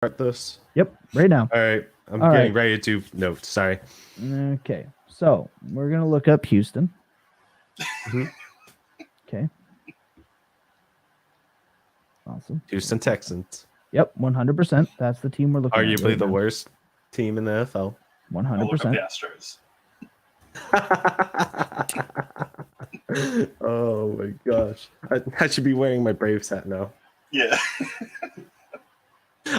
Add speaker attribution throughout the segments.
Speaker 1: start this?
Speaker 2: Yep, right now.
Speaker 1: All right. I'm
Speaker 2: All
Speaker 1: getting
Speaker 2: right.
Speaker 1: ready to do notes. Sorry.
Speaker 2: Okay, so we're going to look up Houston.
Speaker 1: Mhm.
Speaker 2: Okay. Awesome.
Speaker 1: Houston Texans.
Speaker 2: Yep, 100%. That's the team we're looking at.
Speaker 1: Arguably
Speaker 2: right
Speaker 1: the
Speaker 2: now.
Speaker 1: worst team in the NFL.
Speaker 3: I'll look up
Speaker 2: 100%.
Speaker 3: the Astros.
Speaker 1: Oh my gosh. I should be wearing my Braves hat now.
Speaker 3: Yeah.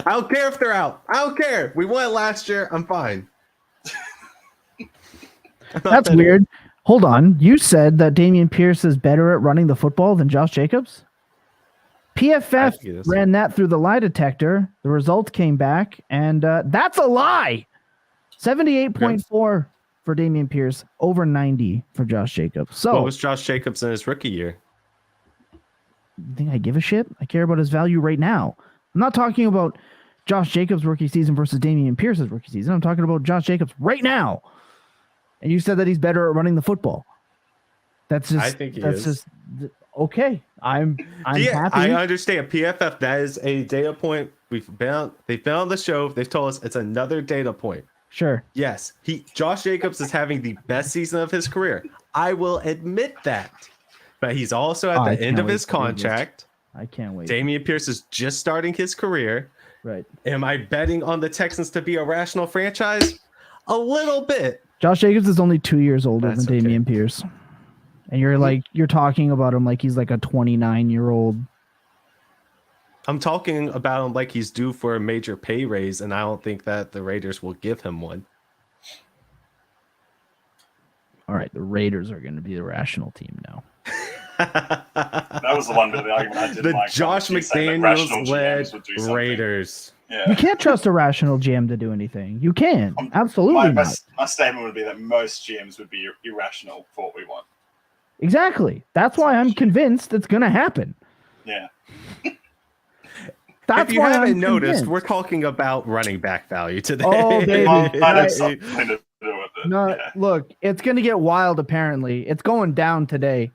Speaker 1: I don't care if they're out. I don't care. We won last year. I'm fine.
Speaker 2: That's weird. Hold on. You said that Dameon Pierce is better at running the football than Josh Jacobs? PFF ran that through the lie detector. The results came back, and that's a lie. 78.4 for Dameon Pierce, over 90 for Josh Jacobs. So,
Speaker 1: what was Josh Jacobs in his rookie year?
Speaker 2: You think I give a shit? I care about his value right now. I'm not talking about Josh Jacobs' rookie season versus Dameon Pierce's rookie season. I'm talking about Josh Jacobs right now. And you said that he's better at running the football. That's just.
Speaker 1: I think he
Speaker 2: that's
Speaker 1: is.
Speaker 2: just okay. I'm happy.
Speaker 1: I understand. PFF, that is a data point. They've been on the show. They've told us it's another data point.
Speaker 2: Sure.
Speaker 1: Yes, Josh Jacobs is having the best season of his career. I will admit that. But he's also at the end of his contract.
Speaker 2: I can't wait.
Speaker 1: Dameon Pierce is just starting his career.
Speaker 2: Right.
Speaker 1: Am I betting on the Texans to be a rational franchise? A little bit.
Speaker 2: Josh Jacobs is only 2 years older than Dameon Pierce. And you're talking about him like he's like a 29-year-old.
Speaker 1: I'm talking about him like he's due for a major pay raise, and I don't think that the Raiders will give him one.
Speaker 2: All right, the Raiders are going to be the rational team now.
Speaker 3: That was the one bit of the argument I didn't like.
Speaker 1: The Josh McDaniels-led Raiders.
Speaker 3: Yeah.
Speaker 2: You can't trust a rational GM to do anything. You can. Absolutely not.
Speaker 3: My statement would be that most GMs would be irrational for what we want.
Speaker 2: Exactly. That's why I'm convinced it's going to happen.
Speaker 3: Yeah.
Speaker 2: That's
Speaker 1: if you
Speaker 2: why
Speaker 1: haven't
Speaker 2: I'm
Speaker 1: noticed,
Speaker 2: convinced.
Speaker 1: we're talking about running back value today.
Speaker 2: Oh, baby.
Speaker 3: I have something to do with it.
Speaker 2: No,
Speaker 3: yeah.
Speaker 2: Look, it's going to get wild, apparently. It's going down today.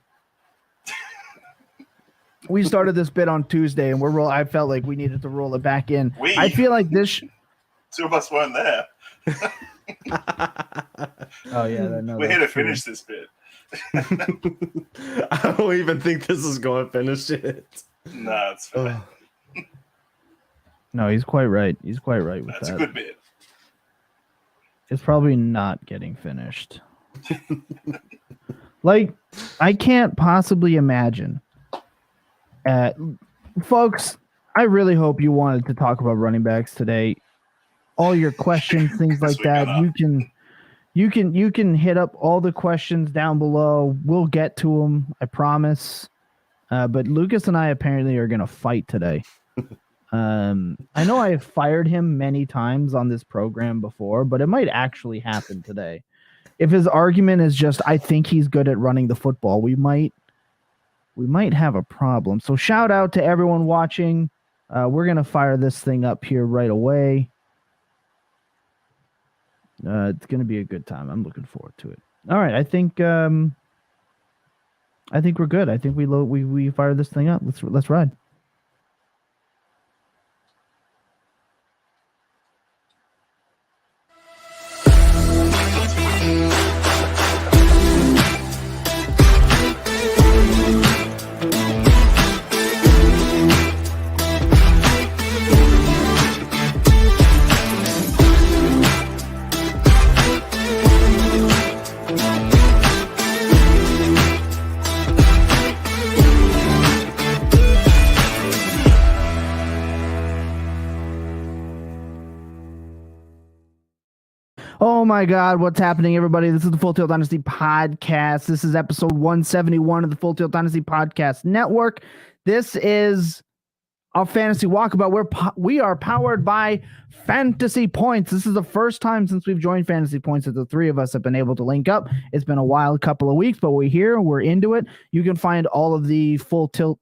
Speaker 2: We started this bit on Tuesday, and I felt like we needed to roll it back in. I feel like this...
Speaker 3: Two of us weren't there.
Speaker 2: Oh, yeah. No,
Speaker 3: we're here to finish this bit.
Speaker 1: I don't even think this is going to finish it.
Speaker 3: No, it's fair.
Speaker 2: No, he's quite right. He's quite right with that.
Speaker 3: That's a good bit.
Speaker 2: It's probably not getting finished. Like, I can't possibly imagine. Folks, I really hope you wanted to talk about running backs today. All your questions, things like that, you can hit up all the questions down below. We'll get to them, I promise. But Lucas and I apparently are going to fight today. I know I have fired him many times on this program before, but it might actually happen today. If his argument is just, I think he's good at running the football, we might have a problem. So shout out to everyone watching. We're going to fire this thing up here right away. It's going to be a good time. I'm looking forward to it. All right. I think we're good. I think we fired this thing up. Let's ride. Oh my God, what's happening, everybody? This is the Full Tilt Dynasty Podcast. This is episode 171 of the Full Tilt Dynasty Podcast Network. This is our fantasy walkabout. We are powered by Fantasy Points. This is the first time since we've joined Fantasy Points that the three of us have been able to link up. It's been a wild couple of weeks, but we're here. We're into it. You can find all of the Full Tilt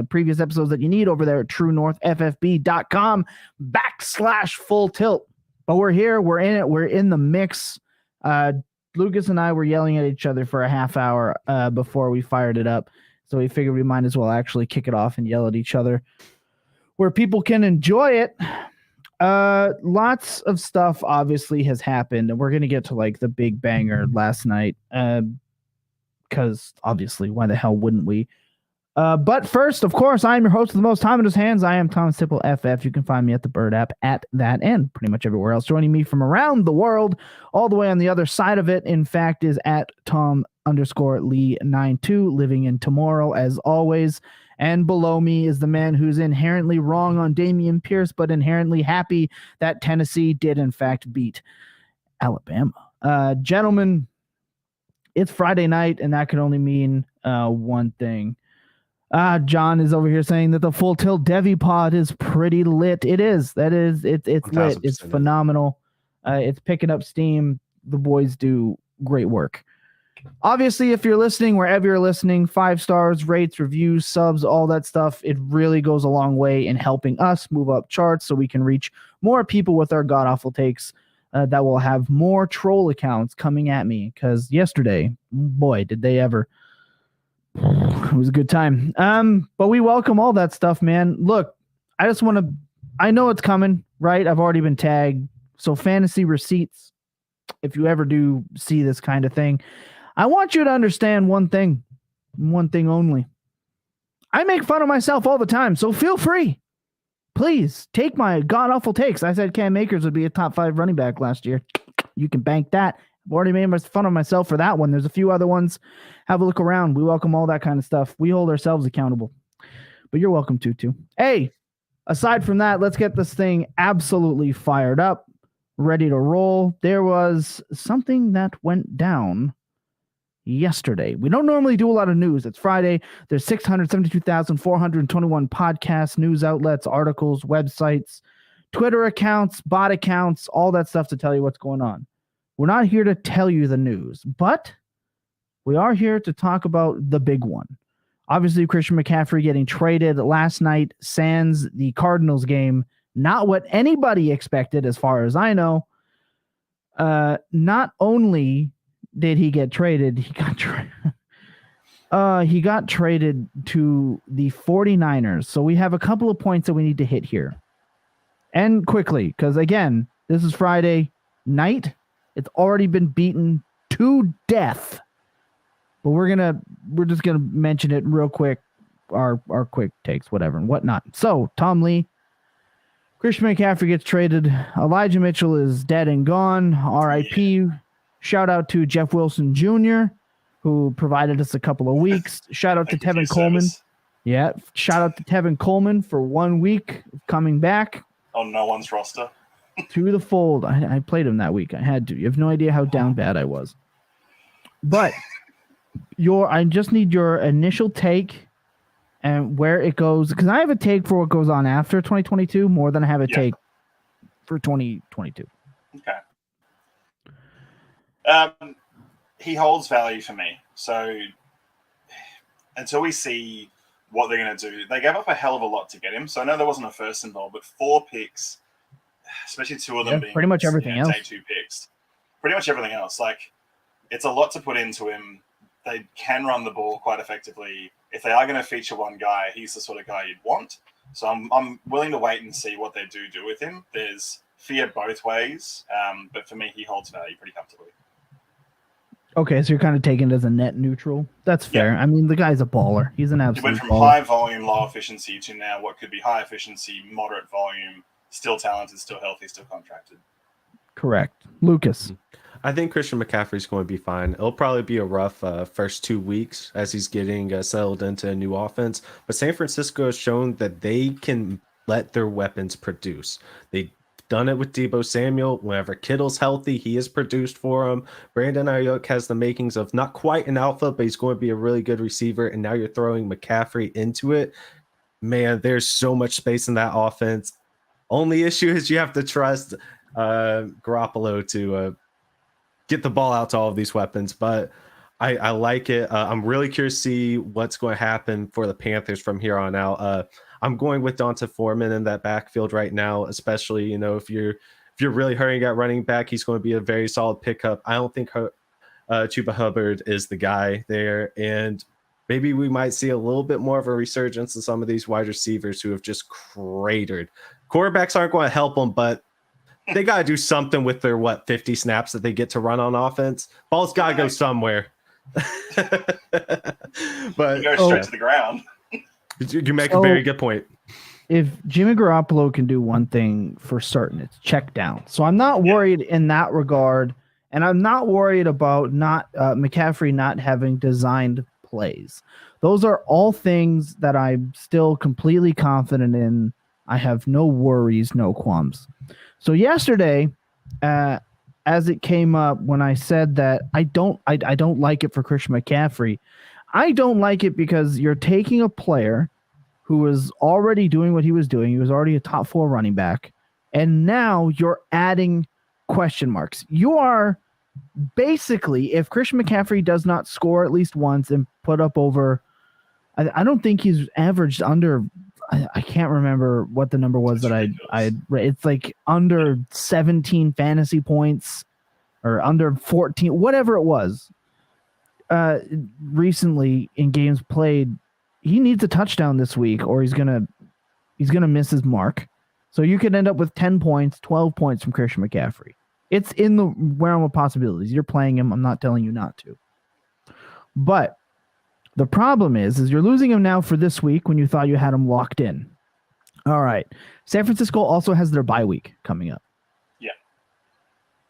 Speaker 2: previous episodes that you need over there at truenorthffb.com/full tilt. But we're here. We're in it. We're in the mix. Lucas and I were yelling at each other for a half hour before we fired it up. So we figured we might as well actually kick it off and yell at each other where people can enjoy it. Lots of stuff obviously has happened, and we're gonna get to like the big banger last night. Because obviously, why the hell wouldn't we? But first, of course, I am your host of the most time in his hands. I am Tom Simple FF. You can find me at the Bird app at that and pretty much everywhere else. Joining me from around the world, all the way on the other side of it, in fact, is at Tom_Lee92, living in tomorrow as always. And below me is the man who's inherently wrong on Dameon Pierce, but inherently happy that Tennessee did in fact beat Alabama. Gentlemen, it's Friday night, and that can only mean one thing. John is over here saying that the Full Tilt Devi pod is pretty lit. It is. It's lit. It's phenomenal. It's picking up steam. The boys do great work. Obviously, if you're listening, wherever you're listening, 5 stars, rates, reviews, subs, all that stuff, it really goes a long way in helping us move up charts so we can reach more people with our god-awful takes that will have more troll accounts coming at me. Because yesterday, boy, did they ever. It was a good time. But we welcome all that stuff, man. Look, I just want to, I know it's coming, right? I've already been tagged. So fantasy receipts, if you ever do see this kind of thing, I want you to understand one thing only. I make fun of myself all the time, so feel free. Please take my god-awful takes. I said Cam Akers would be a top 5 running back last year. You can bank that. I've already made fun of myself for that one. There's a few other ones. Have a look around. We welcome all that kind of stuff. We hold ourselves accountable. But you're welcome to, too. Hey, aside from that, let's get this thing absolutely fired up, ready to roll. There was something that went down yesterday. We don't normally do a lot of news. It's Friday. There's 672,421 podcasts, news outlets, articles, websites, Twitter accounts, bot accounts, all that stuff to tell you what's going on. We're not here to tell you the news, but we are here to talk about the big one. Obviously, Christian McCaffrey getting traded last night, sans the Cardinals game. Not what anybody expected, as far as I know. Not only did he get traded, he got traded to the 49ers. So we have a couple of points that we need to hit here. And quickly, because again, this is Friday night. It's already been beaten to death. But we're just gonna mention it real quick, our quick takes, whatever and whatnot. So Tom Lee, Christian McCaffrey gets traded. Elijah Mitchell is dead and gone. R.I.P. Shout out to Jeff Wilson Jr., who provided us a couple of weeks. Shout out to Tevin Coleman. Yeah, shout out to Tevin Coleman for 1 week coming back
Speaker 3: on no one's roster.
Speaker 2: To the fold. I played him that week. I had to. You have no idea how down bad I was. But I just need your initial take and where it goes, because I have a take for what goes on after 2022 more than I have a take for 2022.
Speaker 3: Okay. He holds value for me. So until we see what they're going to do, they gave up a hell of a lot to get him. So I know there wasn't a first involved, but 4 picks, especially 2 of them being
Speaker 2: pretty much everything else.
Speaker 3: Day 2 picks. Pretty much everything else. Like, it's a lot to put into him. They can run the ball quite effectively. If they are going to feature one guy, he's the sort of guy you'd want. So I'm willing to wait and see what they do with him. There's fear both ways, but for me, he holds value pretty comfortably.
Speaker 2: Okay, so you're kind of taking it as a net neutral. That's fair. Yeah. I mean, the guy's a baller. He's an absolute baller. He went from
Speaker 3: high volume, low efficiency to now what could be high efficiency, moderate volume, still talented, still healthy, still contracted.
Speaker 2: Correct. Lucas.
Speaker 1: I think Christian McCaffrey's going to be fine. It'll probably be a rough first 2 weeks as he's getting settled into a new offense. But San Francisco has shown that they can let their weapons produce. They've done it with Deebo Samuel. Whenever Kittle's healthy, he has produced for him. Brandon Ayuk has the makings of not quite an alpha, but he's going to be a really good receiver. And now you're throwing McCaffrey into it. Man, there's so much space in that offense. Only issue is you have to trust Garoppolo to get the ball out to all of these weapons, but I like it. I'm really curious to see what's going to happen for the Panthers from here on out. I'm going with Donta Foreman in that backfield right now, especially, if you're really hurrying at running back, he's going to be a very solid pickup. I don't think Chuba Hubbard is the guy there, and maybe we might see a little bit more of a resurgence in some of these wide receivers who have just cratered quarterbacks aren't going to help them, but they got to do something with their 50 snaps that they get to run on offense. Ball's got to go somewhere. But
Speaker 3: you go straight to the ground.
Speaker 1: You make a very good point.
Speaker 2: If Jimmy Garoppolo can do one thing for certain, it's check down. So I'm not worried in that regard, and I'm not worried about McCaffrey not having designed plays. Those are all things that I'm still completely confident in. I have no worries, no qualms. So yesterday, as it came up when I said that I don't like it for Christian McCaffrey, I don't like it because you're taking a player who was already doing what he was doing. He was already a top 4 running back, and now you're adding question marks. You are basically, if Christian McCaffrey does not score at least once and put up over, I don't think he's averaged under. I can't remember what the number was that I read. It's like under 17 fantasy points or under 14, whatever it was. Recently in games played, he needs a touchdown this week or he's gonna miss his mark. So you could end up with 10 points, 12 points from Christian McCaffrey. It's in the realm of possibilities. You're playing him. I'm not telling you not to. But the problem is you're losing him now for this week when you thought you had him locked in. All right. San Francisco also has their bye week coming up.
Speaker 3: Yeah.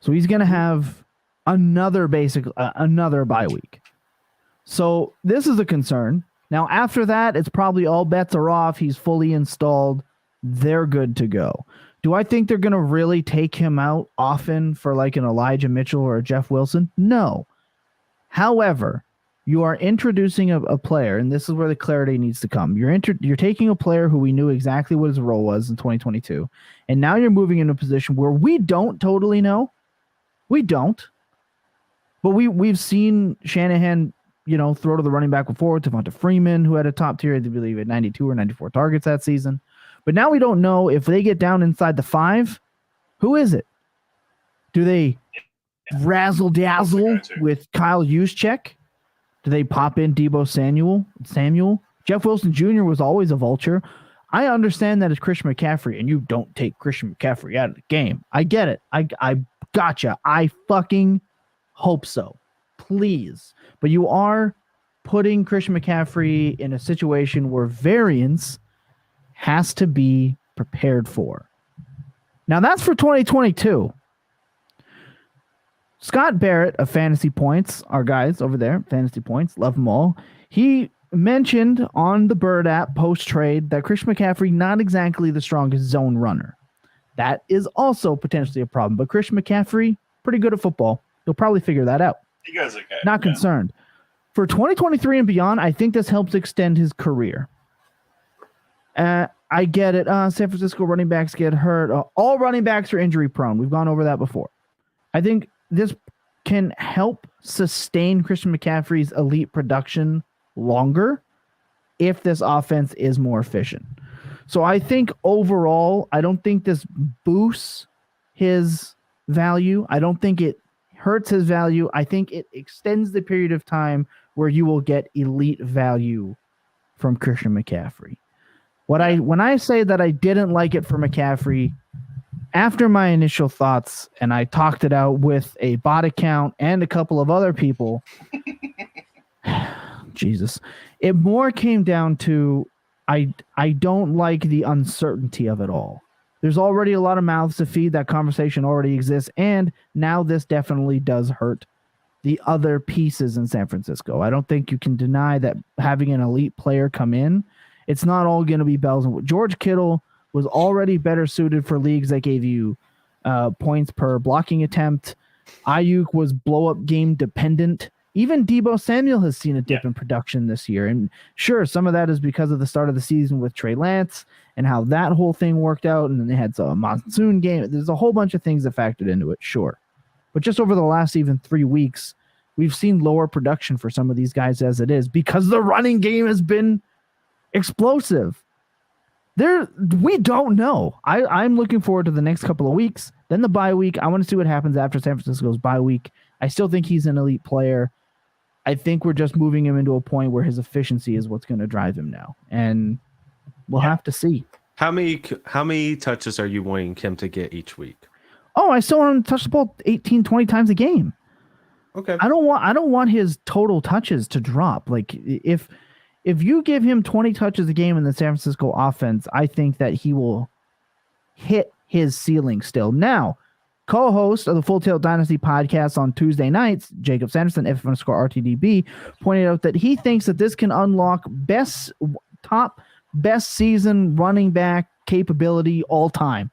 Speaker 2: So he's going to have another bye week. So this is a concern. Now, after that, it's probably all bets are off. He's fully installed. They're good to go. Do I think they're going to really take him out often for like an Elijah Mitchell or a Jeff Wilson? No. However, you are introducing a player, and this is where the clarity needs to come. You're taking a player who we knew exactly what his role was in 2022, and now you're moving into a position where we don't totally know. We don't. But we've seen Shanahan, throw to the running back before, Devonta Freeman, who had a top tier, I believe, at 92 or 94 targets that season. But now we don't know if they get down inside the 5, who is it? Do they razzle-dazzle with Kyle Juszczyk? Do they pop in Deebo Samuel? Jeff Wilson Jr. was always a vulture. I understand that it's Christian McCaffrey, and you don't take Christian McCaffrey out of the game. I get it. I gotcha. I fucking hope so. Please. But you are putting Christian McCaffrey in a situation where variance has to be prepared for. Now, that's for 2022. Scott Barrett of Fantasy Points, our guys over there, Fantasy Points, love them all. He mentioned on the Bird app post-trade that Christian McCaffrey not exactly the strongest zone runner. That is also potentially a problem. But Christian McCaffrey, pretty good at football. He'll probably figure that out.
Speaker 3: He goes okay.
Speaker 2: Not concerned. For 2023 and beyond, I think this helps extend his career. I get it. San Francisco running backs get hurt. All running backs are injury prone. We've gone over that before. I think this can help sustain Christian McCaffrey's elite production longer if this offense is more efficient. So I think overall, I don't think this boosts his value. I don't think it hurts his value. I think it extends the period of time where you will get elite value from Christian McCaffrey. When I say that I didn't like it for McCaffrey, after my initial thoughts, and I talked it out with a bot account and a couple of other people, Jesus, it more came down to I don't like the uncertainty of it all. There's already a lot of mouths to feed. That conversation already exists, and now this definitely does hurt the other pieces in San Francisco. I don't think you can deny that having an elite player come in, it's not all going to be bells and George Kittle was already better suited for leagues that gave you points per blocking attempt. Ayuk was blow-up game dependent. Even Deebo Samuel has seen a dip in production this year. And sure, some of that is because of the start of the season with Trey Lance and how that whole thing worked out. And then they had a monsoon game. There's a whole bunch of things that factored into it, sure. But just over the last even 3 weeks, we've seen lower production for some of these guys as it is because the running game has been explosive. We don't know. I'm looking forward to the next couple of weeks. Then the bye week. I want to see what happens after San Francisco's bye week. I still think he's an elite player. I think we're just moving him into a point where his efficiency is what's going to drive him now. And we'll have to see.
Speaker 1: How many touches are you wanting him to get each week?
Speaker 2: Oh, I still want him to touch the ball 18, 20 times a game.
Speaker 1: Okay.
Speaker 2: I don't want his total touches to drop. Like if you give him 20 touches a game in the San Francisco offense, I think that he will hit his ceiling still. Now, co-host of the Full Tilt Dynasty podcast on Tuesday nights, Jacob Sanderson, F_RTDB, pointed out that he thinks that this can unlock best season running back capability all time.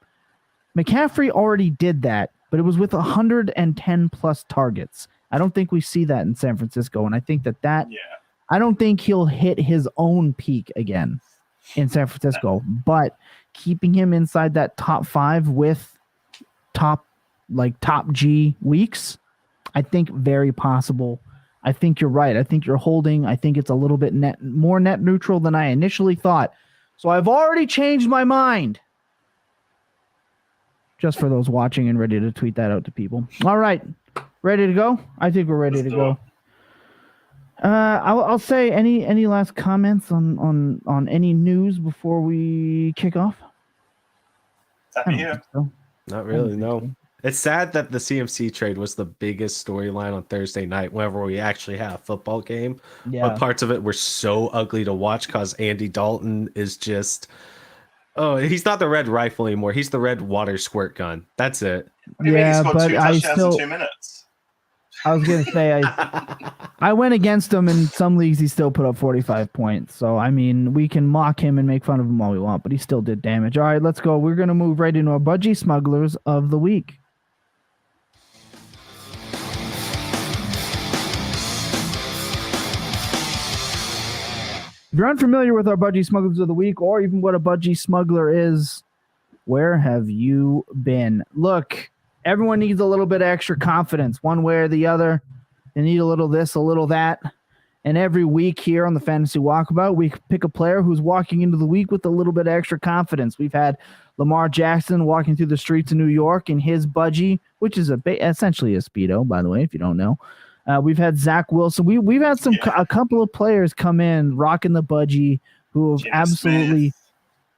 Speaker 2: McCaffrey already did that, but it was with 110 plus targets. I don't think we see that in San Francisco, and I think I don't think he'll hit his own peak again in San Francisco, but keeping him inside that top 5 with top G weeks, I think very possible. I think you're right. I think you're holding. I think it's a little bit more net neutral than I initially thought. So I've already changed my mind. Just for those watching and ready to tweet that out to people. All right. Ready to go? I think we're ready to go. I'll say any last comments on any news before we kick off?
Speaker 3: So.
Speaker 1: Not really, no. It's sad that the CMC trade was the biggest storyline on Thursday night whenever we actually had a football game.
Speaker 2: Yeah.
Speaker 1: But parts of it were so ugly to watch because Andy Dalton is just... Oh, he's not the red rifle anymore. He's the red water squirt gun. That's it.
Speaker 2: Yeah, but I still...
Speaker 3: in 2 minutes.
Speaker 2: I was going to say, I went against him in some leagues. He still put up 45 points. So, I mean, we can mock him and make fun of him all we want, but he still did damage. All right, let's go. We're going to move right into our Budgie Smugglers of the Week. If you're unfamiliar with our Budgie Smugglers of the Week, or even what a Budgie Smuggler is, where have you been? Look, everyone needs a little bit of extra confidence, one way or the other. They need a little this, a little that. And every week here on the Fantasy Walkabout, we pick a player who's walking into the week with a little bit of extra confidence. We've had Lamar Jackson walking through the streets of New York in his budgie, which is essentially a Speedo, by the way, if you don't know. We've had Zach Wilson. We've had a couple of players come in rocking the budgie who have absolutely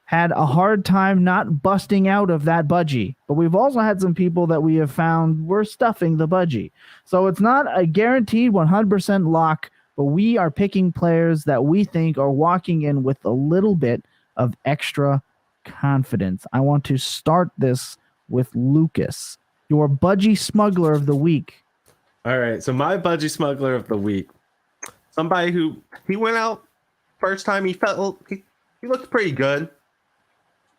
Speaker 2: had a hard time not busting out of that budgie. But we've also had some people that we have found were stuffing the budgie. So it's not a guaranteed 100% lock, but we are picking players that we think are walking in with a little bit of extra confidence. I want to start this with Lucas, your Budgie Smuggler of the Week.
Speaker 1: All right, so my Budgie Smuggler of the Week, somebody who he went out first time, he looked pretty good.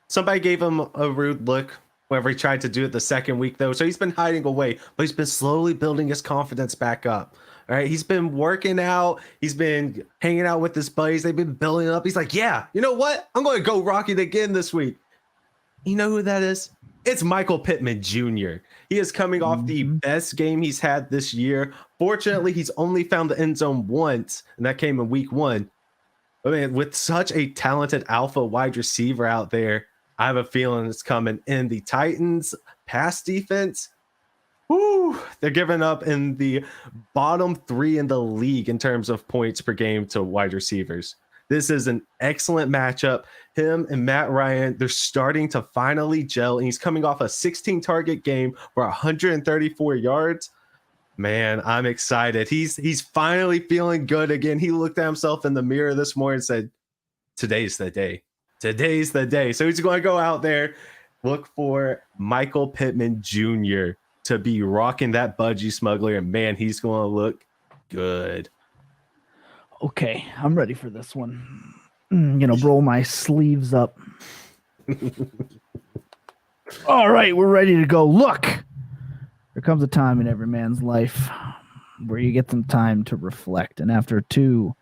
Speaker 1: Somebody gave him a rude look whenever he tried to do it the second week, though. So he's been hiding away, but he's been slowly building his confidence back up. All right, he's been working out. He's been hanging out with his buddies. They've been building up. He's like, yeah, you know what? I'm going to go rock it again this week. You know who that is? It's Michael Pittman Jr. He is coming off the best game he's had this year. Fortunately, he's only found the end zone once, and that came in week 1. But man, with such a talented alpha wide receiver out there, I have a feeling it's coming. In the Titans pass defense, they're giving up in the bottom 3 in the league in terms of points per game to wide receivers. This is an excellent matchup. Him and Matt Ryan, they're starting to finally gel, and he's coming off a 16-target game for 134 yards. Man, I'm excited. He's finally feeling good again. He looked at himself in the mirror this morning and said, today's the day. Today's the day. So he's going to go out there, look for Michael Pittman Jr. to be rocking that Budgie Smuggler, and man, he's going to look good.
Speaker 2: Okay, I'm ready for this one. I'm going to roll my sleeves up. All right, we're ready to go. Look, there comes a time in every man's life where you get some time to reflect. And after 2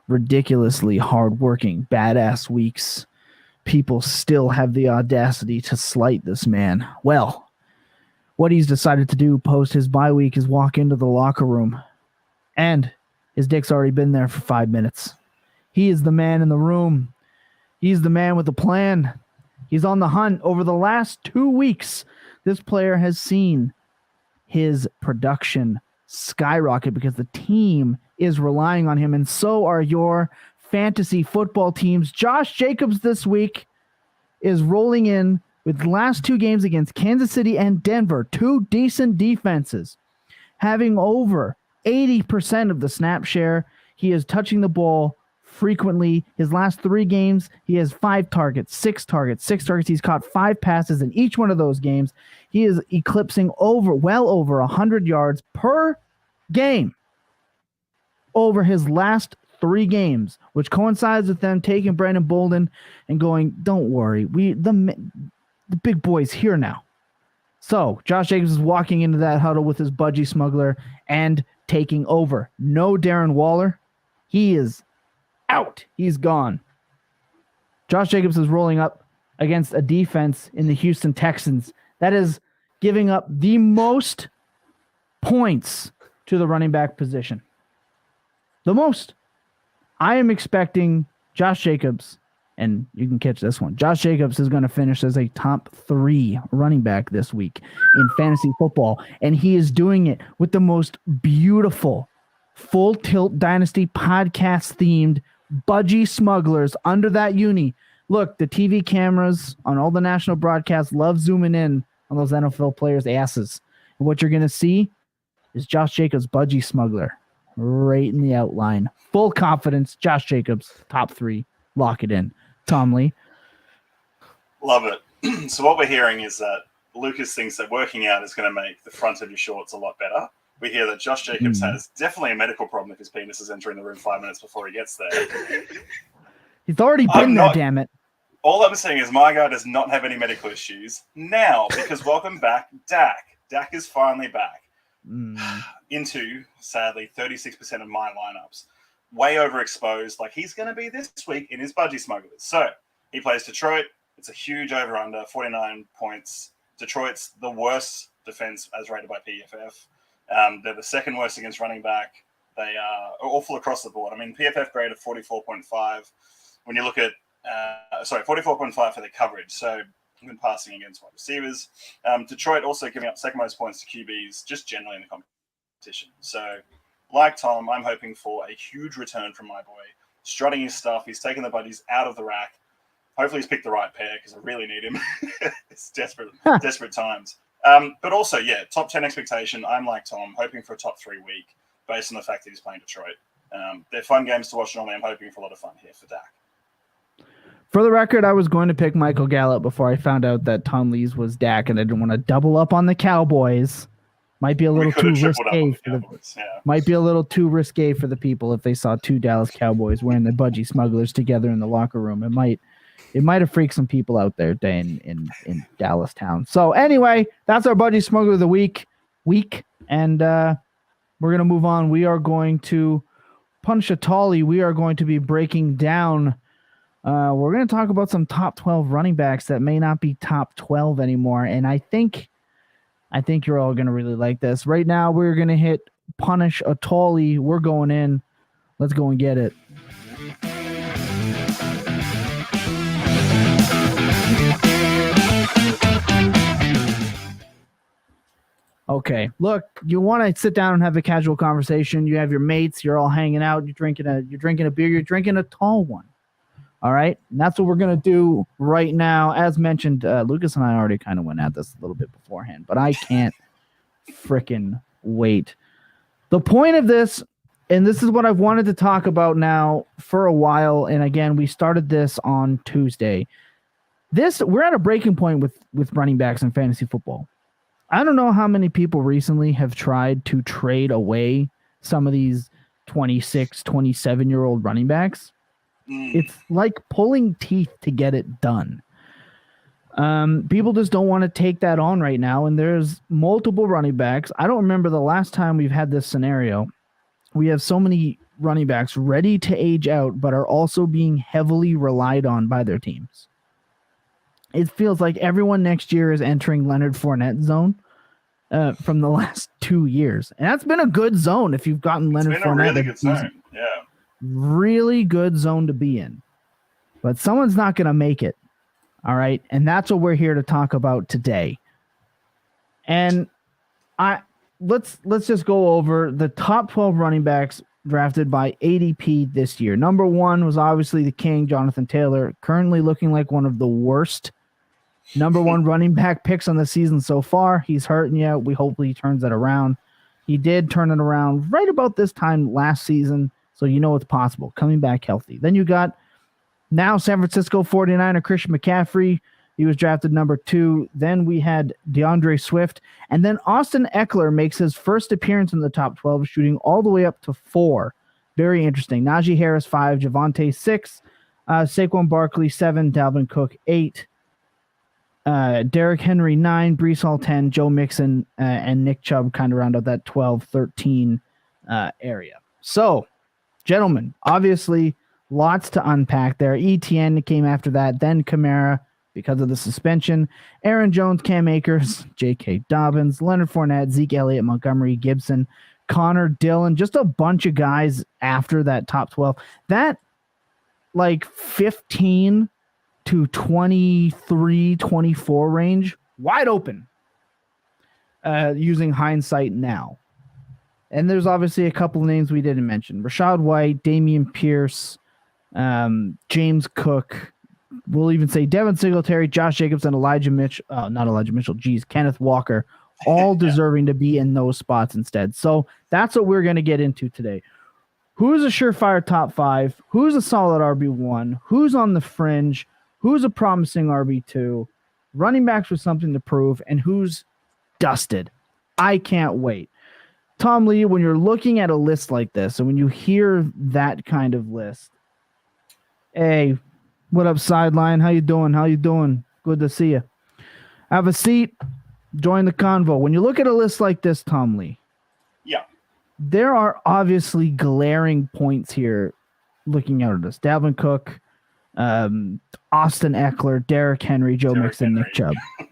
Speaker 2: ridiculously hardworking, badass weeks, people still have the audacity to slight this man. Well, what he's decided to do post his bye week is walk into the locker room, and his dick's already been there for 5 minutes. He is the man in the room. He's the man with the plan. He's on the hunt. Over the last 2 weeks, this player has seen his production skyrocket because the team is relying on him, and so are your fantasy football teams. Josh Jacobs this week is rolling in with the last 2 games against Kansas City and Denver, 2 decent defenses, having over 80% of the snap share. He is touching the ball frequently. His last 3 games, he has 5 targets, 6 targets, 6 targets. He's caught 5 passes in each one of those games. He is eclipsing well over 100 yards per game over his last 3 games, which coincides with them taking Brandon Bolden and going, don't worry, the big boy's here now. So Josh Jacobs is walking into that huddle with his budgie smuggler and taking over. No Darren Waller. He is out. He's gone. Josh Jacobs is rolling up against a defense in the Houston Texans that is giving up the most points to the running back position. The most. I am expecting Josh Jacobs, and you can catch this one. Josh Jacobs is going to finish as a top 3 running back this week in fantasy football, and he is doing it with the most beautiful Full Tilt Dynasty podcast themed budgie smugglers under that uni. Look, the TV cameras on all the national broadcasts love zooming in on those NFL players' asses. And what you're going to see is Josh Jacobs' budgie smuggler right in the outline. Full confidence, Josh Jacobs, top 3. Lock it in. Tom Lee.
Speaker 3: Love it. So what we're hearing is that Lucas thinks that working out is going to make the front of your shorts a lot better. We hear that Josh Jacobs has definitely a medical problem if his penis is entering the room 5 minutes before he gets there.
Speaker 2: He's already been there, damn it.
Speaker 3: All I'm saying is my guy does not have any medical issues now because welcome back, Dak. Dak is finally back into, sadly, 36% of my lineups. Way overexposed. Like, he's going to be this week in his budgie smugglers. So he plays Detroit. It's a huge over-under, 49 points. Detroit's the worst defense as rated by PFF. They're the second worst against running back. They are awful across the board. I mean, PFF grade of 44.5. When you look at, 44.5 for their coverage. So when passing against wide receivers. Detroit also giving up second most points to QBs, just generally in the competition. So, like Tom, I'm hoping for a huge return from my boy. Strutting his stuff. He's taken the buddies out of the rack. Hopefully he's picked the right pair because I really need him. It's desperate times. But also, yeah, top 10 expectation. I'm like Tom, hoping for a top 3 week based on the fact that he's playing Detroit. They're fun games to watch normally. I'm hoping for a lot of fun here for Dak.
Speaker 2: For the record, I was going to pick Michael Gallup before I found out that Tomlies was Dak, and I didn't want to double up on the Cowboys. Might be a little too risque for the people if they saw 2 Dallas Cowboys wearing the budgie smugglers together in the locker room. It might have freaked some people out there in Dallas town. So anyway, that's our budgie smuggler of the week, and we're gonna move on. We are going to punch a tally. We are going to be breaking down. We're going to talk about some top 12 running backs that may not be top 12 anymore, and I think you're all going to really like this. Right now, we're going to hit punish a tally. We're going in. Let's go and get it. Okay, look, you want to sit down and have a casual conversation. You have your mates. You're all hanging out. You're drinking a beer. You're drinking a tall one. All right, and that's what we're going to do right now. As mentioned, Lucas and I already kind of went at this a little bit beforehand, but I can't freaking wait. The point of this, and this is what I've wanted to talk about now for a while, and again, we started this on Tuesday. We're at a breaking point with running backs in fantasy football. I don't know how many people recently have tried to trade away some of these 26, 27-year-old running backs. It's like pulling teeth to get it done. People just don't want to take that on right now, and there's multiple running backs. I don't remember the last time we've had this scenario. We have so many running backs ready to age out, but are also being heavily relied on by their teams. It feels like everyone next year is entering Leonard Fournette zone from the last 2 years. And that's been a good zone if you've gotten Leonard Fournette.
Speaker 3: It's been a really good zone, yeah.
Speaker 2: Really good zone to be in. But someone's not going to make it. All right? And that's what we're here to talk about today. And let's just go over the top 12 running backs drafted by ADP this year. Number 1 was obviously the king, Jonathan Taylor, currently looking like one of the worst number 1 running back picks on the season so far. He's hurting you. We hopefully he turns that around. He did turn it around right about this time last season, so you know it's possible, coming back healthy. Then you got now San Francisco 49er Christian McCaffrey. He was drafted number 2. Then we had DeAndre Swift. And then Austin Eckler makes his first appearance in the top 12, shooting all the way up to 4. Very interesting. Najee Harris, 5. Javonte, 6. Saquon Barkley, 7. Dalvin Cook, 8. Derrick Henry, 9. Breece Hall, 10. Joe Mixon and Nick Chubb kind of round out that 12, 13 area. So, gentlemen, obviously lots to unpack there. ETN came after that. Then Kamara, because of the suspension. Aaron Jones, Cam Akers, J.K. Dobbins, Leonard Fournette, Zeke Elliott, Montgomery, Gibson, Connor Dillon, just a bunch of guys after that top 12. That like 15 to 23, 24 range, wide open, using hindsight now. And there's obviously a couple of names we didn't mention. Rashad White, Damian Pierce, James Cook, we'll even say Devin Singletary, Josh Jacobs, and Kenneth Walker, all deserving to be in those spots instead. So that's what we're going to get into today. Who's a surefire top 5? Who's a solid RB1? Who's on the fringe? Who's a promising RB2? Running backs with something to prove, and who's dusted. I can't wait. Tom Lee, when you're looking at a list like this, and when you hear that kind of list, hey, what up, Sideline? How you doing? Good to see you. Have a seat. Join the convo. When you look at a list like this, Tom Lee,
Speaker 3: yeah,
Speaker 2: there are obviously glaring points here looking out at us. Dalvin Cook, Austin Eckler, Derrick Henry, Joe Mixon, Nick Chubb.
Speaker 3: Yep.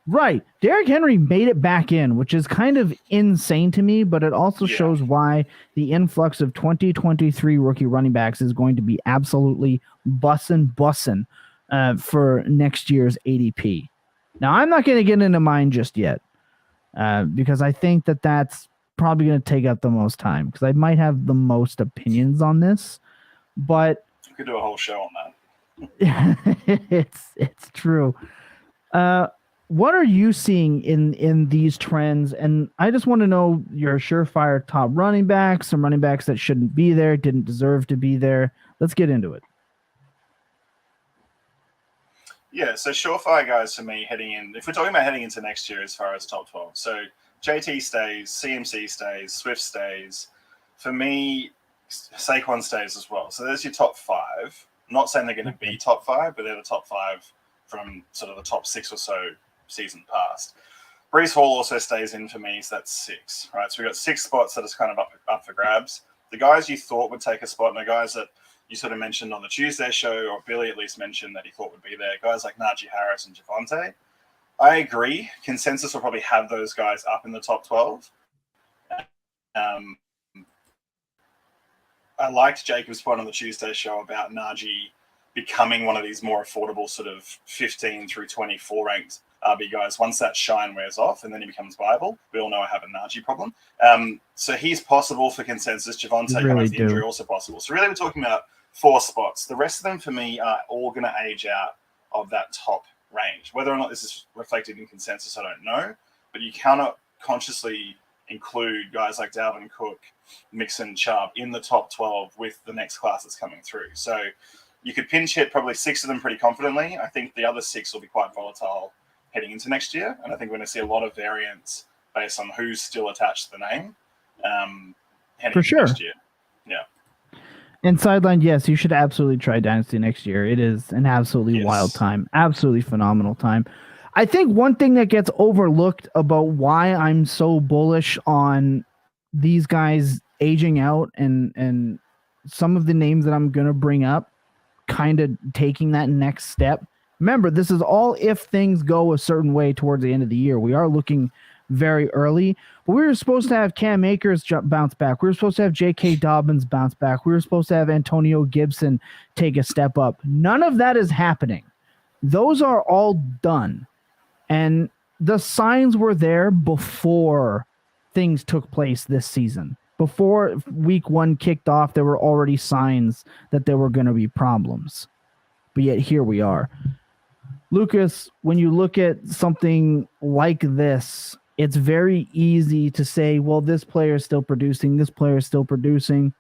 Speaker 2: Right. Derrick Henry made it back in, which is kind of insane to me, but it also shows why the influx of 2023 rookie running backs is going to be absolutely bussin' for next year's ADP. Now, I'm not going to get into mine just yet because I think that that's probably going to take up the most time because I might have the most opinions on this, but
Speaker 3: we could do a whole show on that.
Speaker 2: it's true. What are you seeing in these trends? And I just want to know your surefire top running backs, some running backs that shouldn't be there, didn't deserve to be there. Let's get into it.
Speaker 3: Yeah, so surefire guys for me heading in, if we're talking about heading into next year as far as top 12. So JT stays, CMC stays, Swift stays. For me, Saquon stays as well. So there's your top 5. I'm not saying they're going to be top 5, but they're the top 5 from sort of the top 6 or so season past. Breece Hall also stays in for me, so that's 6, right? So we've got 6 spots that is kind of up for grabs. The guys you thought would take a spot and the guys that you sort of mentioned on the Tuesday show, or Billy at least mentioned that he thought would be there, guys like Najee Harris and Javonte. I agree. Consensus will probably have those guys up in the top 12. I liked Jacob's point on the Tuesday show about Najee becoming one of these more affordable sort of 15 through 24 ranked RB guys. Once that shine wears off and then he becomes viable, we all know I have a Najee problem. So he's possible for consensus. Javonte really injury also possible. So really we're talking about 4 spots. The rest of them for me are all going to age out of that top range. Whether or not this is reflected in consensus, I don't know. But you cannot consciously include guys like Dalvin Cook, Mixon, Chubb in the top 12 with the next class that's coming through. So you could pinch hit probably 6 of them pretty confidently. I think the other 6 will be quite volatile heading into next year. And I think we're going to see a lot of variance based on who's still attached to the name heading into next year. Yeah.
Speaker 2: And Sideline, yes, you should absolutely try Dynasty next year. It is an absolutely wild time, absolutely phenomenal time. I think one thing that gets overlooked about why I'm so bullish on these guys aging out and some of the names that I'm going to bring up kind of taking that next step. Remember, this is all if things go a certain way towards the end of the year. We are looking very early, but we were supposed to have Cam Akers bounce back. We were supposed to have J.K. Dobbins bounce back. We were supposed to have Antonio Gibson take a step up. None of that is happening. Those are all done. And the signs were there before things took place this season. Before week 1 kicked off, there were already signs that there were going to be problems. But yet here we are. Lucas, when you look at something like this, it's very easy to say, well, this player is still producing, this player is still producing.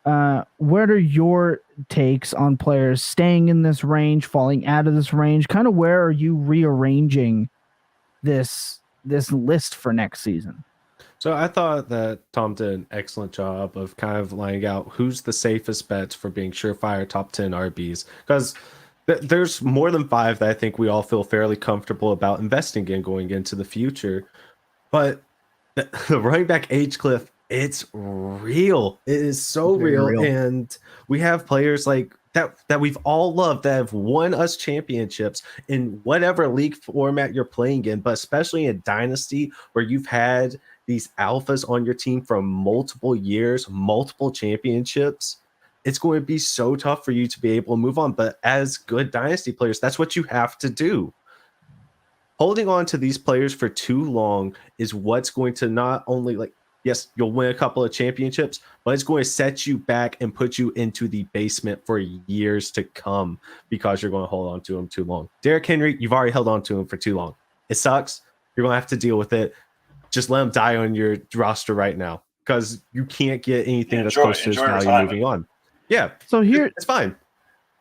Speaker 2: What are your takes on players staying in this range, falling out of this range? Kind of where are you rearranging this list for next season?
Speaker 1: So I thought that Tom did an excellent job of kind of laying out who's the safest bets for being surefire top 10 RBs. Because there's more than 5 that I think we all feel fairly comfortable about investing in going into the future. But the running back age cliff, it's real. It is so real. And we have players like that we've all loved that have won us championships in whatever league format you're playing in, but especially in Dynasty where you've had these alphas on your team for multiple years, multiple championships. It's going to be so tough for you to be able to move on. But as good Dynasty players, that's what you have to do. Holding on to these players for too long is what's going to not only, like, yes, you'll win a couple of championships, but it's going to set you back and put you into the basement for years to come because you're going to hold on to him too long. Derrick Henry, you've already held on to him for too long. It sucks. You're going to have to deal with it. Just let him die on your roster right now because you can't get anything that's close to his value moving on. Yeah.
Speaker 2: So here,
Speaker 1: it's fine.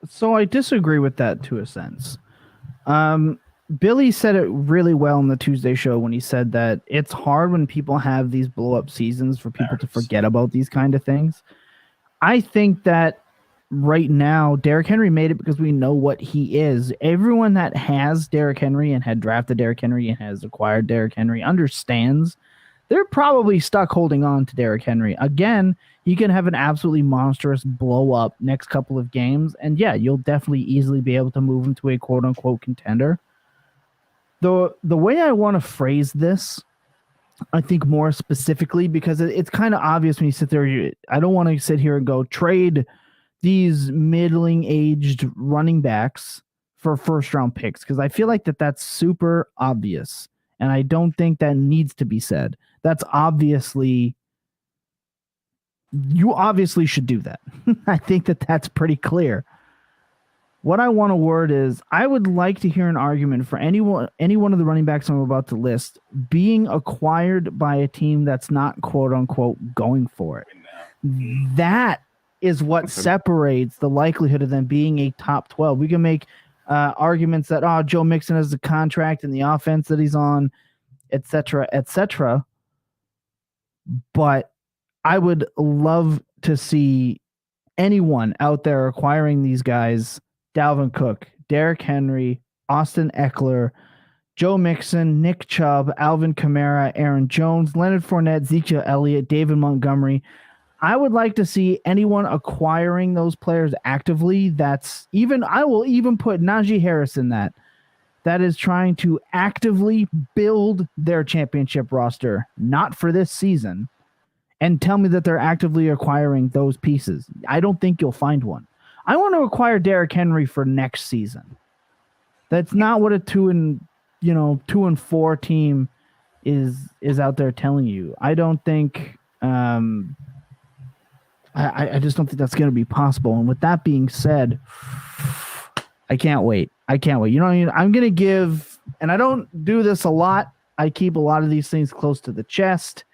Speaker 2: So I disagree with that to a sense. Billy said it really well in the Tuesday show when he said that it's hard when people have these blow-up seasons for people to forget about these kind of things. I think that right now, Derrick Henry made it because we know what he is. Everyone that has Derrick Henry and had drafted Derrick Henry and has acquired Derrick Henry understands they're probably stuck holding on to Derrick Henry. Again, you can have an absolutely monstrous blow-up next couple of games, and yeah, you'll definitely easily be able to move him to a quote-unquote contender. The way I want to phrase this, I think more specifically, because it's kind of obvious when you sit there, I don't want to sit here and go trade these middling-aged running backs for first-round picks, because I feel like that's super obvious, and I don't think that needs to be said. That's obviously... You obviously should do that. I think that's pretty clear. What I want to word is I would like to hear an argument for any one of the running backs I'm about to list being acquired by a team that's not quote unquote going for it. That is what separates the likelihood of them being a top 12. We can make arguments that, Joe Mixon has the contract and the offense that he's on, et cetera, but I would love to see anyone out there acquiring these guys: Dalvin Cook, Derrick Henry, Austin Eckler, Joe Mixon, Nick Chubb, Alvin Kamara, Aaron Jones, Leonard Fournette, Ezekiel Elliott, David Montgomery. I would like to see anyone acquiring those players actively. I will even put Najee Harris in that is trying to actively build their championship roster, not for this season, and tell me that they're actively acquiring those pieces. I don't think you'll find one. I want to acquire Derrick Henry for next season. That's not what a 2-4 team is out there telling you. I don't think I just don't think that's going to be possible. And with that being said, I can't wait. You know, I'm going to give, and I don't do this a lot. I keep a lot of these things close to the chest.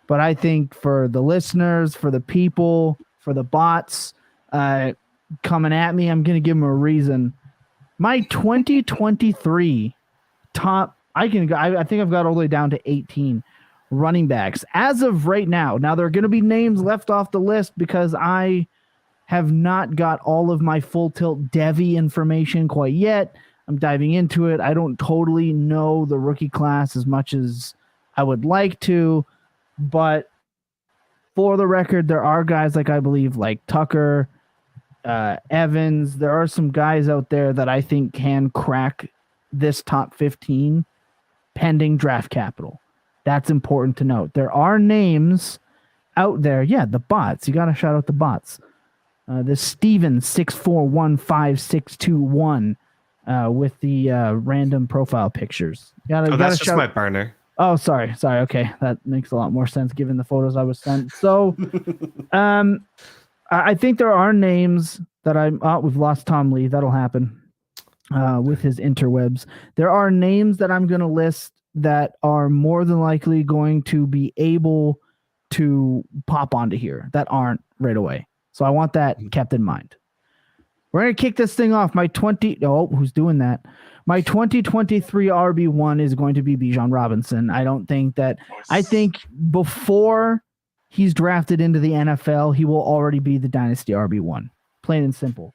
Speaker 2: But I think for the listeners, for the people, for the bots coming at me, I'm going to give them a reason. My 2023 top, I think I've got all the way down to 18 running backs as of right now. Now, there are going to be names left off the list because I have not got all of my full tilt Devy information quite yet. I'm diving into it. I don't totally know the rookie class as much as I would like to. But for the record, there are guys I believe like Tucker, Evans. There are some guys out there that I think can crack this top 15 pending draft capital. That's important to note. There are names out there. Yeah, the bots. You got to shout out the bots. The Steven 6415621 with the random profile pictures.
Speaker 1: That's just my burner.
Speaker 2: Oh, sorry. Okay, that makes a lot more sense given the photos I was sent. So, I think there are names that we've lost Tom Lee. That'll happen with his interwebs. There are names that I'm going to list that are more than likely going to be able to pop onto here that aren't right away. So I want that kept in mind. We're going to kick this thing off. Who's doing that? My 2023 RB1 is going to be Bijan Robinson. I think before he's drafted into the NFL, he will already be the Dynasty RB1. Plain and simple.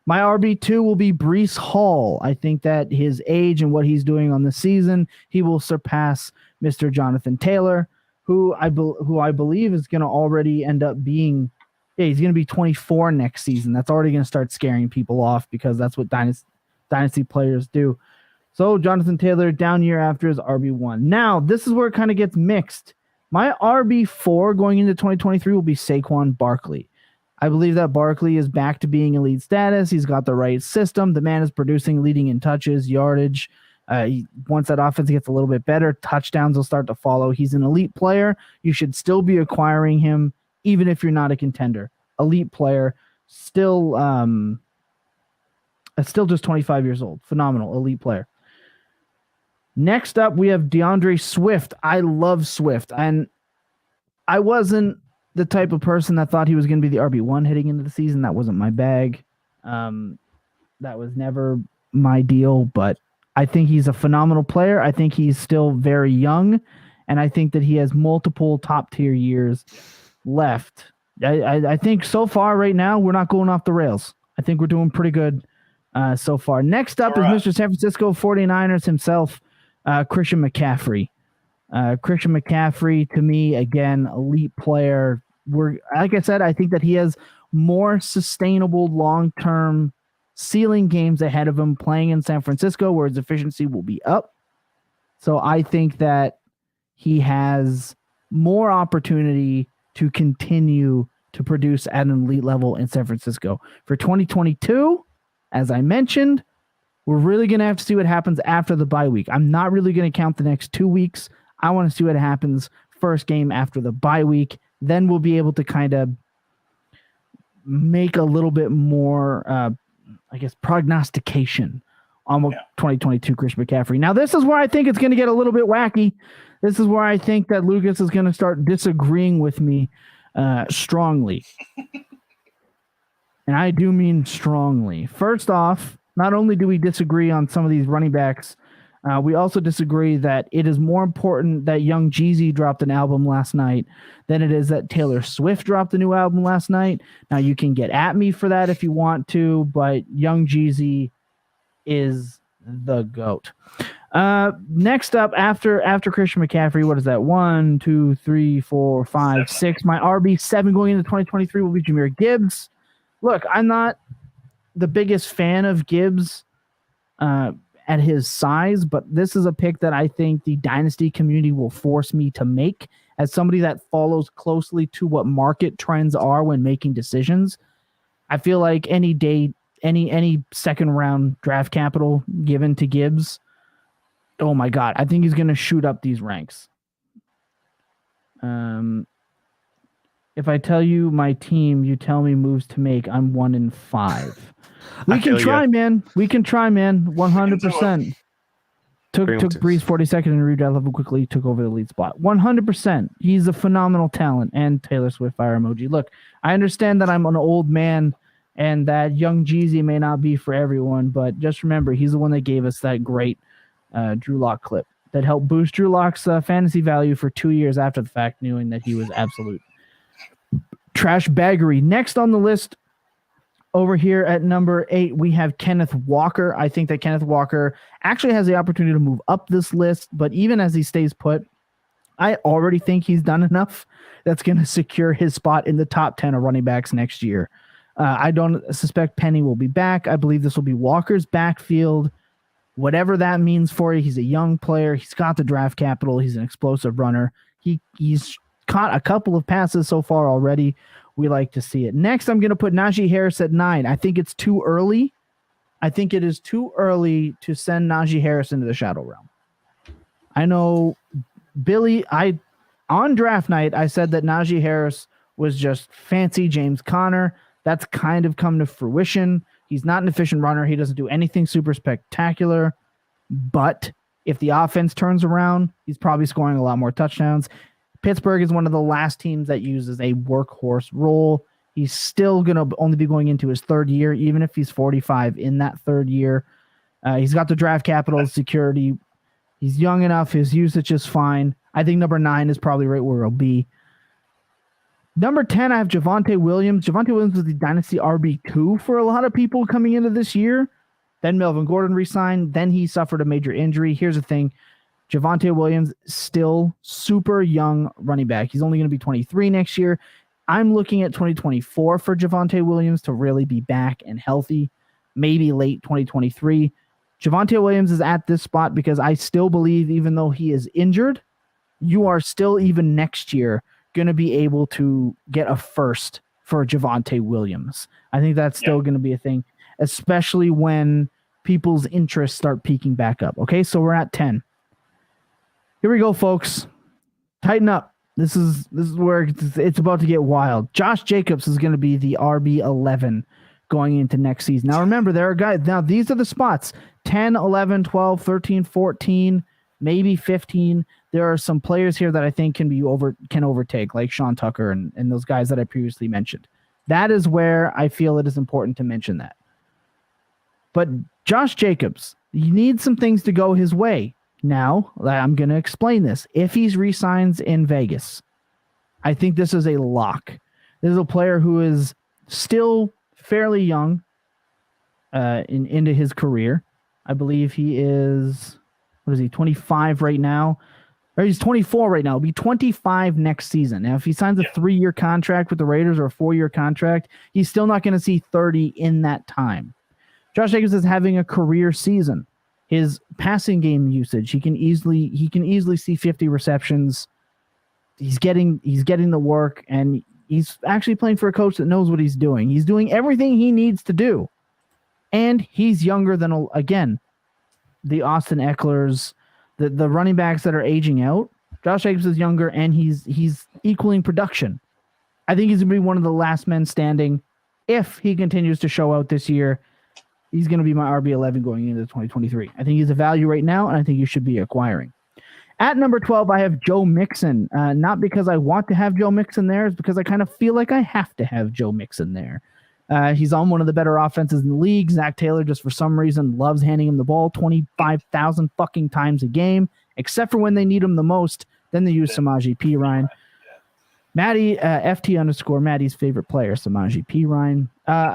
Speaker 2: My RB2 will be Breece Hall. I think that his age and what he's doing on the season, he will surpass Mr. Jonathan Taylor, who I believe is going to already end up being, he's going to be 24 next season. That's already going to start scaring people off because that's what dynasty players do. So Jonathan Taylor, down year after his RB1. Now, this is where it kind of gets mixed. My RB4 going into 2023 will be Saquon Barkley. I believe that Barkley is back to being elite status. He's got the right system. The man is producing, leading in touches, yardage. Once that offense gets a little bit better, touchdowns will start to follow. He's an elite player. You should still be acquiring him, even if you're not a contender. Elite player, still just 25 years old. Phenomenal, elite player. Next up, we have DeAndre Swift. I love Swift, and I wasn't the type of person that thought he was going to be the RB1 heading into the season. That wasn't my bag. That was never my deal, but I think he's a phenomenal player. I think he's still very young, and I think that he has multiple top-tier years left. I think so far right now, we're not going off the rails. I think we're doing pretty good so far. Next up is Mr. San Francisco 49ers himself, Christian McCaffrey. Christian McCaffrey, to me, again, elite player. Like I said, I think that he has more sustainable long-term ceiling games ahead of him playing in San Francisco, where his efficiency will be up. So I think that he has more opportunity to continue to produce at an elite level in San Francisco. For 2022, as I mentioned, we're really going to have to see what happens after the bye week. I'm not really going to count the next 2 weeks. I want to see what happens first game after the bye week. Then we'll be able to kind of make a little bit more, prognostication on 2022 Christian McCaffrey. Now, this is where I think it's going to get a little bit wacky. This is where I think that Lucas is going to start disagreeing with me strongly. And I do mean strongly. First off, not only do we disagree on some of these running backs, we also disagree that it is more important that Young Jeezy dropped an album last night than it is that Taylor Swift dropped a new album last night. Now, you can get at me for that if you want to, but Young Jeezy is the GOAT. Next up, after Christian McCaffrey, what is that? 1, 2, 3, 4, 5, 6. My RB7 going into 2023 will be Jahmyr Gibbs. Look, I'm not the biggest fan of Gibbs at his size, but this is a pick that I think the dynasty community will force me to make as somebody that follows closely to what market trends are when making decisions. I feel like any second round draft capital given to Gibbs, oh my God, I think he's going to shoot up these ranks. If I tell you my team, you tell me moves to make, I'm 1-5. We can try, man. 100%. Took Breeze 40 seconds and redraft level quickly, took over the lead spot. 100%. He's a phenomenal talent. And Taylor Swift fire emoji. Look, I understand that I'm an old man and that Young Jeezy may not be for everyone, but just remember, he's the one that gave us that great Drew Lock clip that helped boost Drew Lock's fantasy value for 2 years after the fact, knowing that he was absolute trash baggery. Next on the list, over here at number 8, we have Kenneth Walker. I think that Kenneth Walker actually has the opportunity to move up this list, but even as he stays put, I already think he's done enough that's going to secure his spot in the top 10 of running backs next year. I don't suspect Penny will be back. I believe this will be Walker's backfield. Whatever that means for you, he's a young player. He's got the draft capital. He's an explosive runner. He's caught a couple of passes so far already. We like to see it. Next, I'm going to put Najee Harris at 9. I think it's too early. I think it is too early to send Najee Harris into the shadow realm. I know Billy, on draft night, I said that Najee Harris was just fancy James Conner. That's kind of come to fruition. He's not an efficient runner. He doesn't do anything super spectacular. But if the offense turns around, he's probably scoring a lot more touchdowns. Pittsburgh is one of the last teams that uses a workhorse role. He's still going to only be going into his third year, even if he's 45 in that third year. He's got the draft capital security. He's young enough. His usage is fine. I think number 9 is probably right where he'll be. Number 10, I have Javonte Williams. Javonte Williams was the Dynasty RB2 for a lot of people coming into this year. Then Melvin Gordon resigned. Then he suffered a major injury. Here's the thing. Javonte Williams, still super young running back. He's only going to be 23 next year. I'm looking at 2024 for Javonte Williams to really be back and healthy, maybe late 2023. Javonte Williams is at this spot because I still believe, even though he is injured, you are still, even next year, going to be able to get a first for Javonte Williams. I think that's still going to be a thing, especially when people's interests start peaking back up. Okay, so we're at 10. Here we go, folks. Tighten up. This is where it's about to get wild. Josh Jacobs is going to be the RB11 going into next season. Now, remember, there are guys. Now, these are the spots. 10, 11, 12, 13, 14, maybe 15. There are some players here that I think can overtake, like Sean Tucker and those guys that I previously mentioned. That is where I feel it is important to mention that. But Josh Jacobs, he needs some things to go his way. Now, I'm going to explain this. If he re-signs in Vegas, I think this is a lock. This is a player who is still fairly young into his career. I believe he is, 25 right now? Or he's 24 right now. He'll be 25 next season. Now, if he signs a 3-year contract with the Raiders or a 4-year contract, he's still not going to see 30 in that time. Josh Jacobs is having a career season. His passing game usage, he can easily see 50 receptions. He's getting the work, and he's actually playing for a coach that knows what he's doing. He's doing everything he needs to do. And he's younger than, again, the Austin Ecklers, the running backs that are aging out. Josh Jacobs is younger, and he's equaling production. I think he's going to be one of the last men standing. If he continues to show out this year, he's going to be my RB11 going into 2023. I think he's a value right now, and I think you should be acquiring. At number 12, I have Joe Mixon. Not because I want to have Joe Mixon there, it's because I kind of feel like I have to have Joe Mixon there. He's on one of the better offenses in the league. Zach Taylor, just for some reason, loves handing him the ball 25,000 fucking times a game, except for when they need him the most. Then they use Samaje Perine. Maddie, FT_ Maddie's favorite player, Samaje Perine.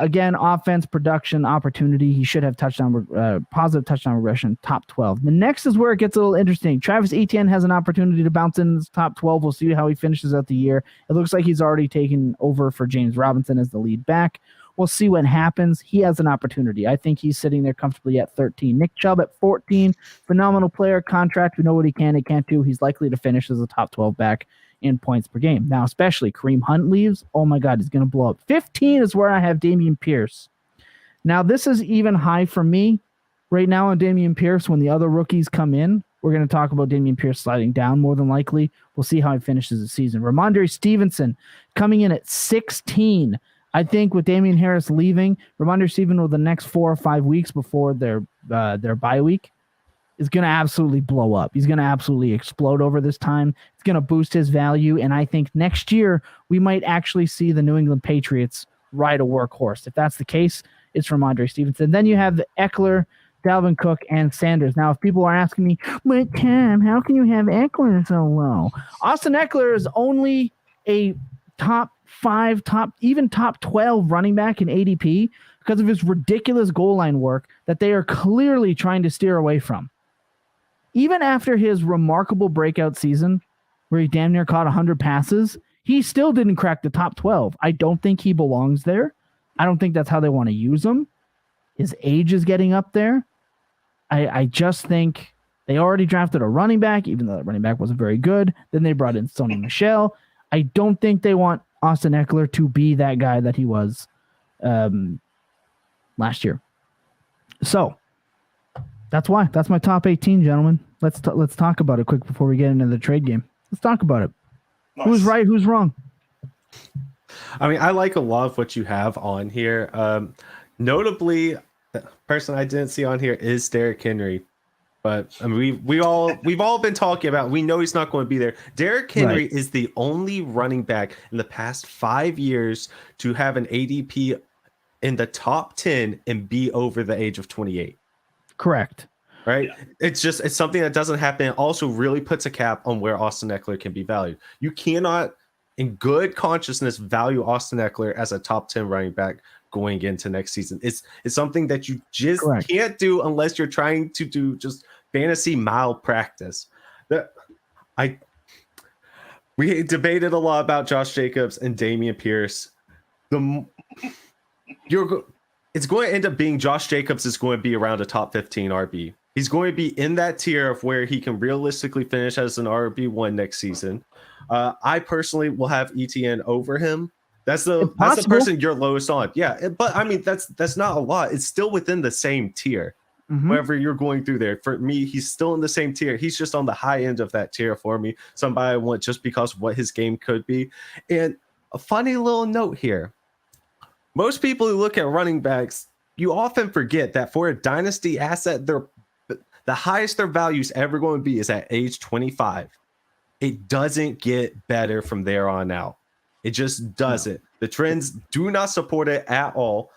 Speaker 2: Again, offense, production, opportunity. He should have positive touchdown regression, top 12. The next is where it gets a little interesting. Travis Etienne has an opportunity to bounce in the top 12. We'll see how he finishes out the year. It looks like he's already taken over for James Robinson as the lead back. We'll see what happens. He has an opportunity. I think he's sitting there comfortably at 13. Nick Chubb at 14. Phenomenal player, contract. We know what he can and can't do. He's likely to finish as a top 12 back in points per game. Now, especially Kareem Hunt leaves. Oh my God, he's going to blow up. 15 is where I have Dameon Pierce. Now, this is even high for me right now on Dameon Pierce. When the other rookies come in, we're going to talk about Dameon Pierce sliding down more than likely. We'll see how he finishes the season. Ramondre Stevenson coming in at 16. I think with Damian Harris leaving, Ramondre Stevenson over the next 4 or 5 weeks before their bye week is going to absolutely blow up. He's going to absolutely explode over this time. It's going to boost his value, and I think next year we might actually see the New England Patriots ride a workhorse. If that's the case, it's Ramondre Stevenson. Then you have Eckler, Dalvin Cook, and Sanders. Now, if people are asking me, but Cam, how can you have Eckler so low? Austin Eckler is only a top 5, top 12 running back in ADP because of his ridiculous goal line work that they are clearly trying to steer away from. Even after his remarkable breakout season where he damn near caught 100 passes, he still didn't crack the top 12. I don't think he belongs there. I don't think that's how they want to use him. His age is getting up there. I just think they already drafted a running back, even though that running back wasn't very good. Then they brought in Sony Michel. I don't think they want Austin Eckler to be that guy that he was last year. So That's why. That's my top 18, gentlemen. Let's talk about it quick before we get into the trade game. Let's talk about it.
Speaker 3: Nice.
Speaker 2: Who's right? Who's wrong?
Speaker 1: I mean, I like a lot of what you have on here. Notably, the person I didn't see on here is Derrick Henry. But I mean, we've all been talking about. We know he's not going to be there. Derrick Henry is the only running back in the past 5 years to have an ADP in the top 10 and be over the age of 28.
Speaker 2: Correct.
Speaker 1: Right? Yeah. It's something that doesn't happen. It also really puts a cap on where Austin Eckler can be valued. You cannot, in good consciousness, value Austin Eckler as a top 10 running back going into next season. It's something that you just can't do unless you're trying to do just fantasy malpractice. We debated a lot about Josh Jacobs and Dameon Pierce. It's going to end up being Josh Jacobs is going to be around a top 15 RB. He's going to be in that tier of where he can realistically finish as an RB1 next season. I personally will have ETN over him. That's the person you're lowest on. Yeah, but I mean that's not a lot. It's still within the same tier. Whenever you're going through there, for me, he's still in the same tier. He's just on the high end of that tier for me. Somebody I want just because of what his game could be. And a funny little note here. Most people who look at running backs, you often forget that for a dynasty asset, the highest their value is ever going to be is at age 25. It doesn't get better from there on out. It just doesn't. No. The trends do not support it at all.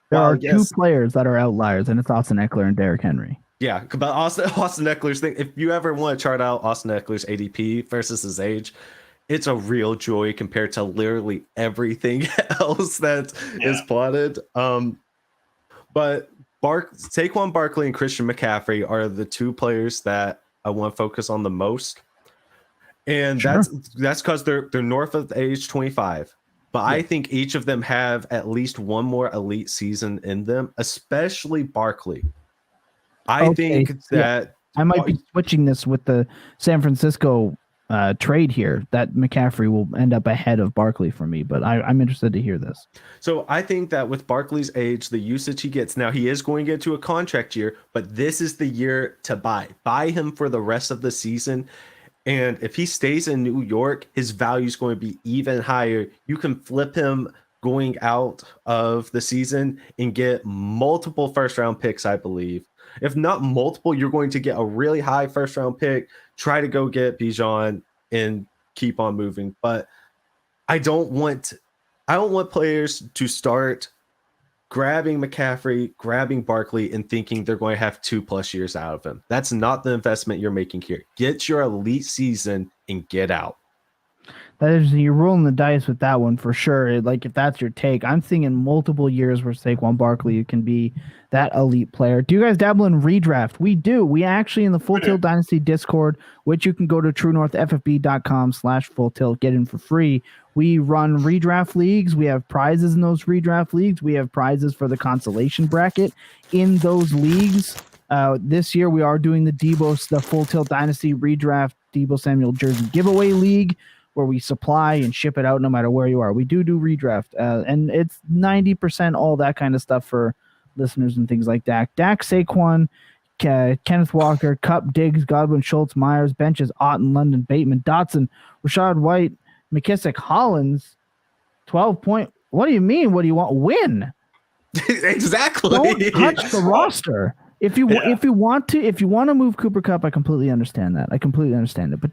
Speaker 2: There are two players that are outliers, and it's Austin Eckler and Derrick Henry.
Speaker 1: Yeah, but Austin Eckler's thing, if you ever want to chart out Austin Eckler's ADP versus his age, it's a real joy compared to literally everything else that is plotted. But Saquon Barkley and Christian McCaffrey are the two players that I want to focus on the most. And that's because they're north of the age 25. But I think each of them have at least one more elite season in them, especially Barkley. I think that
Speaker 2: I might be switching this with the San Francisco trade here, that McCaffrey will end up ahead of Barkley for me, but I'm interested to hear this.
Speaker 1: So I think that with Barkley's age, the usage he gets now, he is going to get to a contract year, but this is the year to buy him for the rest of the season. And if he stays in New York, his value is going to be even higher. You can flip him going out of the season and get multiple first-round picks, I believe. If not multiple, you're going to get a really high first-round pick. Try to go get Bijan and keep on moving. But I don't want players to start grabbing McCaffrey, grabbing Barkley, and thinking they're going to have 2+ years out of him. That's not the investment you're making here. Get your elite season and get out.
Speaker 2: That is, you're rolling the dice with that one for sure. Like, if that's your take, I'm thinking multiple years where Saquon Barkley can be that elite player. Do you guys dabble in redraft? We do. We actually, in the Full Tilt Dynasty Discord, which you can go to truenorthffb.com/Full Tilt, get in for free. We run redraft leagues. We have prizes in those redraft leagues. We have prizes for the consolation bracket in those leagues. This year, we are doing the Full Tilt Dynasty redraft Deebo Samuel jersey giveaway league, where we supply and ship it out no matter where you are. We do redraft, and it's 90% all that kind of stuff for listeners and things like that. Dak, Saquon, Kenneth Walker, Kupp, Diggs, Godwin, Schultz, Myers, benches, Otten, London, Bateman, Dotson, Rashad White, McKissick, Hollins, 12 point. What do you mean? What do you want? Win.
Speaker 1: Exactly.
Speaker 2: Don't touch the roster. If you want to move Cooper Kupp, I completely understand that. But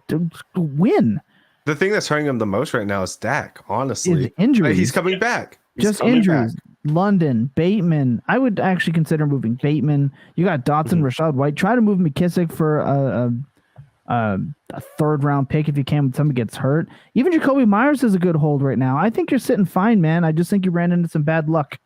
Speaker 2: win.
Speaker 1: The thing that's hurting him the most right now is Dak, honestly.
Speaker 2: Is injuries.
Speaker 1: He's coming back.
Speaker 2: Just injuries. London, Bateman. I would actually consider moving Bateman. You got Dotson, Rashad White. Try to move McKissick for a third-round pick if you can when somebody gets hurt. Even Jacoby Myers is a good hold right now. I think you're sitting fine, man. I just think you ran into some bad luck.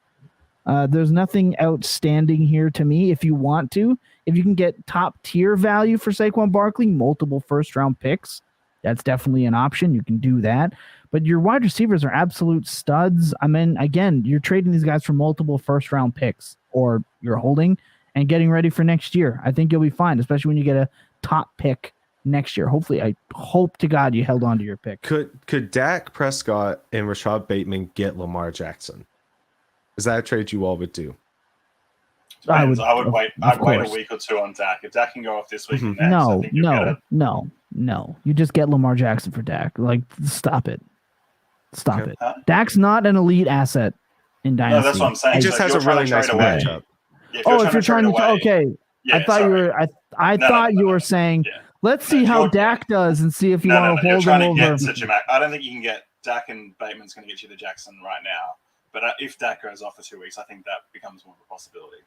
Speaker 2: There's nothing outstanding here to me. If you want to, if you can get top-tier value for Saquon Barkley, multiple first-round picks, that's definitely an option. You can do that. But your wide receivers are absolute studs. I mean, again, you're trading these guys for multiple first-round picks, or you're holding and getting ready for next year. I think you'll be fine, especially when you get a top pick next year. Hopefully, I hope to God you held on to your pick.
Speaker 1: Could Dak Prescott and Rashad Bateman get Lamar Jackson? Is that a trade you all would do?
Speaker 3: Depends. I would wait. I'd wait a
Speaker 2: course.
Speaker 3: week or two on Dak. If Dak can go off this week and
Speaker 1: Mhm.
Speaker 3: next, I think you'll get it.
Speaker 2: No. You just get Lamar Jackson for Dak. Like, stop it. Stop
Speaker 1: Okay.
Speaker 2: it.
Speaker 3: Huh?
Speaker 2: Dak's not an elite asset in Dynasty.
Speaker 3: No, that's what I'm saying.
Speaker 1: He
Speaker 3: So
Speaker 1: just
Speaker 3: if
Speaker 1: has
Speaker 3: you're
Speaker 1: a
Speaker 3: trying
Speaker 1: really
Speaker 3: to
Speaker 1: nice
Speaker 3: trade away,
Speaker 1: matchup.
Speaker 3: yeah,
Speaker 2: If you're trying to,
Speaker 3: trade away,
Speaker 2: okay.
Speaker 3: yeah,
Speaker 2: I thought
Speaker 3: sorry.
Speaker 2: you were. I
Speaker 3: No,
Speaker 2: thought you
Speaker 3: no.
Speaker 2: were saying,
Speaker 3: Yeah.
Speaker 2: let's see
Speaker 3: If
Speaker 2: how
Speaker 3: you're-
Speaker 2: Dak does and see if you
Speaker 3: No,
Speaker 2: want to
Speaker 3: you're
Speaker 2: hold
Speaker 3: trying
Speaker 2: him
Speaker 3: to
Speaker 2: over.
Speaker 3: get such a max. I don't think you can get Dak and Bateman's going to get you the Jackson right now. But if Dak goes off for 2 weeks, I think that becomes more of a possibility.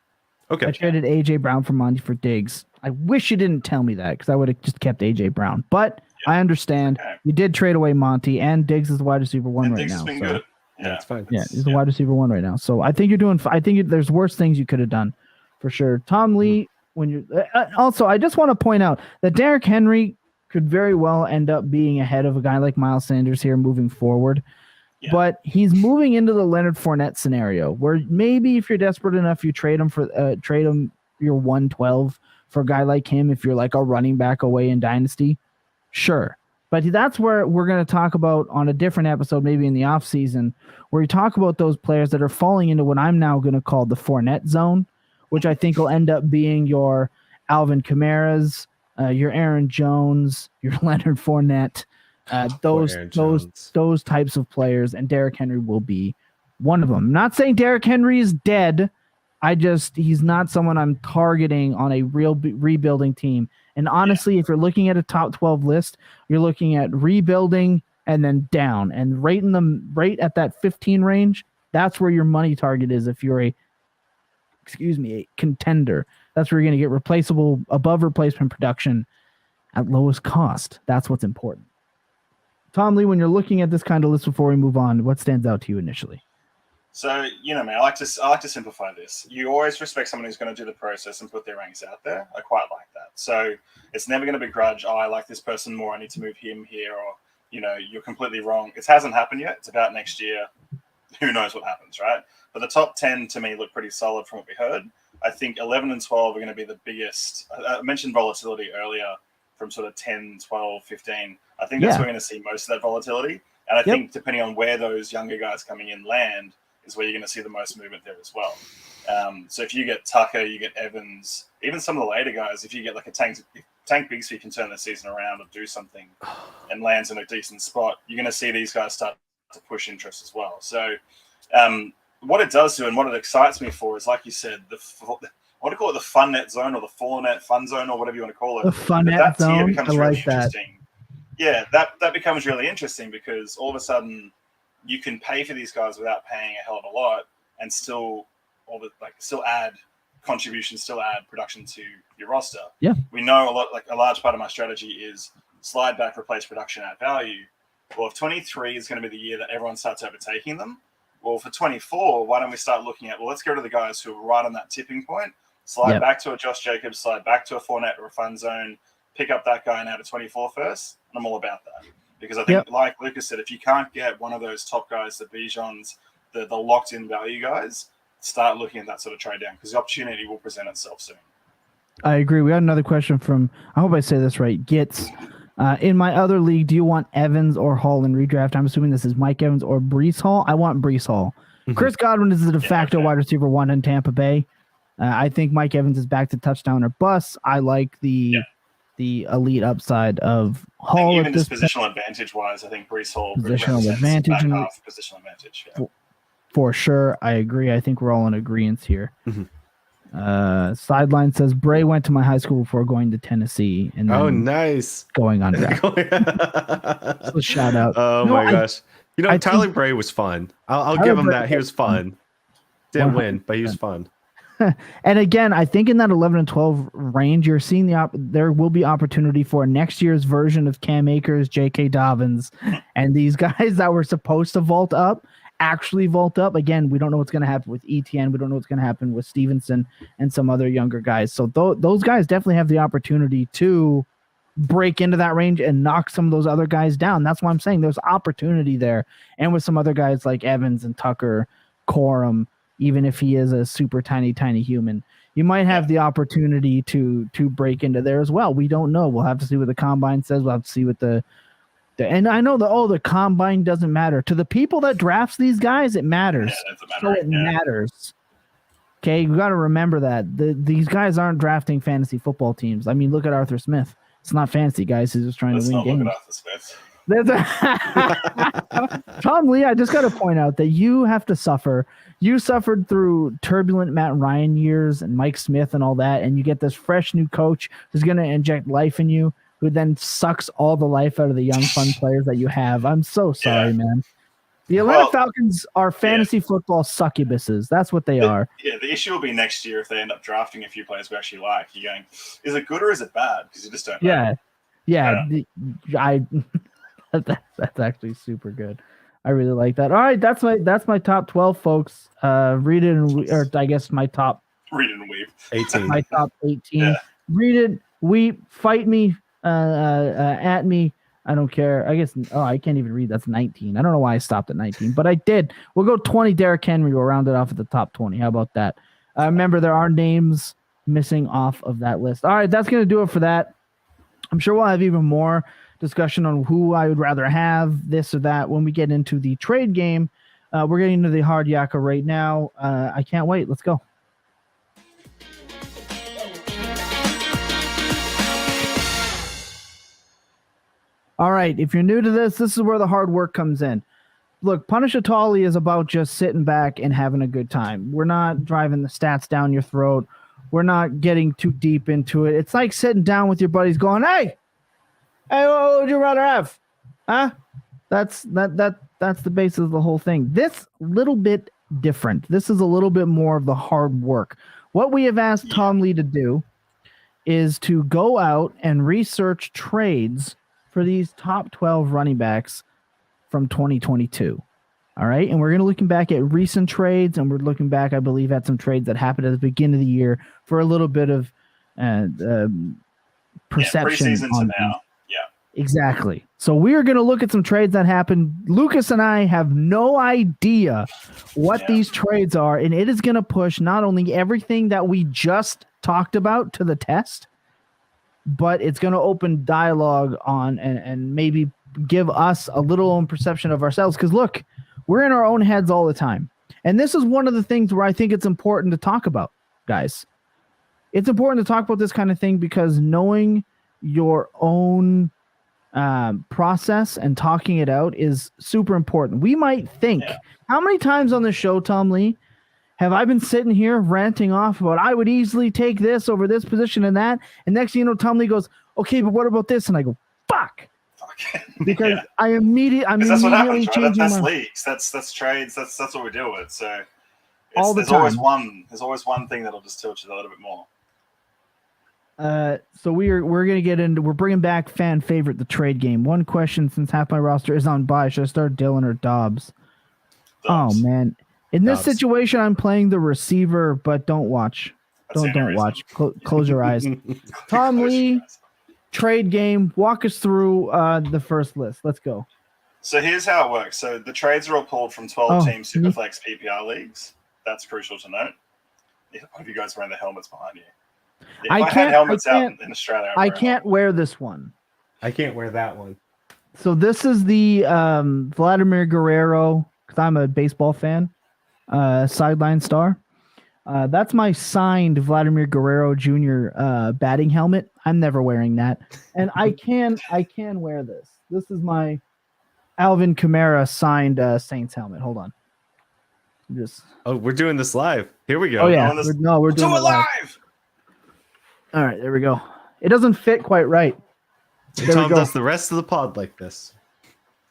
Speaker 1: Okay.
Speaker 2: I traded AJ Brown for Monty for Diggs. I wish you didn't tell me that because I would have just kept AJ Brown. But I understand you did trade away Monty, and Diggs is the wide receiver one
Speaker 3: And
Speaker 2: right
Speaker 3: Diggs
Speaker 2: now.
Speaker 3: has been
Speaker 2: So
Speaker 3: good.
Speaker 1: Yeah, it's fine.
Speaker 2: yeah, he's the wide receiver one right now. So I think you're doing. I think there's worse things you could have done, for sure. Tom Lee, when you're also, I just want to point out that Derrick Henry could very well end up being ahead of a guy like Miles Sanders here moving forward.
Speaker 3: Yeah.
Speaker 2: But he's moving into the Leonard Fournette scenario where maybe if you're desperate enough, you trade him your 112 for a guy like him. If you're like a running back away in Dynasty, sure. But that's where we're going to talk about on a different episode, maybe in the off season, where we talk about those players that are falling into what I'm now going to call the Fournette zone, which I think will end up being your Alvin Kamara's, your Aaron Jones, your Leonard Fournette, those types of players, and Derrick Henry will be one of them. I'm not saying Derrick Henry is dead. He's not someone I'm targeting on a real rebuilding team. And honestly, if you're looking at a top 12 list, you're looking at rebuilding and then down, and right at that 15 range. That's where your money target is. If you're a contender, that's where you're going to get above replacement production at lowest cost. That's what's important. Tom Lee, when you're looking at this kind of list before we move on, what stands out to you initially?
Speaker 3: So, man, I like to simplify this. You always respect someone who's going to do the process and put their ranks out there. I quite like that. So it's never going to begrudge, I like this person more, I need to move him here, or, you're completely wrong. It hasn't happened yet. It's about next year. Who knows what happens, right? But the top 10 to me look pretty solid from what we heard. I think 11 and 12 are going to be the biggest. I mentioned volatility earlier from sort of 10, 12, 15. I think that's where we're going to see most of that volatility. And I think depending on where those younger guys coming in land is where you're going to see the most movement there as well. So if you get Tucker, you get Evans, even some of the later guys, if you get like a Tank Bigsby can turn the season around or do something and lands in a decent spot, you're going to see these guys start to push interest as well. So what it does do and what it excites me for is, like you said, I want to call it the fun net zone or the full net fun zone or whatever you want to call it.
Speaker 2: The fun net zone,
Speaker 3: becomes
Speaker 2: I
Speaker 3: really
Speaker 2: like that.
Speaker 3: Interesting. Yeah, that becomes really interesting because all of a sudden you can pay for these guys without paying a hell of a lot and still add contributions, still add production to your roster.
Speaker 2: Yeah.
Speaker 3: We know a large part of my strategy is slide back, replace production, add value. Well, if 23 is going to be the year that everyone starts overtaking them, well, for 24, why don't we start looking at, let's go to the guys who are right on that tipping point, slide back to a Josh Jacobs, slide back to a Fournette or a fun zone, pick up that guy and out of 24 first. And I'm all about that. Because I think, like Lucas said, if you can't get one of those top guys, the Bijons, the locked-in value guys, start looking at that sort of trade down because the opportunity will present itself soon.
Speaker 2: I agree. We got another question from, I hope I say this right, Gitz. In my other league, do you want Evans or Hall in redraft? I'm assuming this is Mike Evans or Breece Hall. I want Breece Hall. Mm-hmm. Chris Godwin is the de facto wide receiver one in Tampa Bay. I think Mike Evans is back to touchdown or bust. I like the elite upside of Hall.
Speaker 3: Even just positional advantage wise, I think Breece Hall
Speaker 2: positional advantage
Speaker 3: positional advantage. Yeah.
Speaker 2: For sure, I agree. I think we're all in agreement here.
Speaker 1: Mm-hmm.
Speaker 2: Sideline says Bray went to my high school before going to Tennessee, and then
Speaker 1: nice
Speaker 2: going on draft. So shout out.
Speaker 1: Oh my gosh! Tyler Bray was fun. I'll give him that. He was fun. Didn't win, but he was fun.
Speaker 2: And again, I think in that 11 and 12 range, you're seeing there will be opportunity for next year's version of Cam Akers, J.K. Dobbins, and these guys that were supposed to vault up actually vault up. Again, we don't know what's going to happen with ETN. We don't know what's going to happen with Stevenson and some other younger guys. So those guys definitely have the opportunity to break into that range and knock some of those other guys down. That's why I'm saying there's opportunity there. And with some other guys like Evans and Tucker, Corum, even if he is a super tiny human, you might have the opportunity to break into there as well. We don't know. We'll have to see what the combine says. We'll have to see what and I know the combine doesn't matter to the people that drafts these guys. It matters.
Speaker 3: Yeah,
Speaker 2: it matters. Okay, you got to remember that these guys aren't drafting fantasy football teams. I mean, look at Arthur Smith. It's not fancy, guys. He's just trying
Speaker 3: Let's
Speaker 2: to win
Speaker 3: not look
Speaker 2: games.
Speaker 3: at Arthur Smith.
Speaker 2: Tom Lee, I just got to point out that you have to suffer. You suffered through turbulent Matt Ryan years and Mike Smith and all that, and you get this fresh new coach who's going to inject life in you, who then sucks all the life out of the young, fun players that you have. I'm so sorry, man. The Atlanta Falcons are fantasy football succubuses. That's what they are.
Speaker 3: Yeah, the issue will be next year if they end up drafting a few players we actually like. You're going, is it good or is it bad? Because you just don't know.
Speaker 2: Yeah. That's actually super good. I really like that. All right, that's my top 12, folks. Read it, or I guess my top.
Speaker 3: Read it and weep.
Speaker 1: 18.
Speaker 2: My top 18.
Speaker 3: Yeah.
Speaker 2: Read it, weep, fight me, at me. I don't care. I guess. Oh, I can't even read. That's 19. I don't know why I stopped at 19, but I did. We'll go 20. Derrick Henry. We'll round it off at the top 20. How about that? Remember, there are names missing off of that list. All right, that's gonna do it for that. I'm sure we'll have even more discussion on who I would rather have, this or that, when we get into the trade game. We're getting into the hard yakka right now. I can't wait. Let's go. All right, if you're new to this is where the hard work comes in. Look, Punish a Tolly is about just sitting back and having a good time. We're not driving the stats down your throat. We're not getting too deep into it. It's like sitting down with your buddies going, hey, what would you rather have? Huh? That's the basis of the whole thing. This little bit different. This is a little bit more of the hard work. What we have asked Tom Lee to do is to go out and research trades for these top 12 running backs from 2022. All right. And we're going to looking back at recent trades, and we're looking back, I believe, at some trades that happened at the beginning of the year for a little bit of perception.
Speaker 3: Preseason to now. Yeah.
Speaker 2: Exactly. So we are going to look at some trades that happened. Lucas and I have no idea what these trades are, and it is going to push not only everything that we just talked about to the test, but it's going to open dialogue on and maybe give us a little own perception of ourselves. Because look, we're in our own heads all the time. And this is one of the things where I think it's important to talk about, guys. It's important to talk about this kind of thing because knowing your own process and talking it out is super important. We might think, how many times on the show, Tom Lee, have I been sitting here ranting off about I would easily take this over this position and that, and next thing you know, Tom Lee goes, okay, but what about this? And I go, fuck. Because I'm immediately
Speaker 3: that's what happens, right?
Speaker 2: changing
Speaker 3: That's
Speaker 2: my
Speaker 3: leagues. That's trades. That's what we deal with. So
Speaker 2: all the
Speaker 3: there's
Speaker 2: time.
Speaker 3: There's always one thing that'll just tilt you a little bit more.
Speaker 2: So we're gonna get into. We're bringing back fan favorite, the trade game. One question: since half my roster is on bye, should I start Dylan or Dobbs? Oh man, in this situation, I'm playing the receiver, but don't watch. Don't watch. Close your eyes. Tom Lee, trade game. Walk us through the first list. Let's go.
Speaker 3: So here's how it works. So the trades are all pulled from 12-team Superflex PPR leagues. That's crucial to note. One of you guys wearing the helmets behind you. If I had helmets out in Australia,
Speaker 2: I can't wear this one.
Speaker 1: I can't wear that one.
Speaker 2: So this is the Vladimir Guerrero, because I'm a baseball fan, sideline star. That's my signed Vladimir Guerrero Jr. Batting helmet. I'm never wearing that, and I can wear this. This is my Alvin Kamara signed Saints helmet. Hold on.
Speaker 1: We're doing this live. Here we go.
Speaker 2: Oh yeah, we're doing it live. All right, there we go. It doesn't fit quite right.
Speaker 1: Tom does the rest of the pod like this.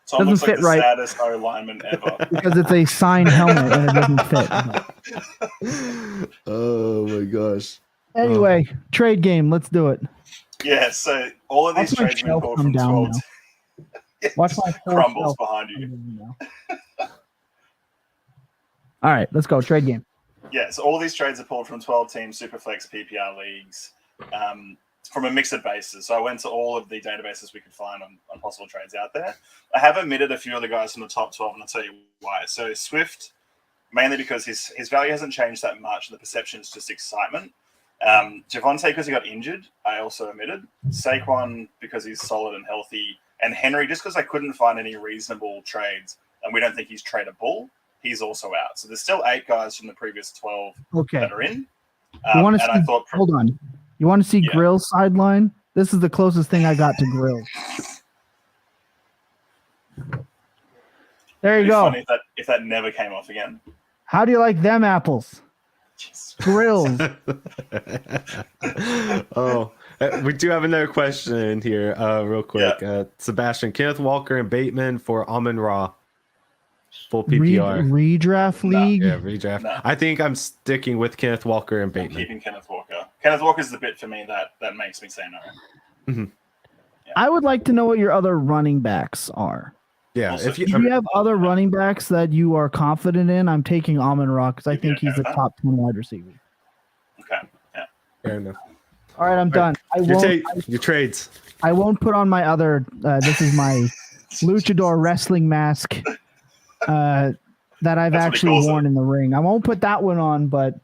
Speaker 3: Tom looks like the saddest O-lineman ever.
Speaker 2: Because it's a signed helmet and it doesn't fit.
Speaker 1: Oh my gosh.
Speaker 2: Anyway, trade game. Let's do it.
Speaker 3: Yeah, so all of these trades have been pulled from 12.
Speaker 2: Watch my
Speaker 3: crumbles behind you.
Speaker 2: All right, let's go. Trade game.
Speaker 3: Yeah, so all these trades are pulled from 12-team Superflex PPR leagues from a mixed basis. So I went to all of the databases we could find on possible trades out there. I have omitted a few of the guys from the top 12, and I'll tell you why. So Swift, mainly because his value hasn't changed that much, and the perception is just excitement. Javonte, because he got injured, I also omitted. Saquon, because he's solid and healthy. And Henry, just because I couldn't find any reasonable trades, and we don't think he's tradable. he's also out. So there's still 8 guys from the previous 12
Speaker 2: Okay.
Speaker 3: that are in.
Speaker 2: You want to
Speaker 3: and
Speaker 2: see?
Speaker 3: I thought,
Speaker 2: Hold on. You want to see
Speaker 3: Yeah.
Speaker 2: Grill's sideline? This is the closest thing I got to Grill. There you
Speaker 3: it'd be
Speaker 2: go.
Speaker 3: funny if that never came off again.
Speaker 2: How do you like them apples?
Speaker 3: Jeez.
Speaker 2: Grills.
Speaker 1: We do have another question in here, real quick. Sebastian, Kenneth Walker and Bateman for Amon-Ra. Full PPR.
Speaker 2: Redraft league.
Speaker 1: Yeah, redraft.
Speaker 3: No.
Speaker 1: I think I'm sticking with Kenneth Walker and
Speaker 3: I'm
Speaker 1: Bateman.
Speaker 3: keeping Kenneth Walker. Kenneth Walker's the bit for me that makes me say no.
Speaker 1: Mm-hmm.
Speaker 3: Yeah.
Speaker 2: I would like to know what your other running backs are.
Speaker 1: Yeah,
Speaker 3: Also,
Speaker 1: if you,
Speaker 2: Do you have other running backs that you are confident in? I'm taking Amon-Ra because I think he's a top 10 wide receiver.
Speaker 3: Okay. Yeah.
Speaker 1: fair enough.
Speaker 2: All right, I'm done.
Speaker 1: Your trades.
Speaker 2: I won't put on my other. This is my luchador wrestling mask that I've
Speaker 3: That's
Speaker 2: actually worn in the ring. I won't put that one on, but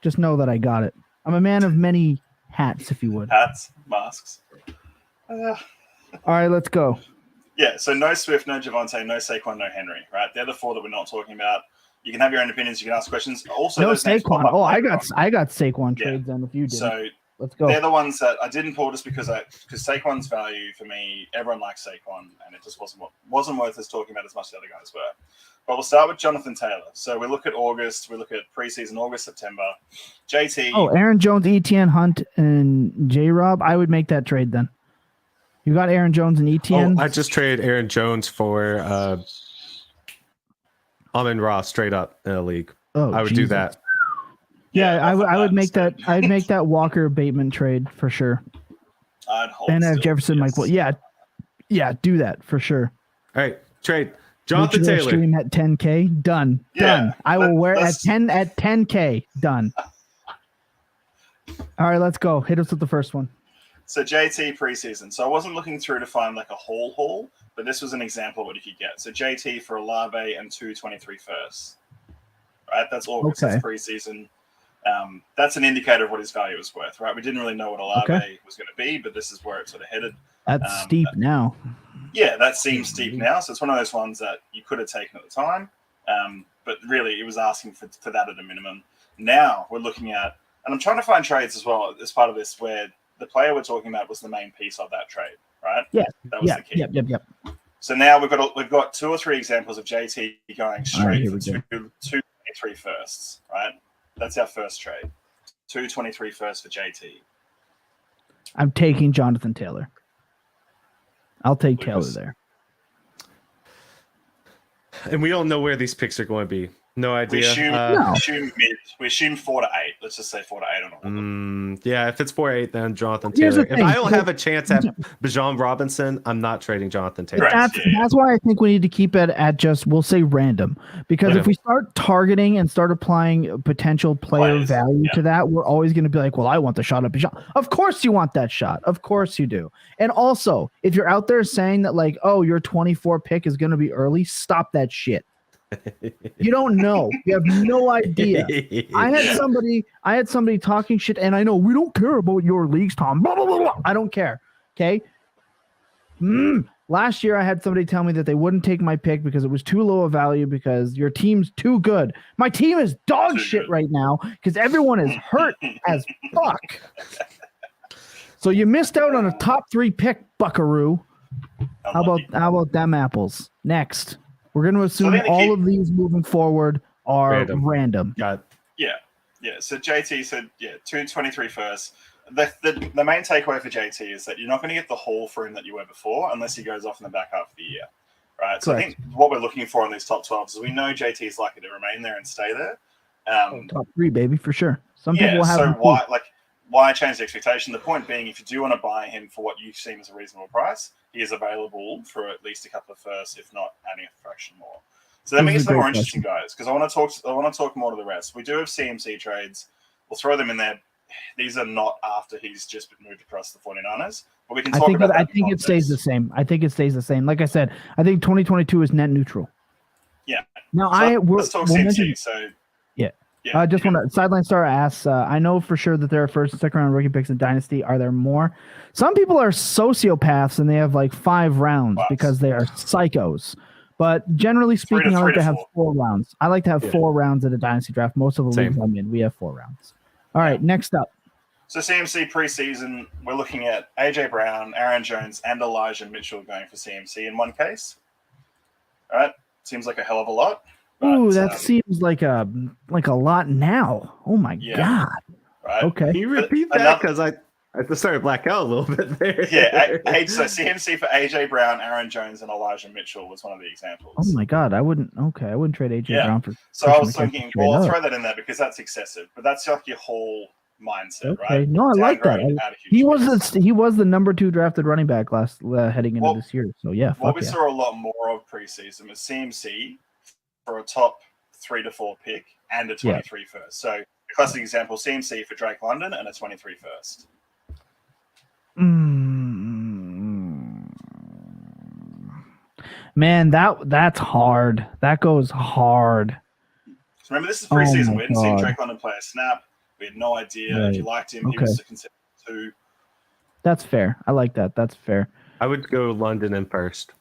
Speaker 2: just know that I got it. I'm a man of many hats, if you would.
Speaker 3: Hats, masks.
Speaker 2: All right, let's go.
Speaker 3: Yeah, so no Swift, no Javonte, no Saquon, no Henry, right? They're the 4 that we're not talking about. You can have your own opinions. You can ask questions. Also,
Speaker 2: No
Speaker 3: those names pop
Speaker 2: Saquon.
Speaker 3: up
Speaker 2: Oh,
Speaker 3: later
Speaker 2: I
Speaker 3: on.
Speaker 2: got Saquon
Speaker 3: Yeah.
Speaker 2: trades then if you did.
Speaker 3: So
Speaker 2: Let's go.
Speaker 3: they're the ones that I didn't pull just because Saquon's value for me, everyone likes Saquon, and it just wasn't worth us talking about as much as the other guys were. But we'll start with Jonathan Taylor. So we look at August, we look at preseason August, September. JT.
Speaker 2: Oh, Aaron Jones, ETN, Hunt, and J-Rob. I would make that trade then. You got Aaron Jones and ETN.
Speaker 1: I just traded Aaron Jones for Amon-Ra straight up in a league. I would do
Speaker 2: Jesus.
Speaker 1: that.
Speaker 2: Yeah,
Speaker 3: Yeah,
Speaker 2: I would make that.
Speaker 3: instead.
Speaker 2: I'd make that Walker Bateman trade for sure.
Speaker 3: I'd hold
Speaker 2: And have
Speaker 3: still,
Speaker 2: Jefferson,
Speaker 3: yes.
Speaker 2: Mike. Yeah, do that for sure.
Speaker 1: All right, trade Jonathan
Speaker 2: Luchador
Speaker 1: Taylor.
Speaker 2: stream at 10K. Done.
Speaker 3: Yeah,
Speaker 2: Done. I will wear at
Speaker 3: let's-
Speaker 2: 10K. Done. All right, let's go. Hit us with the first one.
Speaker 3: So JT preseason. So I wasn't looking through to find like a haul, but this was an example of what you could get. So JT for Olave and 223 firsts. Right? That's August.
Speaker 2: Okay.
Speaker 3: That's preseason. That's an indicator of what his value is worth, right? We didn't really know what Olave was going to be, but this is where it sort of headed.
Speaker 2: That's steep now.
Speaker 3: Yeah, that seems steep now. So it's one of those ones that you could have taken at the time. But really, it was asking for that at a minimum. Now we're looking at, and I'm trying to find trades as well as part of this where the player we're talking about was the main piece of that trade, right?
Speaker 2: Yeah.
Speaker 3: That was the key.
Speaker 2: Yep.
Speaker 3: So now we've got 2 or 3 examples of JT going straight
Speaker 2: here
Speaker 3: for
Speaker 2: we go.
Speaker 3: 223 firsts, right? That's our first trade. 223 firsts for JT.
Speaker 2: I'm taking Jonathan Taylor. I'll take
Speaker 3: We
Speaker 2: Taylor
Speaker 3: was-
Speaker 2: there.
Speaker 1: And we don't know where these picks are going to be. No
Speaker 3: We
Speaker 1: idea.
Speaker 3: assume,
Speaker 2: No.
Speaker 3: we assume 4 to 8. Let's just say 4 to 8 on all of them.
Speaker 1: Yeah, if it's 4-8, then Jonathan
Speaker 2: Here's
Speaker 1: Taylor.
Speaker 2: the
Speaker 1: If
Speaker 2: thing.
Speaker 1: I don't have a chance at Bijan Robinson, I'm not trading Jonathan Taylor.
Speaker 3: Right.
Speaker 2: That's why I think we need to keep it at just, we'll say random. Because if we start targeting and start applying potential player
Speaker 3: Players,
Speaker 2: value
Speaker 3: yeah.
Speaker 2: to that, we're always going to be like, well, I want the shot at Bijan. Of course you want that shot. Of course you do. And also, if you're out there saying that like, oh, your 24 pick is going to be early, stop that shit. You don't know. You have no idea. I had somebody talking shit, and I know we don't care about your leagues, Tom. Blah, blah, blah, blah. I don't care. Okay. Last year, I had somebody tell me that they wouldn't take my pick because it was too low a value because your team's too good. My team is dog shit right now because everyone is hurt as fuck. So you missed out on a top 3 pick, Buckaroo. How about them apples? Next, we're going to assume
Speaker 3: they're gonna
Speaker 2: all
Speaker 3: keep-
Speaker 2: of these moving forward are random.
Speaker 1: Got
Speaker 3: Yeah. So JT said, 223 first. The main takeaway for JT is that you're not going to get the haul for him that you were before unless he goes off in the back half of the year, right? So I think what we're looking for in these top 12s is we know JT is likely to remain there and stay there.
Speaker 2: Top 3, baby, for sure. Some people will have.
Speaker 3: So why change the expectation? The point being, if you do want to buy him for what you seem as a reasonable price, he is available for at least a couple of firsts, if not adding a fraction more. So that makes it more interesting, guys, because I want to talk more to the rest. We do have CMC trades. We'll throw them in there. These are not after he's just been moved across the 49ers, but we can talk about that.
Speaker 2: I think it stays the same. Like I said, I think 2022 is net neutral.
Speaker 3: Yeah.
Speaker 2: Now
Speaker 3: let's talk CMC.
Speaker 2: I just want to Sideline Star asks, I know for sure that there are first and second round rookie picks in Dynasty. Are there more? Some people are sociopaths and they have like 5 rounds because they are psychos. But generally speaking, I like to have
Speaker 3: 4.
Speaker 2: 4 rounds. I like to have 4 rounds at a dynasty draft. Most of the
Speaker 1: Same.
Speaker 2: leagues I'm in, we have 4 rounds. All right, next up.
Speaker 3: So CMC preseason, we're looking at AJ Brown, Aaron Jones, and Elijah Mitchell going for CMC in one case. All right, seems like a hell of a lot.
Speaker 2: Ooh, that seems like a lot now. Oh my god.
Speaker 3: Right.
Speaker 2: Okay.
Speaker 1: Can you repeat that? Because I started to black out a little bit there.
Speaker 3: Yeah. So CMC for AJ Brown, Aaron Jones, and Elijah Mitchell was one of the examples.
Speaker 2: Oh my god, I wouldn't trade AJ Brown for.
Speaker 3: So I was thinking, well, I'll throw that in there because that's excessive, but that's like your whole mindset, right?
Speaker 2: No, I like that. He was the number 2 drafted running back heading into this year. So yeah.
Speaker 3: What we saw a lot more of preseason was CMC for a top 3 to 4 pick and a 23 first. So the classic example, CMC for Drake London and a 23 first.
Speaker 2: Man, that's hard. That goes hard.
Speaker 3: So remember, this is preseason. We hadn't seen Drake London play a snap. We had no idea if you liked him. He was considered 2.
Speaker 2: That's fair. I like that. That's fair.
Speaker 1: I would go London in first.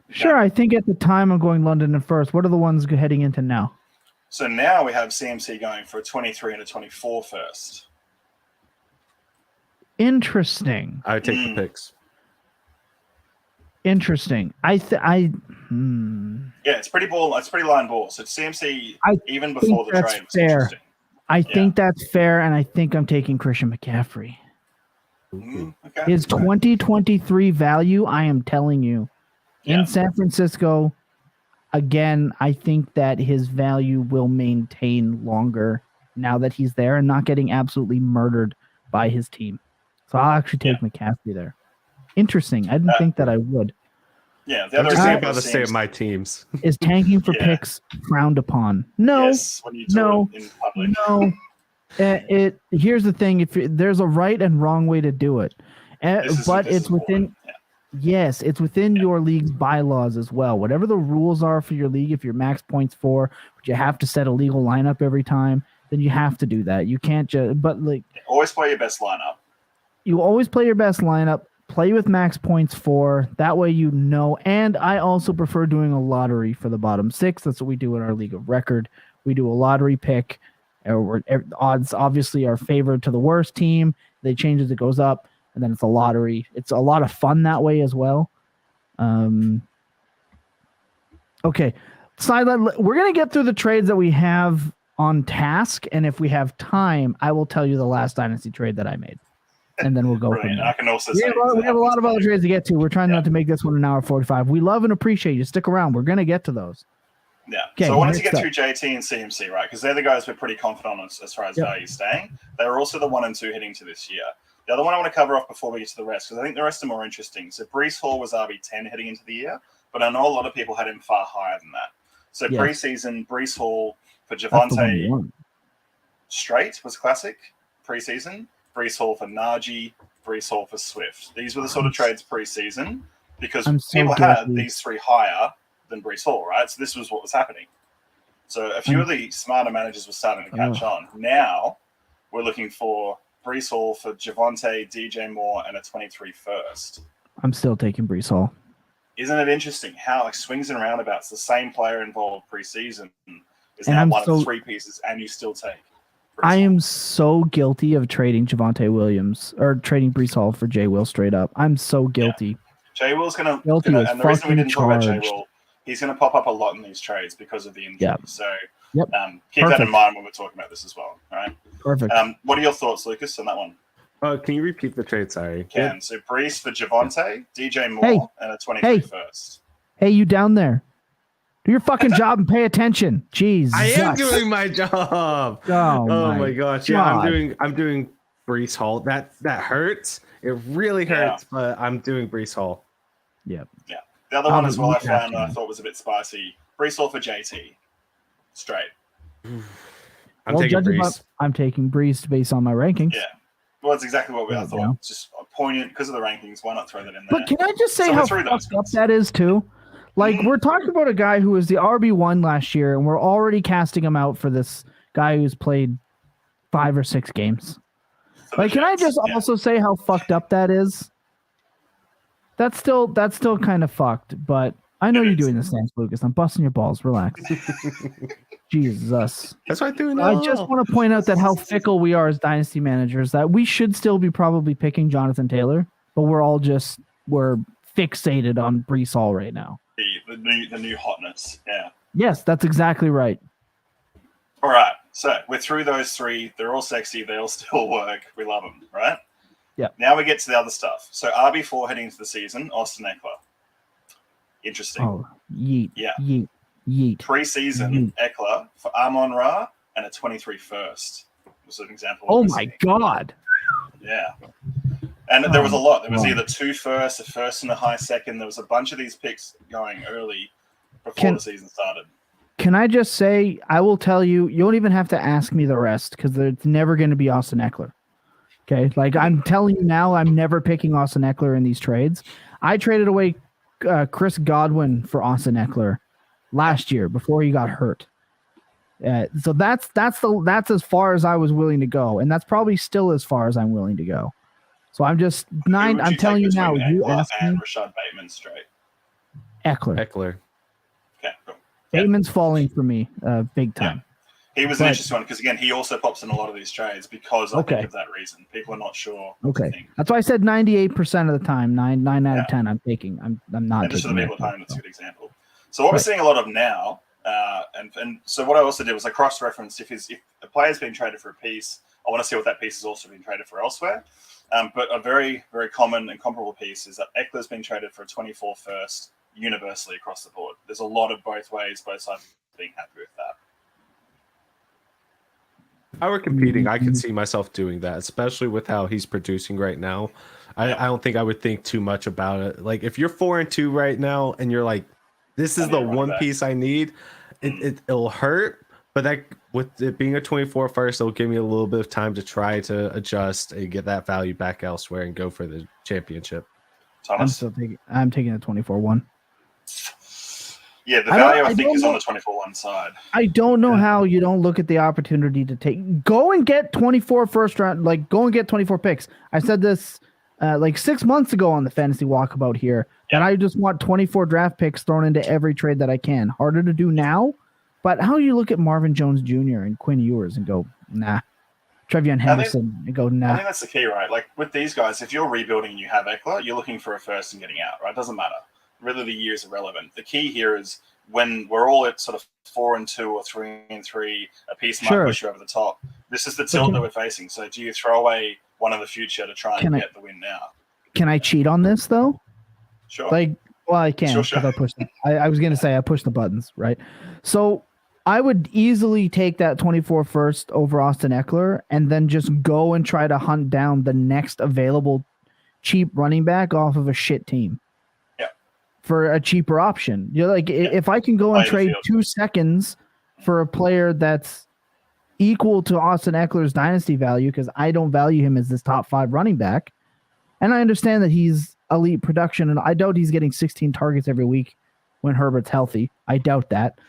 Speaker 2: Sure, I think at the time I'm going London in first. What are the ones heading into now?
Speaker 3: So now we have CMC going for a 23 and a 24 first.
Speaker 2: Interesting.
Speaker 1: I would take the picks.
Speaker 2: Interesting.
Speaker 3: Yeah, it's pretty line ball. So CMC, even before the trade, was interesting.
Speaker 2: I think that's fair, and I think I'm taking Christian McCaffrey.
Speaker 3: Okay.
Speaker 2: His 2023 value, I am telling you, in San Francisco, again, I think that his value will maintain longer now that he's there and not getting absolutely murdered by his team. So I'll actually take McCaffrey there. Interesting. I didn't think that I would.
Speaker 3: Yeah,
Speaker 1: the other example about to stay at my teams
Speaker 2: is tanking for picks frowned upon. No,
Speaker 3: when you do it in public.
Speaker 2: No. Here's the thing: if there's a right and wrong way to do it, but it's within. Yes, it's within your league's bylaws as well. Whatever the rules are for your league, if you're max points for, but you have to set a legal lineup every time, then you have to do that. You can't just,
Speaker 3: always play your best lineup.
Speaker 2: You always play your best lineup. Play with max points for. That way you know. And I also prefer doing a lottery for the bottom 6. That's what we do in our league of record. We do a lottery pick. Odds obviously are favored to the worst team. They change as it goes up. And then it's a lottery. It's a lot of fun that way as well. Okay. Sideline. We're going to get through the trades that we have on task. And if we have time, I will tell you the last Dynasty trade that I made. And then we'll go from there.
Speaker 3: I can also
Speaker 2: we have a lot of other trades to get to. We're trying not to make this one an hour 45. We love and appreciate you. Stick around. We're going to get to those.
Speaker 3: Yeah. Okay, so I wanted to get through JT and CMC, right? Because they're the guys we're pretty confident on as far as value staying. They were also the 1 and 2 heading to this year. The other one I want to cover off before we get to the rest, because I think the rest are more interesting. So Breece Hall was RB10 heading into the year, but I know a lot of people had him far higher than that. So preseason, Breece Hall for Javonte Straight was classic. Preseason, Breece Hall for Najee, Breece Hall for Swift. These were the sort of trades preseason because people had these 3 higher than Breece Hall, right? So this was what was happening. So a few of the smarter managers were starting to catch on. Now we're looking for Breece Hall for Javonte, DJ Moore, and a 23 first.
Speaker 2: I'm still taking Breece Hall.
Speaker 3: Isn't it interesting how swings and roundabouts, the same player involved preseason is now one of 3 pieces, and you still take Breece
Speaker 2: I am so guilty of trading Javonte Williams or trading Breece Hall for Jay Will straight up. I'm so guilty.
Speaker 3: Yeah. Jay Will's gonna and the reason we didn't talk about Jay Will, he's gonna pop up a lot in these trades because of the injury. Yep. So keep that in mind when we're talking about this as well. All right.
Speaker 2: Perfect.
Speaker 3: What are your thoughts, Lucas, on that one?
Speaker 1: Can you repeat the trade? Sorry.
Speaker 3: So Breece for Javonte, DJ Moore, and a 23 first.
Speaker 2: Hey, you down there? Do your fucking job and pay attention. Jeez.
Speaker 1: I am doing my job. Oh my gosh. Yeah, I'm doing Breece Hall. That hurts. It really hurts, but I'm doing Breece Hall.
Speaker 2: Yep.
Speaker 3: Yeah. The other one as well I found I thought was a bit spicy. Breece Hall for JT. Straight.
Speaker 1: I'm taking Breece.
Speaker 2: I'm taking Breece based on my rankings.
Speaker 3: Yeah. Well, that's exactly what I thought. It's just poignant because of the rankings. Why not throw that in there?
Speaker 2: But can I just say how fucked up that is too? Like, we're talking about a guy who was the RB1 last year, and we're already casting him out for this guy who's played 5 or 6 games. Like, can I just also say how fucked up that is? That's still kind of fucked, but I know
Speaker 3: It
Speaker 2: you're
Speaker 3: is.
Speaker 2: doing this, Lance Lucas. I'm busting your balls. Relax. Jesus.
Speaker 1: That's why I do
Speaker 2: I just want to point out that how fickle we are as dynasty managers, that we should still be probably picking Jonathan Taylor, but we're fixated on Brees Hall right now.
Speaker 3: The new hotness. Yeah.
Speaker 2: Yes, that's exactly right.
Speaker 3: All right. So we're through those three. They're all sexy. They all still work. We love them, right?
Speaker 2: Yeah.
Speaker 3: Now we get to the other stuff. So RB4 heading into the season, Austin Eckler. Interesting.
Speaker 2: Oh, yeet.
Speaker 3: Yeah.
Speaker 2: Yeet.
Speaker 3: Preseason, Eckler for Amon Ra and a 23 first was an example.
Speaker 2: Oh my God.
Speaker 3: Yeah. And there was a lot. There was either 2 firsts, a first and a high second. There was a bunch of these picks going early before the season started.
Speaker 2: Can I just say, I will tell you, you don't even have to ask me the rest because it's never going to be Austin Eckler. Okay. Like I'm telling you now, I'm never picking Austin Eckler in these trades. I traded away Chris Godwin for Austin Eckler last year before he got hurt. So that's as far as I was willing to go, and that's probably still as far as I'm willing to go. So I'm just I'm telling you now. You ask me.
Speaker 3: Rashad Bateman straight.
Speaker 2: Eckler.
Speaker 3: Okay, cool.
Speaker 2: Bateman's falling for me, big time.
Speaker 3: Yeah. He was an interesting one because again, he also pops in a lot of these trades because I think of that reason. People are not sure.
Speaker 2: Okay, that's why I said 98% of the time, nine out of 10, I'm taking. I'm not.
Speaker 3: And just for the people at home, that's a good example. So what we're seeing a lot of now, and so what I also did was I cross-referenced if a player's been traded for a piece, I want to see what that piece has also been traded for elsewhere. But a very, very common and comparable piece is that Eckler's been traded for a 24 first universally across the board. There's a lot of both ways, both sides being happy with that.
Speaker 1: If I were competing, I could see myself doing that, especially with how he's producing right now. I don't think I would think too much about it. Like if you're 4-2 right now and you're like, this is the one piece I need, it'll hurt. But that with it being a 24 first, it'll give me a little bit of time to try to adjust and get that value back elsewhere and go for the championship.
Speaker 3: Thomas?
Speaker 2: I'm taking the 24-1.
Speaker 3: Yeah, the value I think is on the 24-1 side.
Speaker 2: I don't know how you don't look at the opportunity to go and get 24 first round, like go and get 24 picks. I said this like 6 months ago on the Fantasy Walkabout here, that I just want 24 draft picks thrown into every trade that I can. Harder to do now, but how do you look at Marvin Jones Jr. and Quinn Ewers and go, nah. Trevion Henderson and go, nah.
Speaker 3: I think that's the key, right? Like with these guys, if you're rebuilding and you have Eckler, you're looking for a first and getting out, right? It doesn't matter. Really, the year is irrelevant. The key here is when we're all at sort of 4-2 or 3-3, a piece might push you over the top. This is the tilt that we're facing. So do you throw away one in the future to try and get the win now?
Speaker 2: Can I cheat on this though?
Speaker 3: Sure.
Speaker 2: Like, well, I can because
Speaker 3: sure.
Speaker 2: I pushed. I was gonna say I pushed the buttons, right? So I would easily take that 24 first over Austin Eckler and then just go and try to hunt down the next available cheap running back off of a shit team. For a cheaper option. You're like, if I can go and trade 2 seconds for a player that's equal to Austin Eckler's dynasty value, because I don't value him as this top 5 running back, and I understand that he's elite production, and I doubt he's getting 16 targets every week when Herbert's healthy. I doubt that.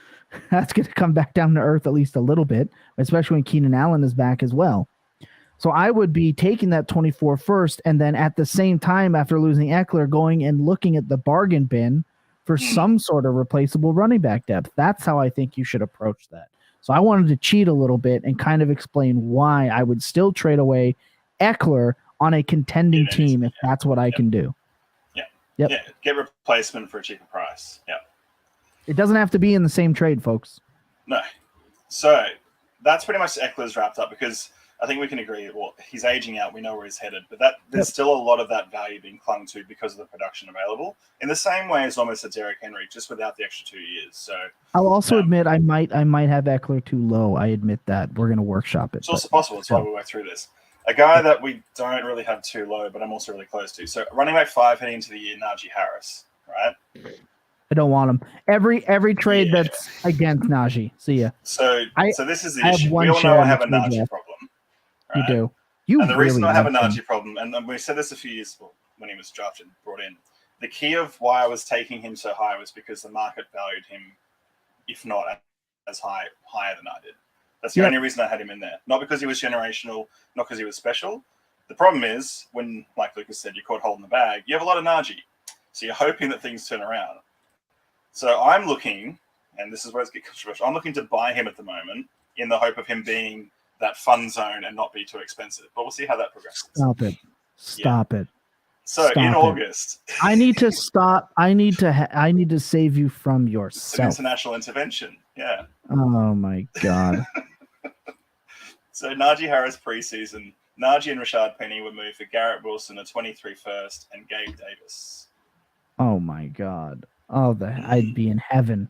Speaker 2: That's going to come back down to earth at least a little bit, especially when Keenan Allen is back as well. So I would be taking that 24 first, and then at the same time, after losing Eckler, going and looking at the bargain bin for some sort of replaceable running back depth. That's how I think you should approach that. So I wanted to cheat a little bit and kind of explain why I would still trade away Eckler on a contending team if that's what I can do.
Speaker 3: Yeah, get replacement for a cheaper price. Yeah.
Speaker 2: It doesn't have to be in the same trade, folks.
Speaker 3: No. So that's pretty much Eckler's wrapped up because I think we can agree, well, he's aging out. We know where he's headed. But there's still a lot of that value being clung to because of the production available in the same way as almost a Derrick Henry, just without the extra 2 years. So
Speaker 2: I'll also admit I might have Eckler too low. I admit that. We're going to workshop it.
Speaker 3: It's also possible. That's why we work through this. A guy that we don't really have too low, but I'm also really close to. So running back 5 heading into the year, Najee Harris, right?
Speaker 2: I don't want him. Every trade that's against Najee. See ya.
Speaker 3: So this is the issue. We all know I have a Najee problem. Right?
Speaker 2: You do.
Speaker 3: And the reason I have a Najee problem, and we said this a few years when he was drafted, brought in, the key of why I was taking him so high was because the market valued him, if not as higher than I did. That's the only reason I had him in there. Not because he was generational, not because he was special. The problem is, when, like Lucas said, you're caught holding the bag, you have a lot of Najee. So you're hoping that things turn around. So I'm looking, and this is where it's get controversial. I'm looking to buy him at the moment in the hope of him being that fun zone and not be too expensive. But we'll see how that progresses.
Speaker 2: Stop it.
Speaker 3: So
Speaker 2: Stop
Speaker 3: in
Speaker 2: it.
Speaker 3: August,
Speaker 2: I need to stop. I need to save you from
Speaker 3: it's an
Speaker 2: yourself.
Speaker 3: international intervention. Yeah.
Speaker 2: Oh my God.
Speaker 3: So Najee Harris preseason. Najee and Rashad Penny were moved for Garrett Wilson, a 23 first, and Gabe Davis.
Speaker 2: Oh my God. Oh, I'd be in heaven.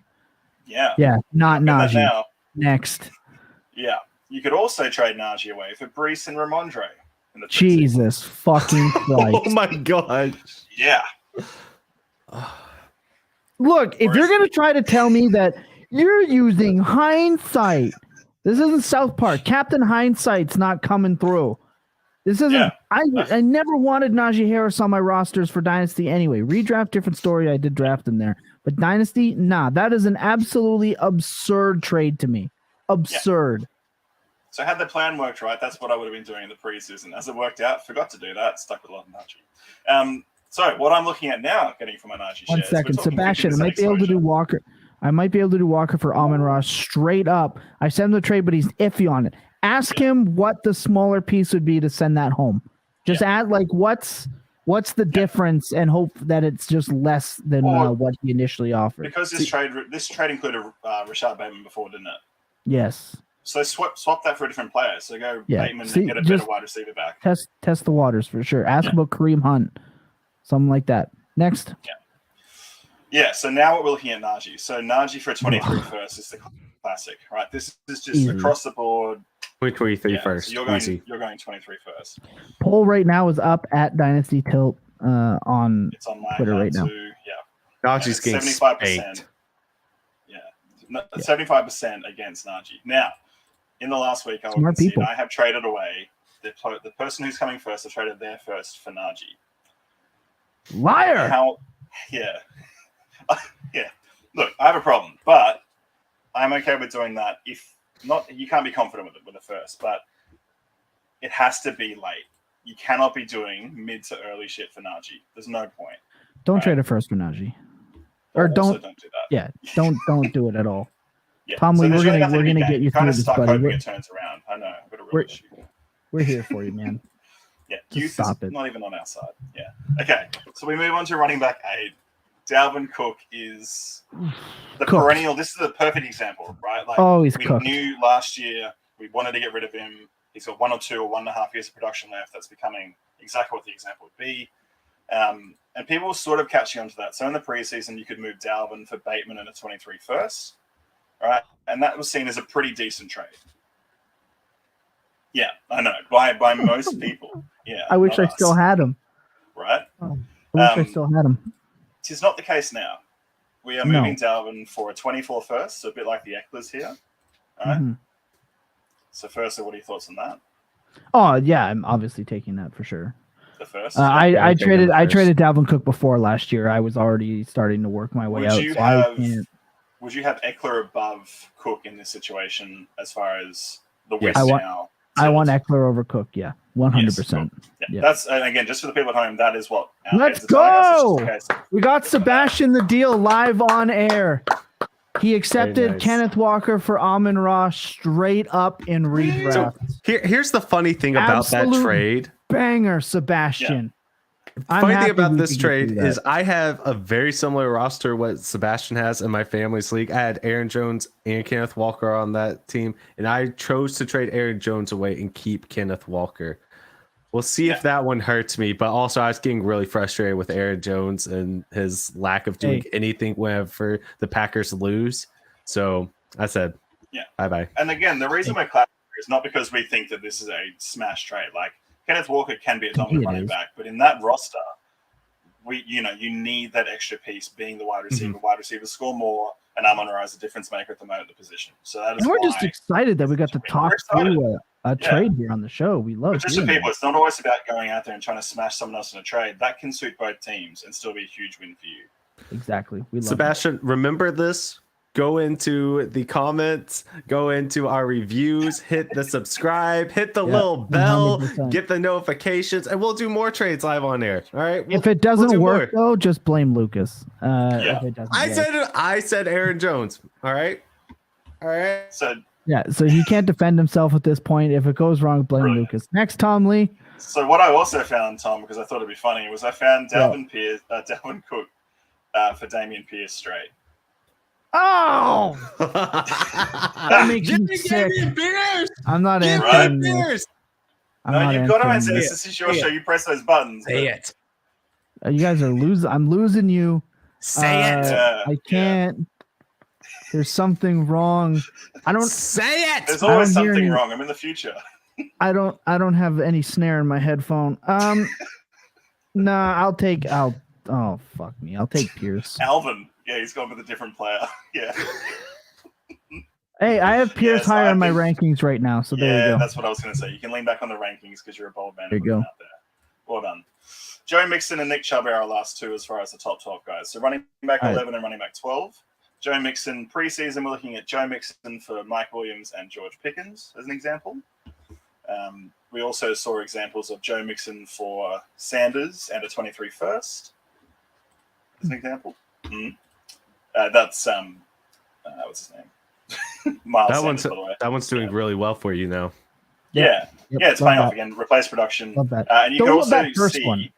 Speaker 3: Yeah.
Speaker 2: Yeah, not
Speaker 3: Doing that
Speaker 2: Najee.
Speaker 3: now.
Speaker 2: Next.
Speaker 3: Yeah. You could also trade Najee away for Brees and Ramondre. In the preseason.
Speaker 2: Jesus fucking Christ.
Speaker 1: Oh my God.
Speaker 3: Yeah.
Speaker 2: Look, if you're going to try to tell me that you're using hindsight, this isn't South Park. Captain Hindsight's not coming through. This isn't.
Speaker 3: Yeah.
Speaker 2: I never wanted Najee Harris on my rosters for Dynasty anyway. Redraft, different story. I did draft him there. But Dynasty, nah, that is an absolutely absurd trade to me. Absurd.
Speaker 3: Yeah. So had the plan worked right, that's what I would have been doing in the preseason. As it worked out, forgot to do that. Stuck with a lot of Najee. So what I'm looking at now, getting from my Najee
Speaker 2: One
Speaker 3: shares.
Speaker 2: second, Sebastian. I might be able to do Walker. I might be able to do Walker for Amon-Ra straight up. I sent him the trade, but he's iffy on it. Ask him what the smaller piece would be to send that home. Just add what's the difference, and hope that it's just less than what he initially offered.
Speaker 3: Because this trade included Rashad Bateman before, didn't it?
Speaker 2: Yes.
Speaker 3: So swap that for a different player. So go Bateman and get a better wide receiver back.
Speaker 2: Test the waters for sure. Ask about Kareem Hunt, something like that. Next.
Speaker 3: Yeah. So now what we're looking at Najee. So Najee for a 23 first is the classic, right? This is just across the board.
Speaker 1: 23 first.
Speaker 3: So you're going 23 first.
Speaker 2: Poll right now is up at Dynasty Tilt on
Speaker 3: it's on my
Speaker 2: Twitter right now.
Speaker 3: Too. Yeah.
Speaker 1: Najee's getting 75%.
Speaker 3: Yeah. 75% against Najee. Now, in the last week, I have traded away the person who's coming first. I traded their first for Najee.
Speaker 2: Liar.
Speaker 3: Yeah. Yeah. Look, I have a problem, but I'm okay with doing that. If not, you can't be confident with the first, but it has to be late. You cannot be doing mid to early shit for Najee. There's no point.
Speaker 2: Don't trade it first for Najee. Or don't
Speaker 3: do that.
Speaker 2: Yeah, don't do it at all.
Speaker 3: Yeah.
Speaker 2: Tomley, we're gonna get you through this, buddy.
Speaker 3: Hoping it turns around. I know.
Speaker 2: We're here for you, man.
Speaker 3: Yeah, youth is not even on our side. Yeah. Okay, so we move on to running back 8. Dalvin Cook is the perennial. This is the perfect example, right?
Speaker 2: He's cooked.
Speaker 3: We knew last year we wanted to get rid of him. He's got 1 or 2 or 1.5 years of production left. That's becoming exactly what the example would be. And people were sort of catching on to that. So in the preseason, you could move Dalvin for Bateman and a 23 first. Right, and that was seen as a pretty decent trade. Yeah, I know by most people. Yeah,
Speaker 2: I wish I still had him.
Speaker 3: Right,
Speaker 2: I wish I still had him.
Speaker 3: It's not the case now. We are moving Dalvin for a 24 first, so a bit like the Ecklers here. All right. Mm-hmm. So, firstly, what are your thoughts on that?
Speaker 2: Oh yeah, I'm obviously taking that for sure.
Speaker 3: The first.
Speaker 2: I traded Dalvin Cook before last year. I was already starting to work my way out.
Speaker 3: Would you have Eckler above Cook in this situation as far as the
Speaker 2: Yes.
Speaker 3: West now?
Speaker 2: I want Eckler over Cook, 100%.
Speaker 3: Yeah. That's, again, just for the people at home, that is what our
Speaker 2: Let's go! We got Sebastian the deal live on air. He accepted Kenneth Walker for Amon-Ra straight up in redraft.
Speaker 1: So here's the funny thing about that trade.
Speaker 2: Banger, Sebastian.
Speaker 1: Funny thing about this trade is I have a very similar roster what Sebastian has in my family's league. I had Aaron Jones and Kenneth Walker on that team, and I chose to trade Aaron Jones away and keep Kenneth Walker. We'll see if that one hurts me, but also I was getting really frustrated with Aaron Jones and his lack of doing anything whenever the Packers lose. So I said, bye-bye.
Speaker 3: And again, the reason we're clapping is not because we think that this is a smash trade. Like, Kenneth Walker can be a dominant running back, but in that roster, you need that extra piece being the wide receiver. Wide receivers score more, and Amon-Ra is a difference maker at the moment at the position. So that is
Speaker 2: we're just excited that we got to talk through a trade here on the show. We love
Speaker 3: just for people, it's not always about going out there and trying to smash someone else in a trade. That can suit both teams and still be a huge win for you.
Speaker 2: Exactly. We love
Speaker 1: Sebastian, remember this. go into the comments, go into our reviews, hit the subscribe, hit the little bell,
Speaker 2: 100%.
Speaker 1: get the notifications, and we'll do more trades live on air. All right.
Speaker 2: If it doesn't
Speaker 1: do
Speaker 2: work,
Speaker 1: more.
Speaker 2: though, just blame Lucas.
Speaker 3: Yeah.
Speaker 2: If it doesn't
Speaker 1: I said Aaron Jones. All right.
Speaker 3: So
Speaker 2: so he can't defend himself at this point. If it goes wrong, blame
Speaker 3: Brilliant.
Speaker 2: Lucas. Next, Tom Lee.
Speaker 3: So what I also found, Tom, because I thought it'd be funny, was I found Dalvin Cook for Damian Pierce straight.
Speaker 2: Oh, that makes me sick. I'm not answering this.
Speaker 3: No, you've got to answer this. This is your show. You press those buttons.
Speaker 1: Say it.
Speaker 2: You guys are losing. I'm losing you.
Speaker 1: Say it.
Speaker 2: I can't. There's something wrong. I don't
Speaker 1: say it.
Speaker 3: There's always something wrong. I'm in the future.
Speaker 2: I don't have any snare in my headphone. Nah, oh fuck me. I'll take Pierce.
Speaker 3: Alvin. Yeah, he's gone with a different player. Yeah.
Speaker 2: Hey, I have Pierce higher in my rankings right now, so there you go.
Speaker 3: Yeah, that's what I was going to say. You can lean back on the rankings because you're a bold man.
Speaker 2: There you go.
Speaker 3: Out there. Well done. Joe Mixon and Nick Chubb are our last two as far as the top 12 guys. So running back 11 and running back 12. Joe Mixon preseason, we're looking at Joe Mixon for Mike Williams and George Pickens as an example. We also saw examples of Joe Mixon for Sanders and a 23 first as an example. That's what's his name? Miles Sanders, by the way.
Speaker 1: That one's doing really well for you now.
Speaker 3: Yeah, it's paying off again. Replace production.
Speaker 2: Love that.
Speaker 3: And you could also
Speaker 2: see one.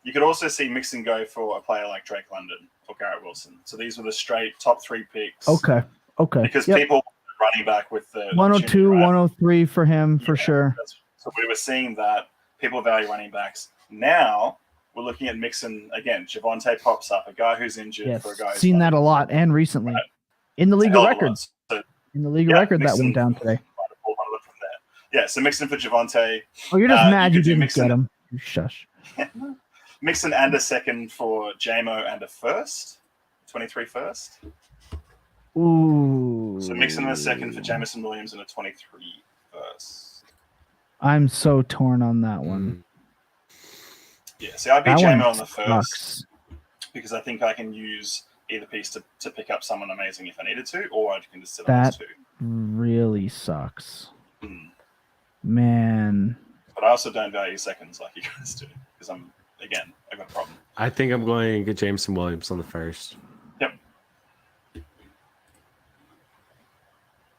Speaker 3: You could also see Mixon go for a player like Drake London or Garrett Wilson. So these were the straight top 3 picks.
Speaker 2: Okay.
Speaker 3: Because people running back with the
Speaker 2: 102, 103 for him for sure.
Speaker 3: So we were seeing that people value running backs. Now we're looking at Mixon again. Javonte pops up, a guy who's injured for a guy.
Speaker 2: Seen that a lot and recently in the league of records. In the league of record that went down today.
Speaker 3: Yeah, so Mixon for Javonte.
Speaker 2: Oh, you're just mad you didn't get him. You shush.
Speaker 3: Mixon and a second for JMO and a first. 23 first.
Speaker 2: Ooh.
Speaker 3: So Mixon and a second for Jamison Williams and a 23 first.
Speaker 2: I'm so torn on that one.
Speaker 3: Yeah, see, I'd be JMO on the first
Speaker 2: sucks.
Speaker 3: because I think I can use either piece to pick up someone amazing if I needed to, or I can just sit on those two.
Speaker 2: Really sucks. Man.
Speaker 3: But I also don't value seconds like you guys do because I got a problem.
Speaker 1: I think I'm going to get Jameson Williams on the first.
Speaker 3: Yep.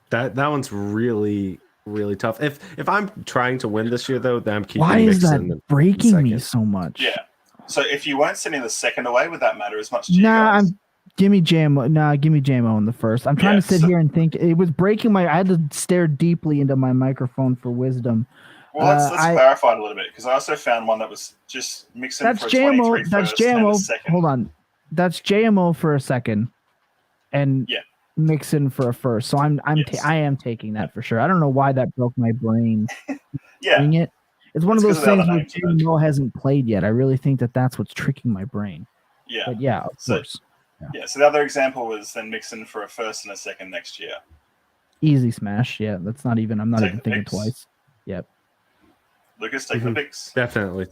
Speaker 1: That one's really, really tough. If I'm trying to win this year, though, then I'm keeping
Speaker 2: Why is
Speaker 1: Mixon
Speaker 2: that breaking me so much?
Speaker 3: Yeah. So if you weren't sending the second away, would that matter as much to you guys?
Speaker 2: Give me JMO in the first. I'm trying to sit here and think. It was breaking my. I had to stare deeply into my microphone for wisdom.
Speaker 3: Well, let's clarify it a little bit because I also found one that was just mixing.
Speaker 2: That's
Speaker 3: for
Speaker 2: JMO. That's JMO. Hold on. That's JMO for a second, and Mixon for a first. So I am taking that for sure. I don't know why that broke my brain. It. It's one of those things where JMO hasn't played yet. I really think that's what's tricking my brain.
Speaker 3: Yeah.
Speaker 2: But of course.
Speaker 3: Yeah. So the other example was then Mixon for a first and a second next year.
Speaker 2: Easy smash. Yeah. That's not even. I'm not even thinking twice. Yep.
Speaker 3: Lucas, take the picks.
Speaker 1: Definitely.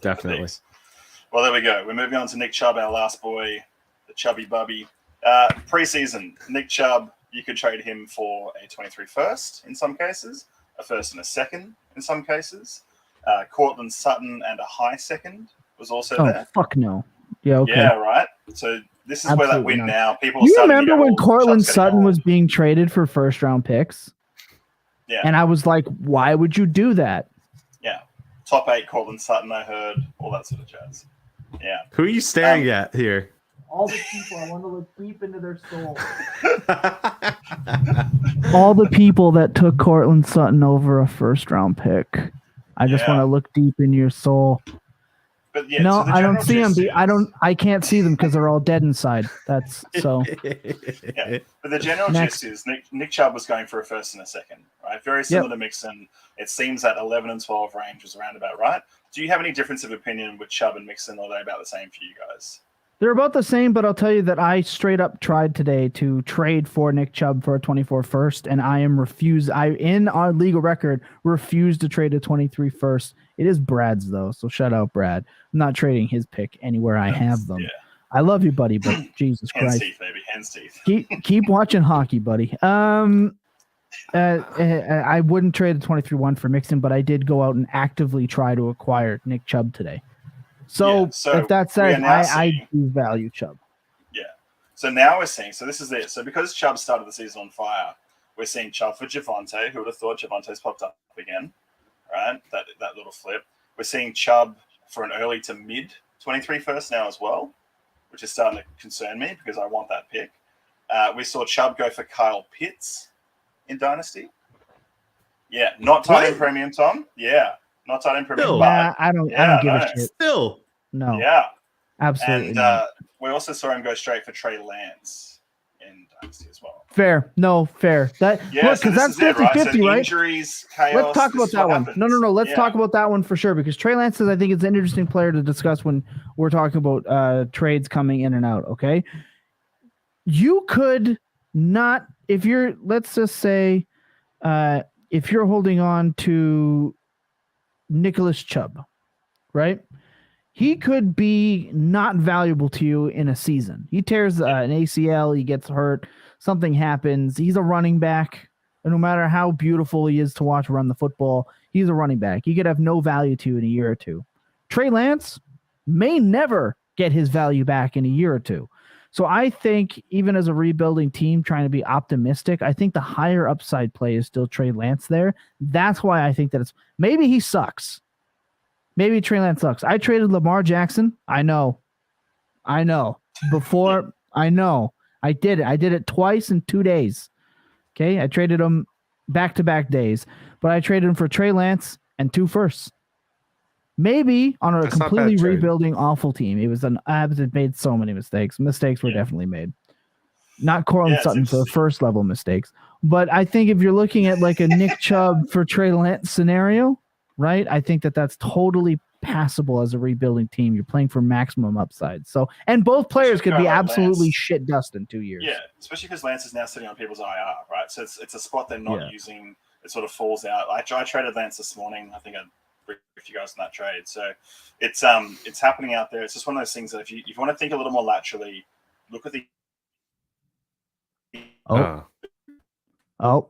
Speaker 3: Well, there we go. We're moving on to Nick Chubb, our last boy, the chubby bubby. Preseason, Nick Chubb, you could trade him for a 23 first in some cases, a first and a second in some cases. Cortland Sutton and a high second was also there.
Speaker 2: Oh, fuck no. Yeah, okay.
Speaker 3: Yeah, right. So this is where that win now. People.
Speaker 2: You remember when Cortland Sutton was being traded for first round picks?
Speaker 3: Yeah.
Speaker 2: And I was like, why would you do that?
Speaker 3: Yeah. Top 8 Cortland Sutton, I heard. All that sort of jazz. Yeah.
Speaker 1: Who are you staring at here?
Speaker 2: All the people. I want to look deep into their soul. All the people that took Cortland Sutton over a first round pick. I just want to look deep in your soul.
Speaker 3: But yeah,
Speaker 2: no, I don't see them. I can't see them because they're all dead inside. That's so.
Speaker 3: Yeah, but the general gist is Nick Chubb was going for a first and a second, right? Very similar to Mixon. It seems that 11 and 12 range was around about right. Do you have any difference of opinion with Chubb and Mixon, or are they about the same for you guys?
Speaker 2: They're about the same, but I'll tell you that I straight up tried today to trade for Nick Chubb for a 24 first, and I am refused. In our legal record, refused to trade a 23 first. It is Brad's, though, so shout out Brad. I'm not trading his pick anywhere I have them. Yeah. I love you, buddy, but Jesus Christ.
Speaker 3: Teeth, baby. hen's teeth.
Speaker 2: keep watching hockey, buddy. I wouldn't trade the 23-1 for Mixon, but I did go out and actively try to acquire Nick Chubb today. So if that says I do value Chubb.
Speaker 3: Yeah. So now we're seeing, so this is it. So because Chubb started the season on fire, we're seeing Chubb for Javonte. Who would have thought Javonte's popped up again, right? That little flip. We're seeing Chubb for an early to mid 23 first now as well, which is starting to concern me because I want that pick. We saw Chubb go for Kyle Pitts in Dynasty. Yeah, not tight end premium, Tom. Yeah, not tight end premium.
Speaker 2: Yeah, I don't give a shit.
Speaker 1: Still.
Speaker 2: No.
Speaker 3: Yeah.
Speaker 2: Absolutely.
Speaker 3: And we also saw him go straight for Trey Lance in Dynasty as well.
Speaker 2: Fair. That look, because that's 50-50, right?
Speaker 3: Injuries, chaos.
Speaker 2: Let's talk about that one.
Speaker 3: Happens.
Speaker 2: No. Let's talk about that one for sure, because Trey Lance is, I think, it's an interesting player to discuss when we're talking about trades coming in and out. Okay, you could not, if you're, let's just say, if you're holding on to Nicholas Chubb, right? He could be not valuable to you in a season. He tears an ACL, he gets hurt, something happens. He's a running back. And no matter how beautiful he is to watch run the football, he's a running back. He could have no value to you in a year or two. Trey Lance may never get his value back in a year or two. So I think even as a rebuilding team trying to be optimistic, I think the higher upside play is still Trey Lance there. That's why I think that it's maybe he sucks. Maybe Trey Lance sucks. I traded Lamar Jackson. I know. Before, I know. I did it. I did it twice in 2 days. Okay? I traded him back-to-back days. But I traded him for Trey Lance and 2 firsts. Maybe on a completely rebuilding awful team. It was it made so many mistakes. Mistakes were definitely made. Not Cortland Sutton for first-level mistakes. But I think if you're looking at like a Nick Chubb for Trey Lance scenario, right? I think that that's totally passable as a rebuilding team. You're playing for maximum upside. So, and both players could be absolutely shit dust in 2 years.
Speaker 3: Yeah, especially because Lance is now sitting on people's IR, right? So it's a spot they're not using. It sort of falls out. I traded Lance this morning. I think I briefed you guys on that trade. So it's happening out there. It's just one of those things that if you want to think a little more laterally, look at the.
Speaker 2: Oh,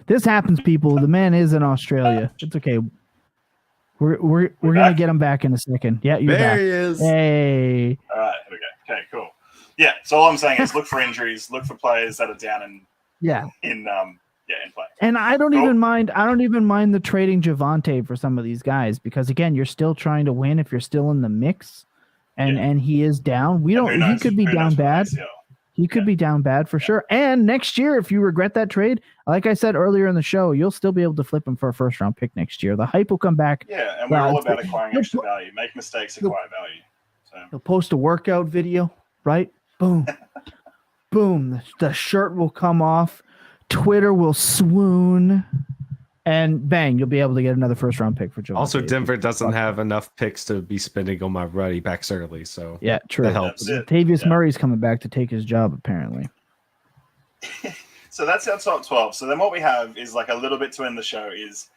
Speaker 2: this happens, people. The man is in Australia. It's okay. We're gonna get him back in a second. Yeah, you're
Speaker 1: there
Speaker 2: back.
Speaker 1: He is.
Speaker 2: Hey.
Speaker 3: All right, here we go. Okay, cool. Yeah, so all I'm saying is look for injuries, look for players that are down in play.
Speaker 2: And I don't even mind the trading Javonte for some of these guys, because again, you're still trying to win if you're still in the mix, and he is down. He could be down bad. He could be down bad for sure. And next year, if you regret that trade, like I said earlier in the show, you'll still be able to flip him for a first-round pick next year. The hype will come back.
Speaker 3: Yeah, and we're all about acquiring extra value. Make mistakes, acquire value. So.
Speaker 2: He'll post a workout video, right? Boom. Boom. The shirt will come off. Twitter will swoon. And bang, you'll be able to get another first-round pick for Joe.
Speaker 1: Also, Denver doesn't have enough picks to be spending on my running backs early, so
Speaker 2: yeah, true.
Speaker 1: That helps.
Speaker 2: Latavius Murray's coming back to take his job, apparently.
Speaker 3: So that's our top 12. So then what we have is like a little bit to end the show is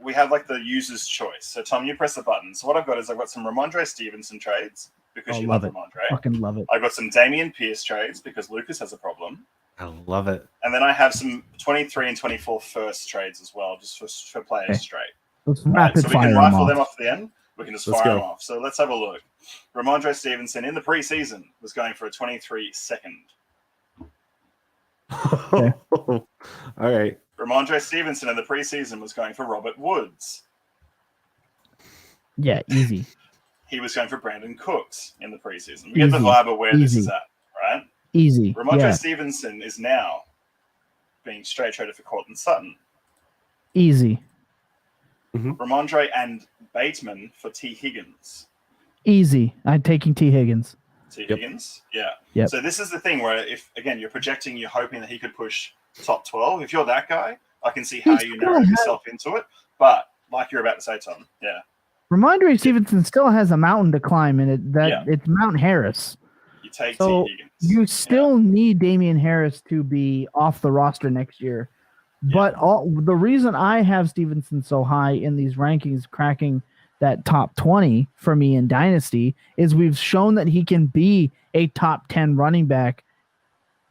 Speaker 3: we have like the user's choice. So Tom, you press the button. So what I've got is I've got some Ramondre Stevenson trades because you love Ramondre.
Speaker 2: Fucking love it.
Speaker 3: I've got some Damian Pierce trades because Lucas has a problem.
Speaker 1: I love it.
Speaker 3: And then I have some 23 and 24 first trades as well, just for players straight.
Speaker 2: Let's rapid
Speaker 3: so we
Speaker 2: fire
Speaker 3: can
Speaker 2: them
Speaker 3: rifle
Speaker 2: off.
Speaker 3: them off at the end. We can just fire them off. So let's have a look. Ramondre Stevenson in the preseason was going for a 23 second.
Speaker 1: Okay. All right.
Speaker 3: Ramondre Stevenson in the preseason was going for Robert Woods.
Speaker 2: Yeah, easy.
Speaker 3: He was going for Brandon Cooks in the preseason. We get the vibe of where this is at, right?
Speaker 2: Easy.
Speaker 3: Ramondre Stevenson is now being straight traded for Cortland Sutton.
Speaker 2: Easy.
Speaker 1: Mm-hmm.
Speaker 3: Ramondre and Bateman for T. Higgins.
Speaker 2: Easy. I'm taking T. Higgins.
Speaker 3: Higgins? Yeah.
Speaker 2: Yep.
Speaker 3: So this is the thing where if, again, you're projecting, you're hoping that he could push top 12. If you're that guy, I can see how you narrow yourself into it. But like you're about to say, Tom,
Speaker 2: Ramondre Stevenson still has a mountain to climb, and it's Mount Harris.
Speaker 3: You take
Speaker 2: T.
Speaker 3: Higgins.
Speaker 2: You still need Damian Harris to be off the roster next year. But the reason I have Stevenson so high in these rankings, cracking that top 20 for me in Dynasty, is we've shown that he can be a top 10 running back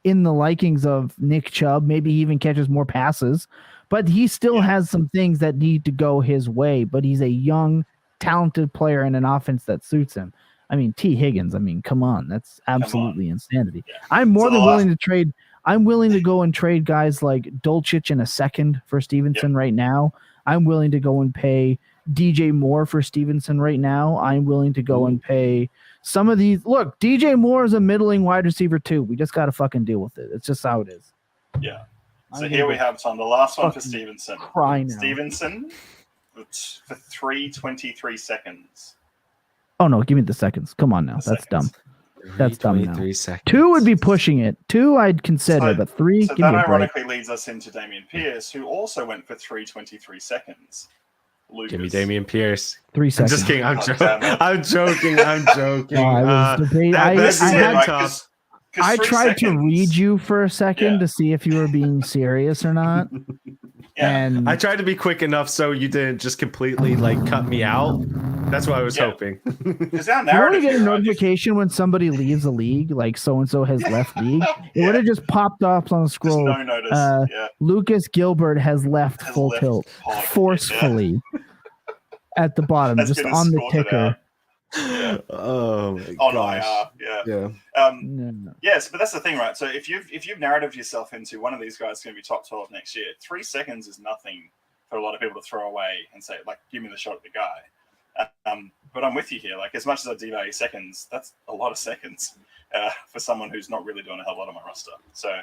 Speaker 2: in the likings of Nick Chubb. Maybe he even catches more passes, but he still has some things that need to go his way. But he's a young, talented player in an offense that suits him. I mean, T. Higgins, I mean, come on. That's absolutely insanity.
Speaker 3: Yeah.
Speaker 2: I'm more than willing to trade. I'm willing to go and trade guys like Dulcich in a second for Stevenson right now. I'm willing to go and pay DJ Moore for Stevenson right now. I'm willing to go and pay some of these. Look, DJ Moore is a middling wide receiver too. We just got to fucking deal with it. It's just how it is.
Speaker 3: Yeah. So here we have, Tom, the last one for Stevenson. Stevenson for 3:23 seconds.
Speaker 2: Oh, no, give me the seconds. Come on now. That's dumb. That's dumb now.
Speaker 1: 3 seconds.
Speaker 2: 2 would be pushing it. 2 I'd consider, but 3,
Speaker 3: so
Speaker 2: give me
Speaker 3: that
Speaker 2: a break.
Speaker 3: ironically leads us into Dameon Pierce, who also went for 3:23 seconds. Lucas.
Speaker 1: Give me Dameon Pierce.
Speaker 2: 3
Speaker 1: I'm
Speaker 2: seconds.
Speaker 1: just kidding. I'm joking. I'm joking.
Speaker 2: I tried to read you for a second to see if you were being serious or not. And
Speaker 1: I tried to be quick enough so you didn't just completely cut me out. That's what I was hoping.
Speaker 3: Because our
Speaker 2: you want
Speaker 3: narrative
Speaker 2: to get a
Speaker 3: here,
Speaker 2: notification when somebody leaves a league, like so and so has left league. It would have just popped up on the scroll.
Speaker 3: Just no notice.
Speaker 2: Lucas Gilbert has left full tilt forcefully at the bottom,
Speaker 3: That's
Speaker 2: just
Speaker 3: gonna
Speaker 2: on the
Speaker 3: sort it
Speaker 2: ticker.
Speaker 3: out.
Speaker 1: Oh my
Speaker 3: On
Speaker 1: gosh.
Speaker 3: IR,
Speaker 2: No.
Speaker 3: Yes, but that's the thing, right? So if you've narratived yourself into one of these guys is going to be top 12 next year, 3 seconds is nothing for a lot of people to throw away and say, give me the shot at the guy. But I'm with you here. As much as I devalue seconds, that's a lot of seconds for someone who's not really doing a hell lot on my roster. So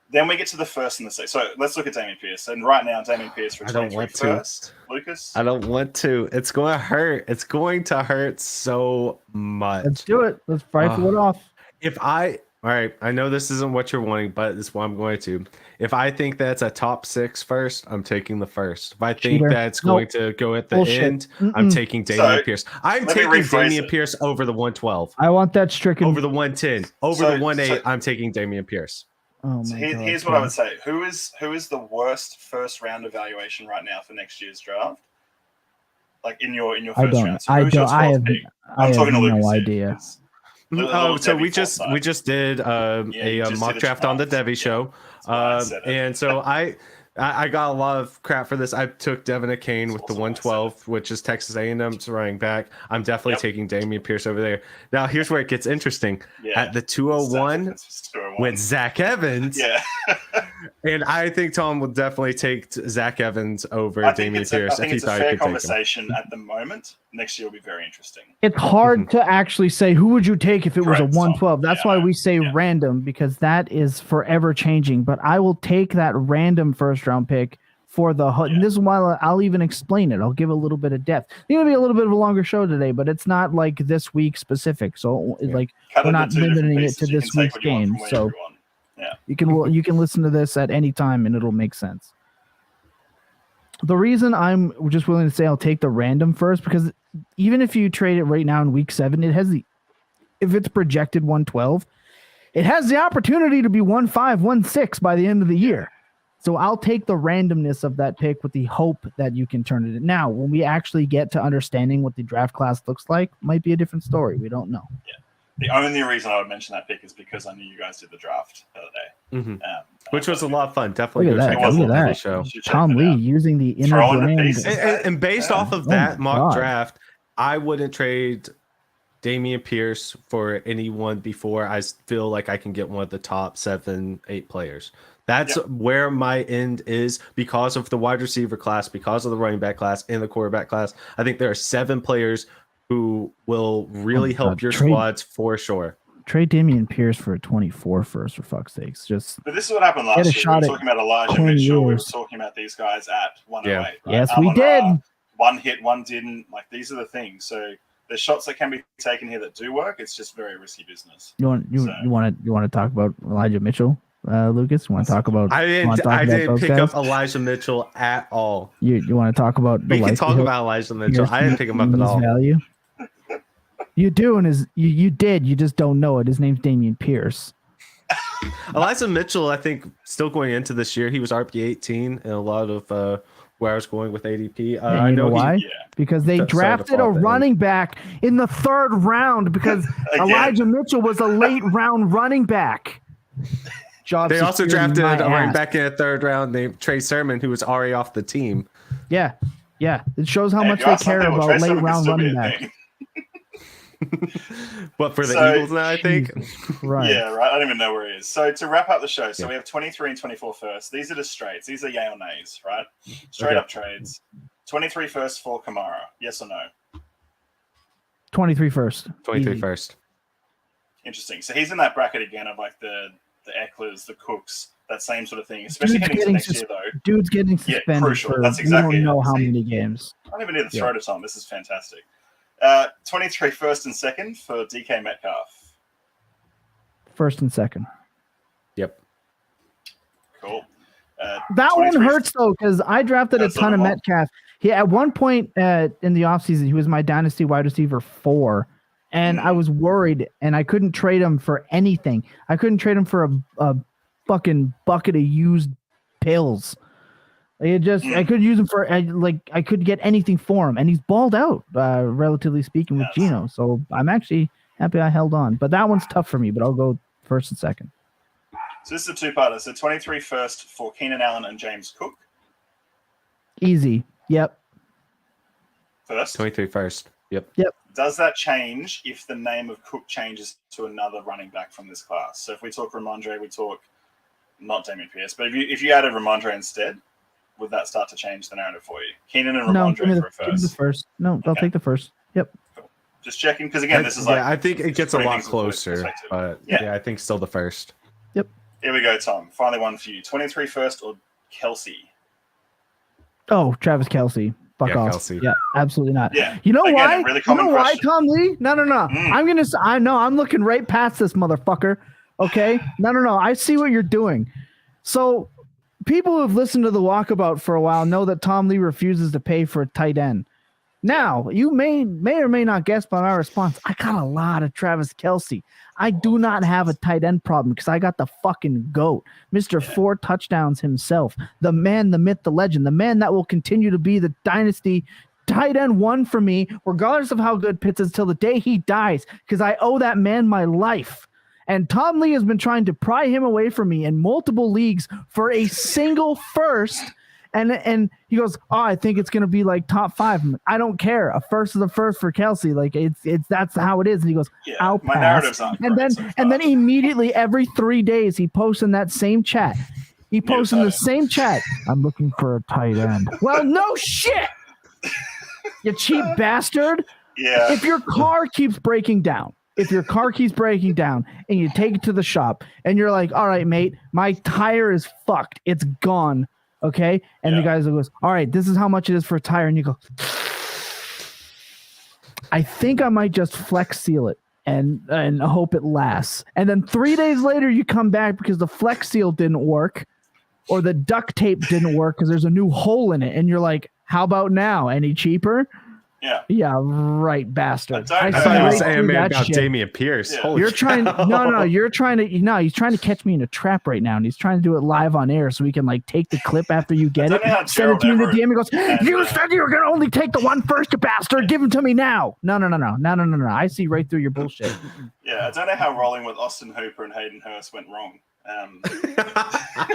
Speaker 3: then we get to the first and the second. So let's look at Dameon Pierce. And right now, Dameon Pierce for 23 first. Lucas?
Speaker 1: I don't want to. It's going to hurt. It's going to hurt so much.
Speaker 2: Let's do it. Let's rifle it off.
Speaker 1: All right, I know this isn't what you're wanting, but it's what I'm going to. If I think that's a top 6 first, I'm taking the first. If I think that's going to go at the end, I'm taking Dameon Pierce. I'm taking Dameon Pierce over the 112.
Speaker 2: I want that stricken.
Speaker 1: Over the 110. Over the 1.8, I'm taking Dameon Pierce.
Speaker 2: Oh
Speaker 3: so
Speaker 2: my God,
Speaker 3: here's what I would say. Who is the worst first round evaluation right now for next year's draft? In your first round. So
Speaker 2: I'm talking to Lucas. No idea.
Speaker 1: So we just did a mock draft on the Devi show. And so I got a lot of crap for this. I took Devin Akane with the 112, which is Texas A&M's running back. I'm definitely taking Dameon Pierce over there. Now, here's where it gets interesting. At the 201 went Zach Evans.
Speaker 3: Yeah.
Speaker 1: And I think Tom will definitely take Zach Evans over Dameon Pierce.
Speaker 3: I think it's a fair conversation at the moment. Next year will be very interesting.
Speaker 2: It's hard to actually say who would you take if it was a 112. That's why we say random, because that is forever changing. But I will take that random first round pick for the and this is why I'll even explain it. I'll give a little bit of depth. It's gonna be a little bit of a longer show today, but it's not this week specific. So we're not limiting it to this week's game. So you can listen to this at any time and it'll make sense. The reason I'm just willing to say I'll take the random first, because even if you trade it right now in week 7, it has if it's projected 112, it has the opportunity to be 1.5, 1.6 by the end of the year. So I'll take the randomness of that pick with the hope that you can turn it in. Now, when we actually get to understanding what the draft class looks like, might be a different story. We don't know.
Speaker 3: Yeah. The only reason I would mention that pick is because I knew you guys did the draft the other day.
Speaker 1: Which was a lot of fun. Definitely
Speaker 2: look at that.
Speaker 1: Show.
Speaker 2: Tom Lee using the inner brand.
Speaker 1: And based off of that mock draft, I wouldn't trade Dameon Pierce for anyone before I feel like I can get one of the top 7, 8 players. That's where my end is, because of the wide receiver class, because of the running back class, and the quarterback class. I think there are 7 players who will really help your squads for sure.
Speaker 2: Trade Dameon Pierce for a 24 first, for fuck's sakes.
Speaker 3: But this is what happened last year. We were talking about Elijah Mitchell. We were talking about these guys at 108. Right?
Speaker 2: Yes, we did.
Speaker 3: One hit, one didn't. These are the things. So there's shots that can be taken here that do work. It's just very risky business. You want to talk about Elijah Mitchell, Lucas? You want to talk about?
Speaker 1: I didn't pick up Elijah Mitchell at all.
Speaker 2: You want to talk about?
Speaker 1: We can talk about Elijah Mitchell. I didn't pick him up at all.
Speaker 2: Value. You do, and you did. You just don't know it. His name's Dameon Pierce.
Speaker 1: Elijah Mitchell, I think, still going into this year, he was RP18 in a lot of where I was going with ADP.
Speaker 2: And
Speaker 1: I
Speaker 2: you know
Speaker 1: know
Speaker 2: why?
Speaker 3: Yeah.
Speaker 2: Because they
Speaker 1: Started to
Speaker 2: drafted a
Speaker 1: fall off the end.
Speaker 2: running back in the 3rd round because
Speaker 3: Again.
Speaker 2: Elijah Mitchell was a late round running back. Job
Speaker 1: They also
Speaker 2: security,
Speaker 1: drafted
Speaker 2: my
Speaker 1: a running
Speaker 2: ass.
Speaker 1: back in the 3rd round named Trey Sermon, who was already off the team.
Speaker 2: Yeah. It shows how
Speaker 3: Hey,
Speaker 2: much
Speaker 3: if you
Speaker 2: they
Speaker 3: ask some
Speaker 2: care
Speaker 3: people,
Speaker 2: about
Speaker 3: Trey
Speaker 2: late
Speaker 3: Sermon could
Speaker 2: round
Speaker 3: still be
Speaker 2: running
Speaker 3: a
Speaker 2: back.
Speaker 3: thing.
Speaker 1: But for the
Speaker 3: So-
Speaker 1: Eagles now, I think.
Speaker 2: Right.
Speaker 3: Yeah, right. I don't even know where he is. So to wrap up the show,
Speaker 1: Yeah.
Speaker 3: we have 23 and 24 first. These are just straights. These are yay or nays, right? Straight
Speaker 1: Okay.
Speaker 3: up trades. 23 first for Kamara. Yes or no?
Speaker 2: 23 first.
Speaker 1: 23
Speaker 2: Easy.
Speaker 1: first.
Speaker 3: Interesting. So he's in that bracket again of like the Ecklers, the Cooks, that same sort of thing. Especially
Speaker 2: Dude's
Speaker 3: heading to
Speaker 2: getting
Speaker 3: next year, though.
Speaker 2: Dude's getting suspended
Speaker 3: crucial.
Speaker 2: for
Speaker 3: That's exactly
Speaker 2: we don't
Speaker 3: it.
Speaker 2: know how
Speaker 3: See?
Speaker 2: many games.
Speaker 3: I don't even need to
Speaker 2: Yeah.
Speaker 3: throw to Tom. This is fantastic. 23 first and second for DK Metcalf.
Speaker 2: First and second.
Speaker 1: Yep.
Speaker 3: Cool.
Speaker 2: That one
Speaker 3: 23
Speaker 2: hurts though, because I drafted a
Speaker 3: That's
Speaker 2: ton of
Speaker 3: not
Speaker 2: Metcalf. He at one point in the offseason, he was my dynasty wide receiver 4. And I was worried, and I couldn't trade him for anything. I couldn't trade him for a fucking bucket of used pills. I couldn't use him for I couldn't get anything for him, and he's balled out, relatively speaking, with
Speaker 3: Yes.
Speaker 2: Geno. So I'm actually happy I held on. But that one's tough for me. But I'll go first and second.
Speaker 3: So this is a two-parter. So 23 first for Keenan Allen and James Cook.
Speaker 2: Easy. Yep.
Speaker 3: First.
Speaker 1: 23 first. Yep.
Speaker 3: Does that change if the name of Cook changes to another running back from this class? So if we talk Ramondre, we talk not Damian Pierce, but if you added Ramondre instead, would that start to change the narrative for you? Keenan and
Speaker 2: No, give me
Speaker 3: Ramondre
Speaker 2: the,
Speaker 3: for a
Speaker 2: give me the
Speaker 3: first.
Speaker 2: first. No, I'll
Speaker 3: Okay.
Speaker 2: take the first. Yep.
Speaker 3: Just checking, because again, this is like
Speaker 1: I think it gets a
Speaker 3: putting
Speaker 1: lot
Speaker 3: things into
Speaker 1: closer,
Speaker 3: perspective.
Speaker 1: but
Speaker 3: Yeah.
Speaker 1: yeah, I think still the first.
Speaker 3: Here we go, Tom. Finally one for you. 23 first or Kelsey?
Speaker 2: Oh, Travis Kelce. Fuck
Speaker 1: Yeah,
Speaker 2: off.
Speaker 1: Kelce.
Speaker 2: Yeah, absolutely not.
Speaker 3: Yeah.
Speaker 2: You know
Speaker 3: Again,
Speaker 2: why?
Speaker 3: a really
Speaker 2: You
Speaker 3: common
Speaker 2: know why,
Speaker 3: question.
Speaker 2: Tom Lee? No.
Speaker 3: Mm.
Speaker 2: I know I'm looking right past this motherfucker. Okay? No. I see what you're doing. So people who have listened to the Walkabout for a while know that Tom Lee refuses to pay for a tight end. Now, you may or may not guess by my response, I got a lot of Travis Kelce. I do not have a tight end problem because I got the fucking GOAT, Mr. 4 touchdowns himself, the man, the myth, the legend, the man that will continue to be the dynasty tight end 1 for me, regardless of how good Pitts is till the day he dies, because I owe that man my life. And Tom Lee has been trying to pry him away from me in multiple leagues for a single first. And he goes, oh, I think it's gonna be like top 5. I don't care. A first is a first for Kelce. Like it's that's how it is. And he goes,
Speaker 3: Yeah,
Speaker 2: I'll
Speaker 3: my
Speaker 2: pass.
Speaker 3: narratives aren't
Speaker 2: And then
Speaker 3: correct so far.
Speaker 2: immediately every 3 days he posts in that same chat. He posts in the same chat. I'm looking for a tight end. Well, no shit. You cheap bastard.
Speaker 3: Yeah.
Speaker 2: If your car keeps breaking down, and you take it to the shop and you're like, all right, mate, my tire is fucked. It's gone. Okay. And the guy goes, all right, this is how much it is for a tire. And you go, I think I might just flex seal it and hope it lasts. And then 3 days later, you come back because the flex seal didn't work or the duct tape didn't work because there's a new hole in it. And you're like, how about now? Any cheaper?
Speaker 3: Yeah.
Speaker 2: Yeah, right, bastard.
Speaker 3: I
Speaker 1: I
Speaker 3: see
Speaker 1: thought he
Speaker 3: right
Speaker 1: was
Speaker 3: through
Speaker 1: saying
Speaker 2: that
Speaker 1: about
Speaker 2: shit.
Speaker 1: Damian Pierce.
Speaker 3: Yeah.
Speaker 1: Holy
Speaker 2: You're trying
Speaker 1: cow.
Speaker 2: he's trying to catch me in a trap right now, and he's trying to do it live on air so we can like take the clip after you get
Speaker 3: I
Speaker 2: it,
Speaker 3: don't know how
Speaker 2: send it to me in the
Speaker 3: Gerald
Speaker 2: DM. He goes,
Speaker 3: and,
Speaker 2: you said you were gonna only take the one first, you bastard. Give him to me now. No. I see right through your bullshit.
Speaker 3: Yeah, I don't know how rolling with Austin Hooper and Hayden Hurst went wrong.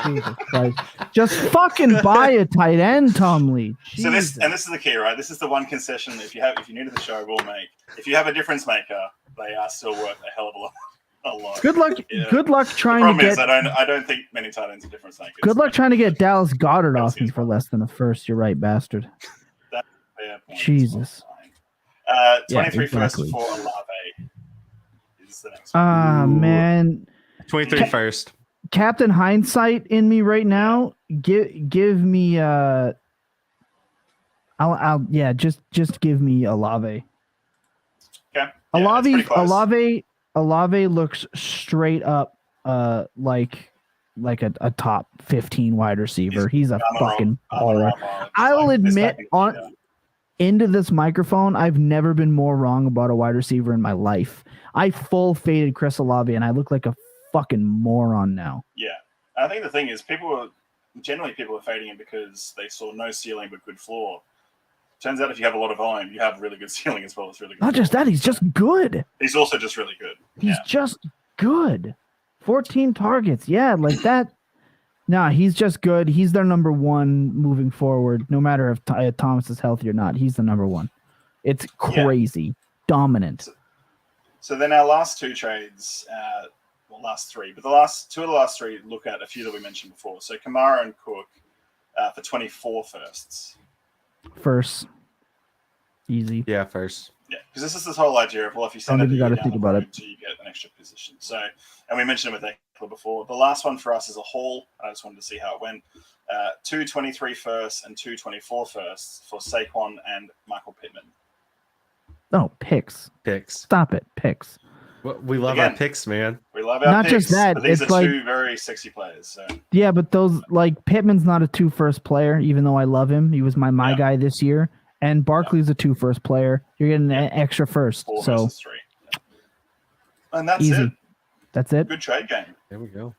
Speaker 2: Jesus Christ. Just fucking buy a tight end, Tom Lee.
Speaker 3: So this
Speaker 2: Jesus.
Speaker 3: is the key, right? This is the one concession that if you're new to the show, we'll make. If you have a difference maker, they are still worth a hell of a lot.
Speaker 2: Good luck.
Speaker 3: Yeah.
Speaker 2: Good luck
Speaker 3: The
Speaker 2: trying to
Speaker 3: problem
Speaker 2: get.
Speaker 3: is I don't think many tight ends are difference makers.
Speaker 2: Good luck trying to get Dallas Goddard off
Speaker 3: Kelsey's
Speaker 2: me for less than a first. You're right, bastard.
Speaker 3: Fair point.
Speaker 2: Jesus.
Speaker 3: 23
Speaker 2: Yeah,
Speaker 3: first
Speaker 2: exactly.
Speaker 3: for Olave is the next one.
Speaker 2: Ah, man.
Speaker 1: 23 first.
Speaker 2: Captain Hindsight in me right now. Give me just give me Olave.
Speaker 3: Okay. Yeah, it's pretty close.
Speaker 2: Olave looks straight up like a top 15 wide receiver. He's a fucking baller. I will admit into this microphone, I've never been more wrong about a wide receiver in my life. I full faded Chris Olave and I look like a fucking moron now.
Speaker 3: Yeah. I think the thing is people generally people are fading him because they saw no ceiling but good floor. Turns out if you have a lot of volume, you have really good ceiling as well as really good.
Speaker 2: Not just that, he's just good.
Speaker 3: He's also just really good.
Speaker 2: He's just good. 14 targets. Yeah, like that. Nah, he's just good. He's their number one moving forward, no matter if Thomas is healthy or not. He's the number one. It's crazy. Dominant.
Speaker 3: So then our last two trades, last three, but two of the last three look at a few that we mentioned before. So Kamara and Cook for 24 firsts.
Speaker 2: First. Easy.
Speaker 1: Yeah, first.
Speaker 3: Yeah, because this is this whole idea of, well, if you send it, you got to think about it. You get an extra position. So, and we mentioned it with Eckler before. The last one for us is a haul. I just wanted to see how it went. 223 firsts and 224 firsts for Saquon and Michael Pittman.
Speaker 2: No, picks. Stop it, picks.
Speaker 1: Well, we love our picks, man.
Speaker 3: We love our
Speaker 2: not
Speaker 3: picks.
Speaker 2: Just that.
Speaker 3: But these
Speaker 2: it's
Speaker 3: are
Speaker 2: like,
Speaker 3: two very sexy players. So.
Speaker 2: Yeah, but those like Pittman's not a 2 first player, even though I love him. He was my guy this year. And Barkley's a 2 first player. You're getting an extra first.
Speaker 3: 4
Speaker 2: so
Speaker 3: versus 3. And that's
Speaker 2: easy.
Speaker 3: it.
Speaker 2: That's it.
Speaker 3: Good trade game.
Speaker 1: There we go.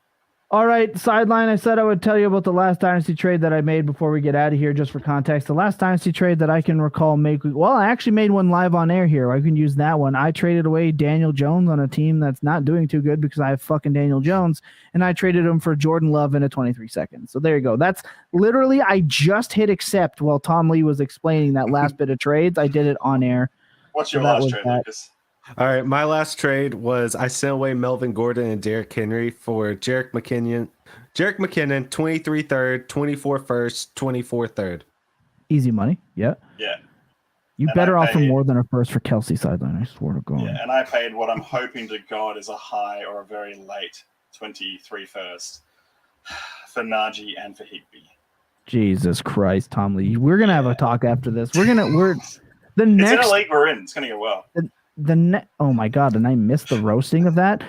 Speaker 2: All right, sideline. I said I would tell you about the last Dynasty trade that I made before we get out of here, just for context. The last Dynasty trade that I can recall I actually made one live on air here. I can use that one. I traded away Daniel Jones on a team that's not doing too good because I have fucking Daniel Jones, and I traded him for Jordan Love in a 23 seconds. So there you go. That's literally, I just hit accept while Tom Lee was explaining that last bit of trades. I did it on air.
Speaker 3: What's your last trade, Lucas?
Speaker 1: All right, my last trade was I sent away Melvin Gordon and Derrick Henry for Jerick McKinnon, 23 third, 24 first, 24 third.
Speaker 2: Easy money. Yeah.
Speaker 3: Yeah.
Speaker 2: You better offer more than a first for Kelsey sideline, I swear to God.
Speaker 3: Yeah, and I paid what I'm hoping to God is a high or a very late 23 first for Najee and for Higbee.
Speaker 2: Jesus Christ, Tom Lee. We're gonna have a talk after this. We're the
Speaker 3: it's
Speaker 2: next
Speaker 3: in a league we're in. It's gonna go well.
Speaker 2: Oh my God, and I missed the roasting of that.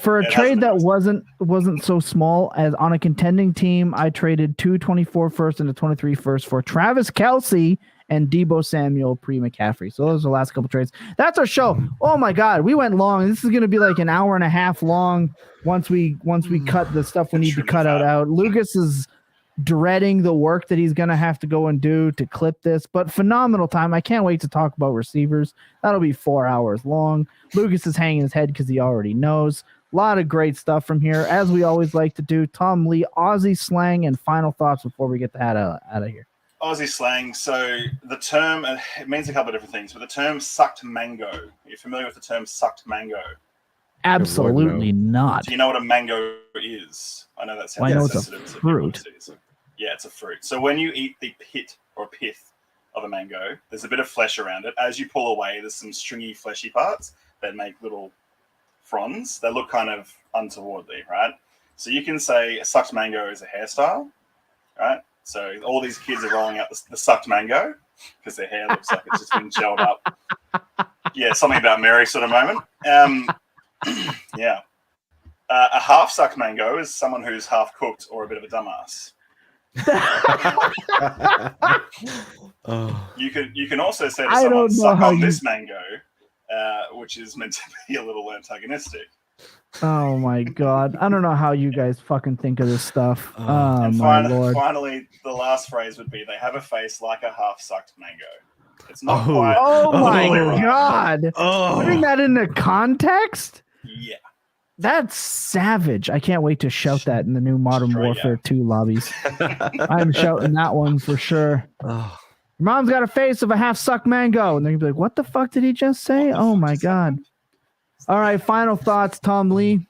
Speaker 2: For a trade that wasn't so small, as on a contending team, I traded 2 24 first and a 23 first for Travis Kelce and Deebo Samuel pre-McCaffrey. So those are the last couple trades. That's our show. Oh my God, we went long. This is gonna be like an hour and a half long once we cut the stuff we need to cut out. Lucas is dreading the work that he's going to have to go and do to clip this, but phenomenal time. I can't wait to talk about receivers. That'll be 4 hours long. Lucas is hanging his head because he already knows. A lot of great stuff from here, as we always like to do. Tom Lee, Aussie slang, and final thoughts before we get the head out of here.
Speaker 3: Aussie slang. So the term, it means a couple of different things, but the term sucked mango. Are you familiar with the term sucked mango?
Speaker 2: Absolutely not.
Speaker 3: Do you know what a mango is? I know that sounds
Speaker 2: I know it's a fruit.
Speaker 3: Yeah, it's a fruit. So when you eat the pith of a mango, there's a bit of flesh around it. As you pull away, there's some stringy, fleshy parts that make little fronds. They look kind of untowardly, right? So you can say a sucked mango is a hairstyle, right? So all these kids are rolling out the sucked mango because their hair looks like it's just been gelled up. Yeah, something about Mary sort of moment. Yeah. A half sucked mango is someone who's half cooked or a bit of a dumbass. You can also say to someone, suck on this mango, which is meant to be a little antagonistic.
Speaker 2: Oh my God. I don't know how you guys fucking think of this stuff.
Speaker 3: And
Speaker 2: Lord.
Speaker 3: Finally, the last phrase would be, they have a face like a half sucked mango. It's not quite.
Speaker 2: Oh my
Speaker 3: right.
Speaker 2: God. Putting that into context?
Speaker 3: Yeah.
Speaker 2: That's savage. I can't wait to shout that in the new Modern Warfare 2 lobbies. I'm shouting that one for sure. Your mom's got a face of a half-sucked mango. And they're going to be like, what the fuck did he just say? Oh, my God. All right, final thoughts, Tom Lee.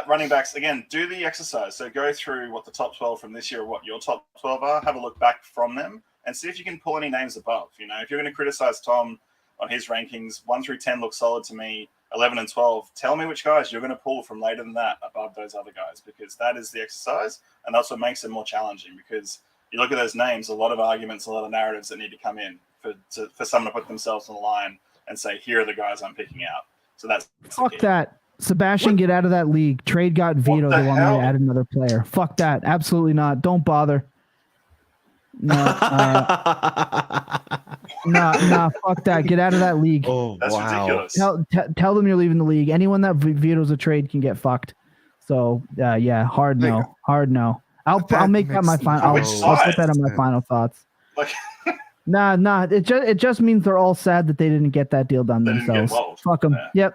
Speaker 3: Running backs, again, do the exercise. So go through what the top 12 from this year, what your top 12 are, have a look back from them, and see if you can pull any names above. You know, if you're going to criticize Tom on his rankings, 1 through 10 look solid to me. 11 and 12, tell me which guys you're going to pull from later than that above those other guys, because that is the exercise, and that's what makes it more challenging, because you look at those names, a lot of arguments, a lot of narratives that need to come in for someone to put themselves on the line and say, here are the guys I'm picking out. So that's
Speaker 2: fuck that. Sebastian, get out of that league. Trade got vetoed the one way to add another player. Fuck that. Absolutely not. Don't bother. No, fuck that. Get out of that league.
Speaker 1: Oh,
Speaker 3: that's ridiculous.
Speaker 2: Tell them you're leaving the league. Anyone that vetoes a trade can get fucked. So, yeah, hard no. I'll make that my
Speaker 1: makes
Speaker 2: final.
Speaker 3: Which
Speaker 2: I'll put
Speaker 3: side?
Speaker 2: that on my final thoughts.
Speaker 3: Like,
Speaker 2: Nah. It just means they're all sad that they didn't get that deal done
Speaker 3: They didn't get
Speaker 2: themselves.
Speaker 3: involved.
Speaker 2: Fuck them.
Speaker 3: Yeah.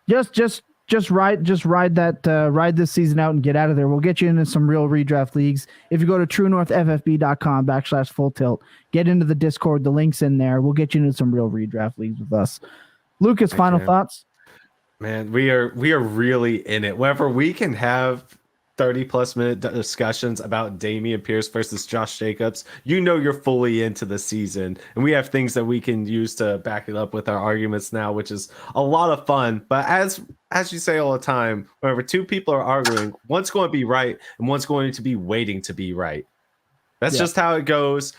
Speaker 2: Yep. Just ride that ride this season out and get out of there. We'll get you into some real redraft leagues. If you go to truenorthffb.com/full tilt, get into the Discord. The link's in there. We'll get you into some real redraft leagues with us. Lucas, final thoughts?
Speaker 1: Man, we are really in it. Whenever we can have 30+ minute discussions about Damian Pierce versus Josh Jacobs, you're fully into the season. And we have things that we can use to back it up with our arguments now, which is a lot of fun. But as you say all the time, whenever two people are arguing, one's going to be right and one's going to be waiting to be right. That's just how it goes.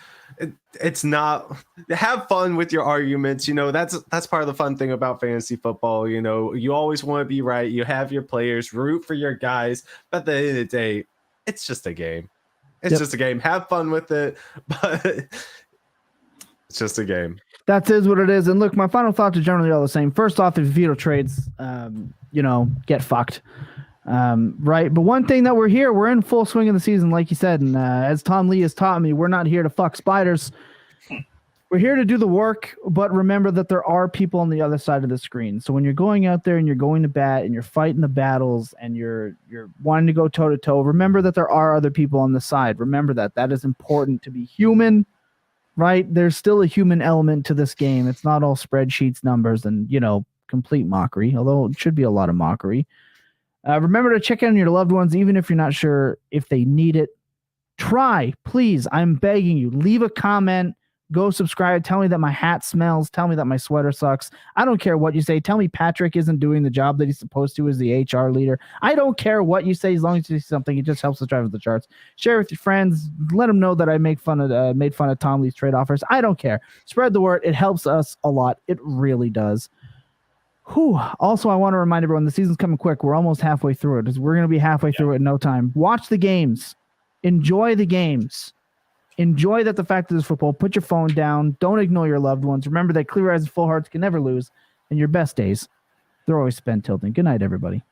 Speaker 1: It's not, have fun with your arguments. That's part of the fun thing about fantasy football. You always want to be right. You have your players, root for your guys. But at the end of the day, it's just a game. It's just a game. Have fun with it, but it's just a game.
Speaker 2: That is what it is. And look, my final thoughts are generally all the same. First off, if veto trades, get fucked. Right. But one thing that we're in full swing of the season, like you said, and as Tom Lee has taught me, we're not here to fuck spiders. We're here to do the work, but remember that there are people on the other side of the screen. So when you're going out there and you're going to bat and you're fighting the battles and you're wanting to go toe to toe, remember that there are other people on the side. Remember that is important to be human, right? There's still a human element to this game. It's not all spreadsheets, numbers, and, complete mockery, although it should be a lot of mockery. Remember to check in on your loved ones, even if you're not sure if they need it. Try, please. I'm begging you. Leave a comment. Go subscribe. Tell me that my hat smells. Tell me that my sweater sucks. I don't care what you say. Tell me Patrick isn't doing the job that he's supposed to as the HR leader. I don't care what you say as long as you say something. It just helps us drive up the charts. Share with your friends. Let them know that I made fun of Tomlies trade offers. I don't care. Spread the word. It helps us a lot. It really does. Also, I want to remind everyone the season's coming quick. We're almost halfway through it. We're going to be halfway through it in no time. Watch the games. Enjoy the games. Enjoy the fact that it's football. Put your phone down. Don't ignore your loved ones. Remember that clear eyes and full hearts can never lose. And your best days, they're always spent tilting. Good night, everybody.